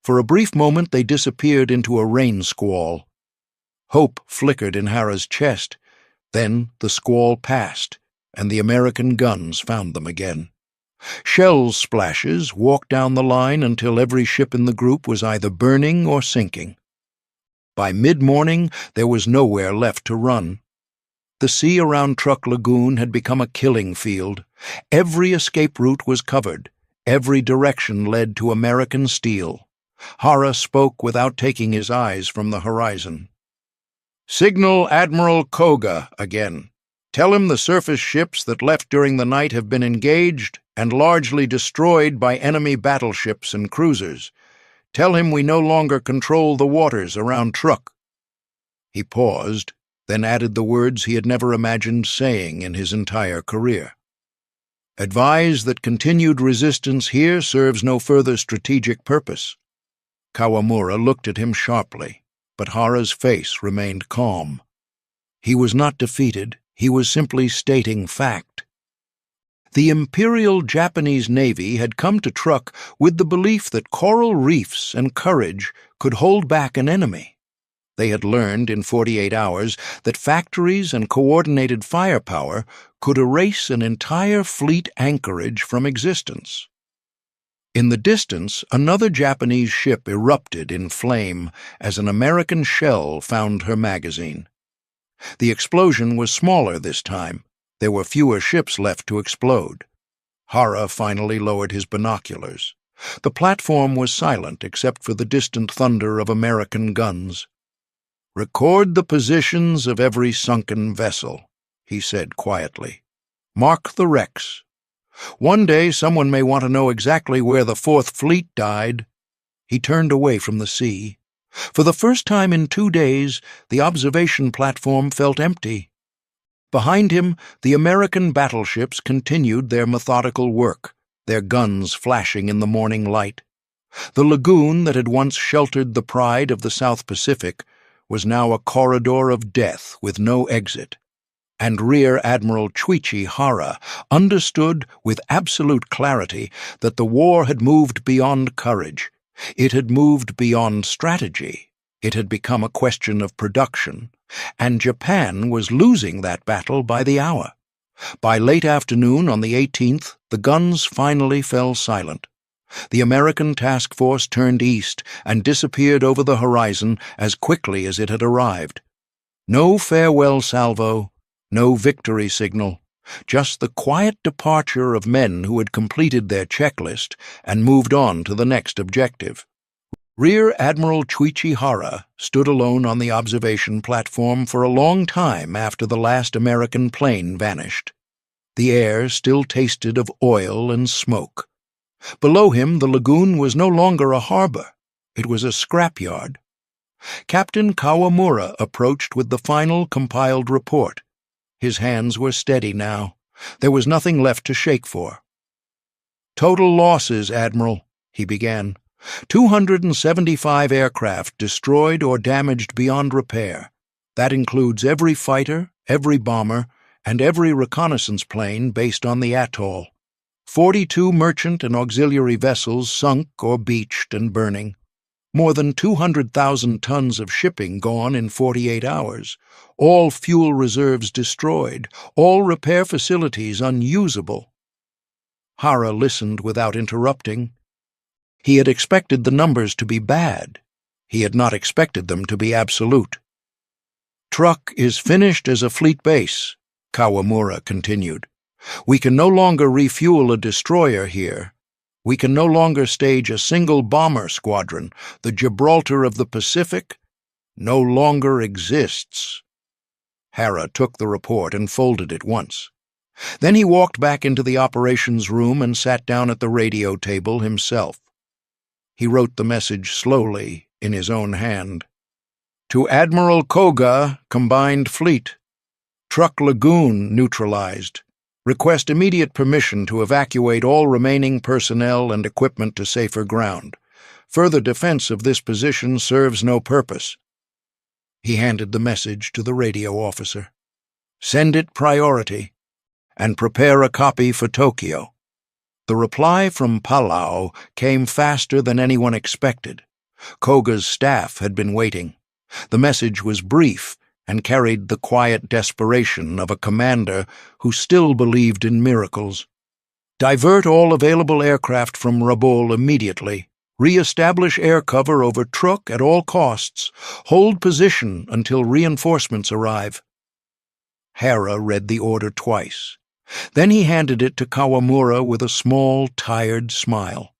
For a brief moment they disappeared into a rain squall. Hope flickered in Hara's chest. Then the squall passed, and the American guns found them again. Shell splashes walked down the line until every ship in the group was either burning or sinking. By mid-morning, there was nowhere left to run. The sea around Truk Lagoon had become a killing field. Every escape route was covered. Every direction led to American steel. Hara spoke without taking his eyes from the horizon. "Signal Admiral Koga again. Tell him the surface ships that left during the night have been engaged and largely destroyed by enemy battleships and cruisers. Tell him we no longer control the waters around Truk." He paused, then added the words he had never imagined saying in his entire career. "Advise that continued resistance here serves no further strategic purpose." Kawamura looked at him sharply, but Hara's face remained calm. He was not defeated, he was simply stating fact. The Imperial Japanese Navy had come to Truk with the belief that coral reefs and courage could hold back an enemy. They had learned in 48 hours that factories and coordinated firepower could erase an entire fleet anchorage from existence. In the distance, another Japanese ship erupted in flame as an American shell found her magazine. The explosion was smaller this time. There were fewer ships left to explode. Hara finally lowered his binoculars. The platform was silent except for the distant thunder of American guns. "Record the positions of every sunken vessel," he said quietly. "Mark the wrecks. One day someone may want to know exactly where the Fourth Fleet died." He turned away from the sea. For the first time in 2 days, the observation platform felt empty. Behind him, the American battleships continued their methodical work, their guns flashing in the morning light. The lagoon that had once sheltered the pride of the South Pacific was now a corridor of death with no exit. And Rear Admiral Chuichi Hara understood with absolute clarity that the war had moved beyond courage. It had moved beyond strategy. It had become a question of production, and Japan was losing that battle by the hour. By late afternoon on the 18th, the guns finally fell silent. The American task force turned east and disappeared over the horizon as quickly as it had arrived. No farewell salvo, no victory signal, just the quiet departure of men who had completed their checklist and moved on to the next objective. Rear Admiral Chuichi Hara stood alone on the observation platform for a long time after the last American plane vanished. The air still tasted of oil and smoke. Below him, the lagoon was no longer a harbor. It was a scrapyard. Captain Kawamura approached with the final compiled report. His hands were steady now. There was nothing left to shake for. "Total losses, Admiral," he began. 275 aircraft destroyed or damaged beyond repair. That includes every fighter, every bomber, and every reconnaissance plane based on the atoll. 42 merchant and auxiliary vessels sunk or beached and burning. More than 200,000 tons of shipping gone in 48 hours. All fuel reserves destroyed. All repair facilities unusable. Hara listened without interrupting. He had expected the numbers to be bad. He had not expected them to be absolute. "Truk is finished as a fleet base," Kawamura continued. "We can no longer refuel a destroyer here. We can no longer stage a single bomber squadron. The Gibraltar of the Pacific no longer exists." Hara took the report and folded it once. Then he walked back into the operations room and sat down at the radio table himself. He wrote the message slowly in his own hand. "To Admiral Koga, Combined Fleet. Truk Lagoon neutralized. Request immediate permission to evacuate all remaining personnel and equipment to safer ground. Further defense of this position serves no purpose." He handed the message to the radio officer. "Send it priority, and prepare a copy for Tokyo." The reply from Palau came faster than anyone expected. Koga's staff had been waiting. The message was brief and carried the quiet desperation of a commander who still believed in miracles. "Divert all available aircraft from Rabaul immediately. Re-establish air cover over Truk at all costs. Hold position until reinforcements arrive." Hara read the order twice. Then he handed it to Kawamura with a small, tired smile.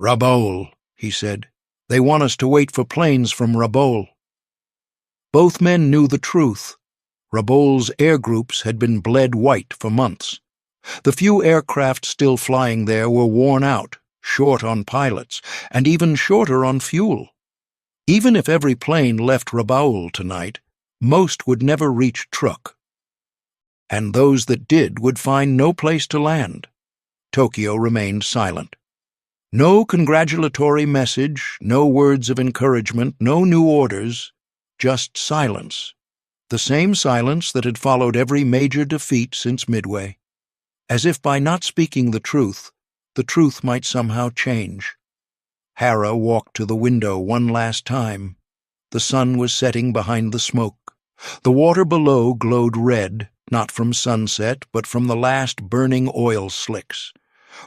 "Rabaul," he said. "They want us to wait for planes from Rabaul." Both men knew the truth. Rabaul's air groups had been bled white for months. The few aircraft still flying there were worn out, short on pilots, and even shorter on fuel. Even if every plane left Rabaul tonight, most would never reach Truk. And those that did would find no place to land. Tokyo remained silent. No congratulatory message, no words of encouragement, no new orders, just silence. The same silence that had followed every major defeat since Midway. As if by not speaking the truth might somehow change. Hera walked to the window one last time. The sun was setting behind the smoke. The water below glowed red, not from sunset, but from the last burning oil slicks.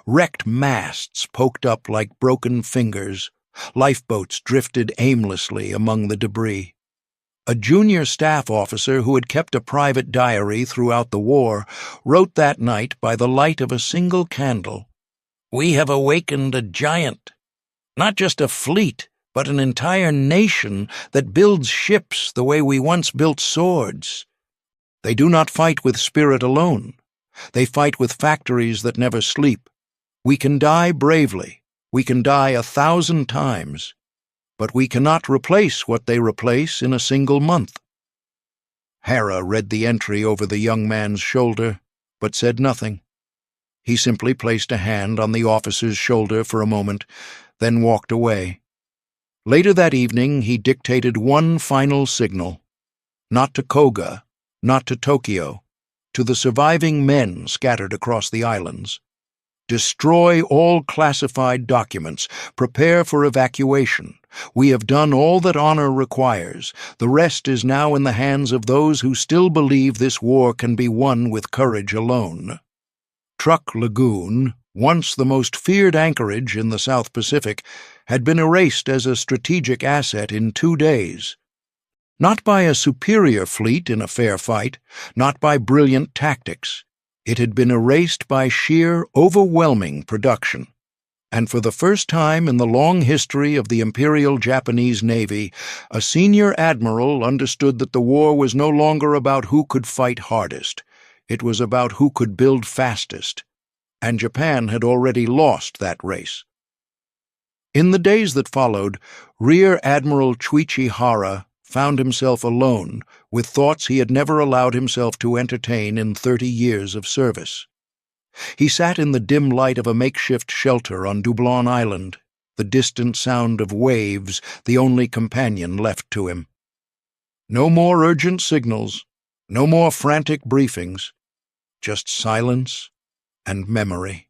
Wrecked masts poked up like broken fingers. Lifeboats drifted aimlessly among the debris. A junior staff officer who had kept a private diary throughout the war wrote that night by the light of a single candle, "We have awakened a giant. Not just a fleet, but an entire nation that builds ships the way we once built swords. They do not fight with spirit alone. They fight with factories that never sleep. We can die bravely. We can die 1,000 times. But we cannot replace what they replace in a single month." Hera read the entry over the young man's shoulder, but said nothing. He simply placed a hand on the officer's shoulder for a moment, then walked away. Later that evening he dictated one final signal. Not to Koga, not to Tokyo, to the surviving men scattered across the islands. "Destroy all classified documents. Prepare for evacuation. We have done all that honor requires. The rest is now in the hands of those who still believe this war can be won with courage alone." Truk Lagoon, once the most feared anchorage in the South Pacific, had been erased as a strategic asset in 2 days. Not by a superior fleet in a fair fight, not by brilliant tactics. It had been erased by sheer, overwhelming production. And for the first time in the long history of the Imperial Japanese Navy, a senior admiral understood that the war was no longer about who could fight hardest. It was about who could build fastest. And Japan had already lost that race. In the days that followed, Rear Admiral Chuichi Hara found himself alone with thoughts he had never allowed himself to entertain in 30 years of service. He sat in the dim light of a makeshift shelter on Dublon Island, the distant sound of waves the only companion left to him. No more urgent signals, no more frantic briefings, just silence and memory.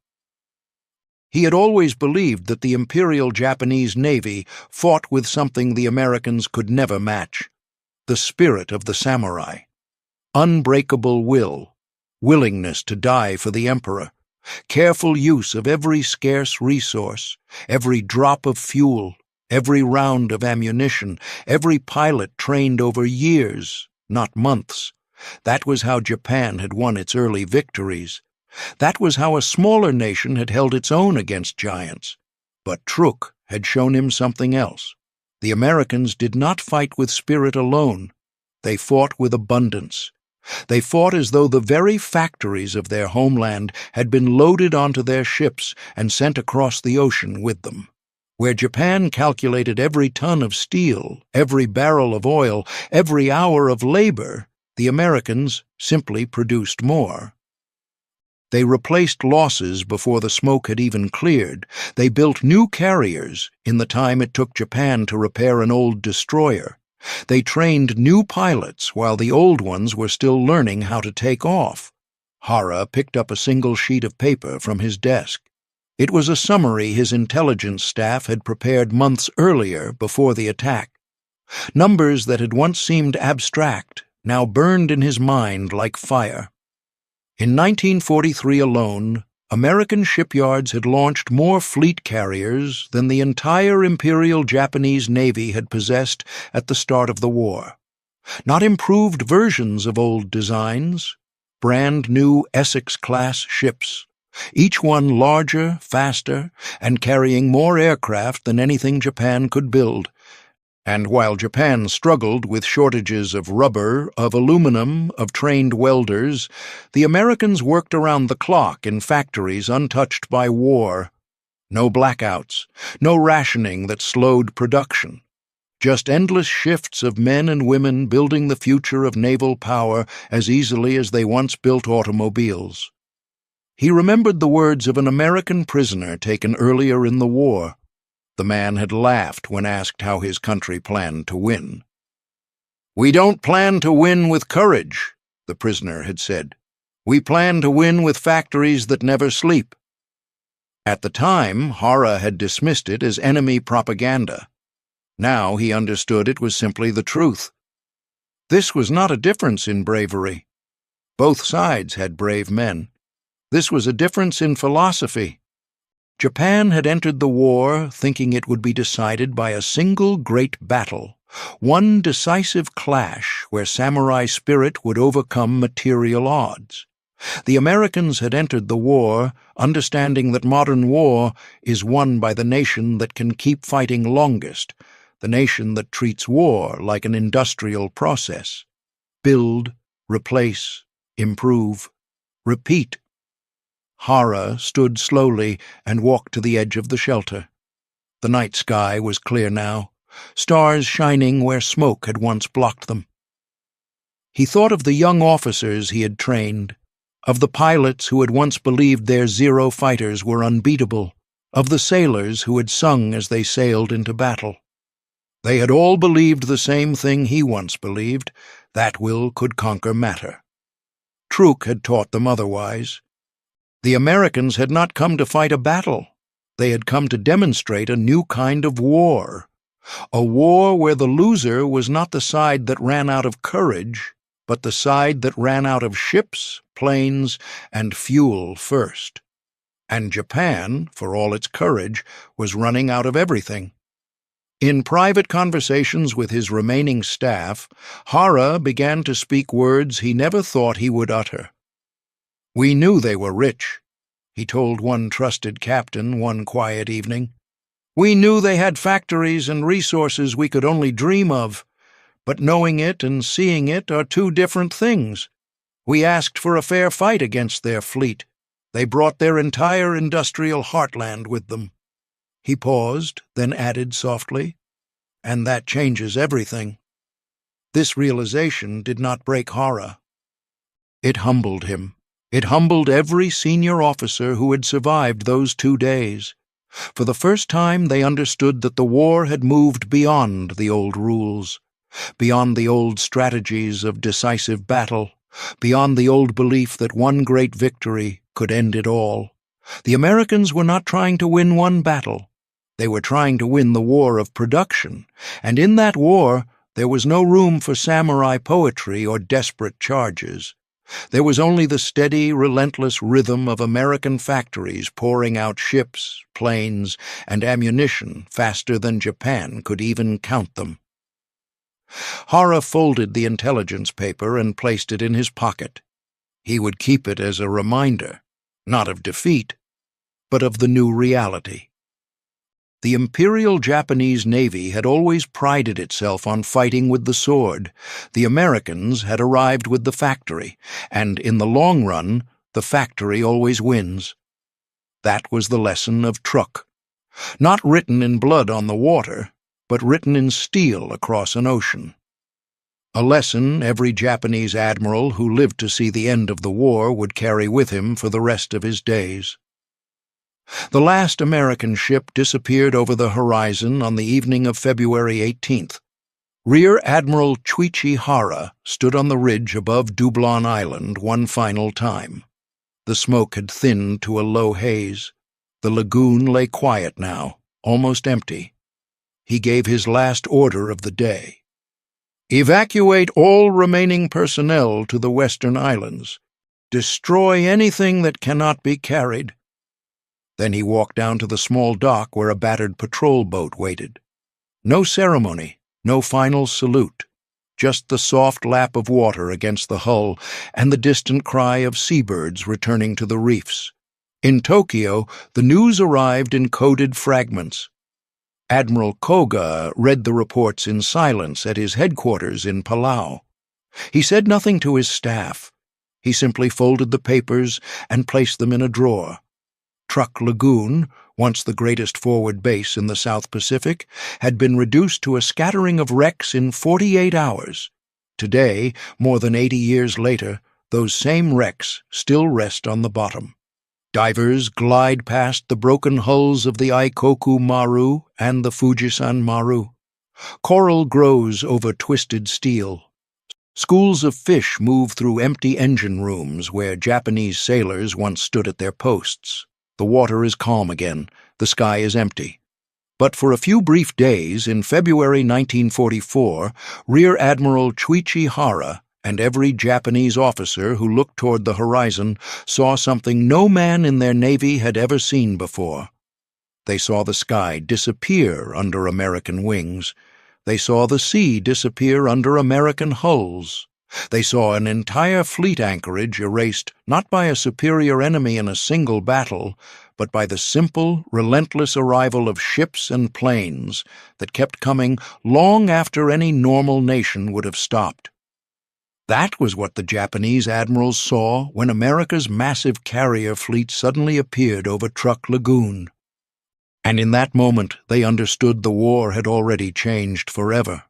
He had always believed that the Imperial Japanese Navy fought with something the Americans could never match, the spirit of the samurai. Unbreakable will, willingness to die for the Emperor, careful use of every scarce resource, every drop of fuel, every round of ammunition, every pilot trained over years, not months. That was how Japan had won its early victories. That was how a smaller nation had held its own against giants. But Truk had shown him something else. The Americans did not fight with spirit alone. They fought with abundance. They fought as though the very factories of their homeland had been loaded onto their ships and sent across the ocean with them. Where Japan calculated every ton of steel, every barrel of oil, every hour of labor, the Americans simply produced more. They replaced losses before the smoke had even cleared. They built new carriers in the time it took Japan to repair an old destroyer. They trained new pilots while the old ones were still learning how to take off. Hara picked up a single sheet of paper from his desk. It was a summary his intelligence staff had prepared months earlier before the attack. Numbers that had once seemed abstract now burned in his mind like fire. In 1943 alone, American shipyards had launched more fleet carriers than the entire Imperial Japanese Navy had possessed at the start of the war. Not improved versions of old designs, brand new Essex-class ships, each one larger, faster, and carrying more aircraft than anything Japan could build. And while Japan struggled with shortages of rubber, of aluminum, of trained welders, the Americans worked around the clock in factories untouched by war. No blackouts, no rationing that slowed production. Just endless shifts of men and women building the future of naval power as easily as they once built automobiles. He remembered the words of an American prisoner taken earlier in the war. The man had laughed when asked how his country planned to win. "We don't plan to win with courage," the prisoner had said. "We plan to win with factories that never sleep." At the time, Hara had dismissed it as enemy propaganda. Now he understood it was simply the truth. This was not a difference in bravery. Both sides had brave men. This was a difference in philosophy. Japan had entered the war thinking it would be decided by a single great battle, one decisive clash where samurai spirit would overcome material odds. The Americans had entered the war understanding that modern war is won by the nation that can keep fighting longest, the nation that treats war like an industrial process. Build, replace, improve, repeat. Hara stood slowly and walked to the edge of the shelter. The night sky was clear now, stars shining where smoke had once blocked them. He thought of the young officers he had trained, of the pilots who had once believed their Zero fighters were unbeatable, of the sailors who had sung as they sailed into battle. They had all believed the same thing he once believed, that will could conquer matter. Truk had taught them otherwise. The Americans had not come to fight a battle. They had come to demonstrate a new kind of war. A war where the loser was not the side that ran out of courage, but the side that ran out of ships, planes, and fuel first. And Japan, for all its courage, was running out of everything. In private conversations with his remaining staff, Hara began to speak words he never thought he would utter. "We knew they were rich," he told one trusted captain one quiet evening. "We knew they had factories and resources we could only dream of, but knowing it and seeing it are two different things. We asked for a fair fight against their fleet. They brought their entire industrial heartland with them." He paused, then added softly, "And that changes everything." This realization did not break Hara. It humbled him. It humbled every senior officer who had survived those 2 days. For the first time they understood that the war had moved beyond the old rules, beyond the old strategies of decisive battle, beyond the old belief that one great victory could end it all. The Americans were not trying to win one battle. They were trying to win the war of production, and in that war there was no room for samurai poetry or desperate charges. There was only the steady, relentless rhythm of American factories pouring out ships, planes, and ammunition faster than Japan could even count them. Hara folded the intelligence paper and placed it in his pocket. He would keep it as a reminder, not of defeat, but of the new reality. The Imperial Japanese Navy had always prided itself on fighting with the sword. The Americans had arrived with the factory, and in the long run, the factory always wins. That was the lesson of Truk. Not written in blood on the water, but written in steel across an ocean. A lesson every Japanese admiral who lived to see the end of the war would carry with him for the rest of his days. The last American ship disappeared over the horizon on the evening of February 18th. Rear Admiral Chuichi Hara stood on the ridge above Dublon Island one final time. The smoke had thinned to a low haze. The lagoon lay quiet now, almost empty. He gave his last order of the day. "Evacuate all remaining personnel to the Western Islands. Destroy anything that cannot be carried." Then he walked down to the small dock where a battered patrol boat waited. No ceremony, no final salute, just the soft lap of water against the hull and the distant cry of seabirds returning to the reefs. In Tokyo, the news arrived in coded fragments. Admiral Koga read the reports in silence at his headquarters in Palau. He said nothing to his staff. He simply folded the papers and placed them in a drawer. Truk Lagoon, once the greatest forward base in the South Pacific, had been reduced to a scattering of wrecks in 48 hours. Today, more than 80 years later, those same wrecks still rest on the bottom. Divers glide past the broken hulls of the Aikoku Maru and the Fujisan Maru. Coral grows over twisted steel. Schools of fish move through empty engine rooms where Japanese sailors once stood at their posts. The water is calm again. The sky is empty. But for a few brief days in February 1944, Rear Admiral Chuichi Hara and every Japanese officer who looked toward the horizon saw something no man in their Navy had ever seen before. They saw the sky disappear under American wings. They saw the sea disappear under American hulls. They saw an entire fleet anchorage erased not by a superior enemy in a single battle, but by the simple, relentless arrival of ships and planes that kept coming long after any normal nation would have stopped. That was what the Japanese admirals saw when America's massive carrier fleet suddenly appeared over Truk Lagoon. And in that moment they understood the war had already changed forever.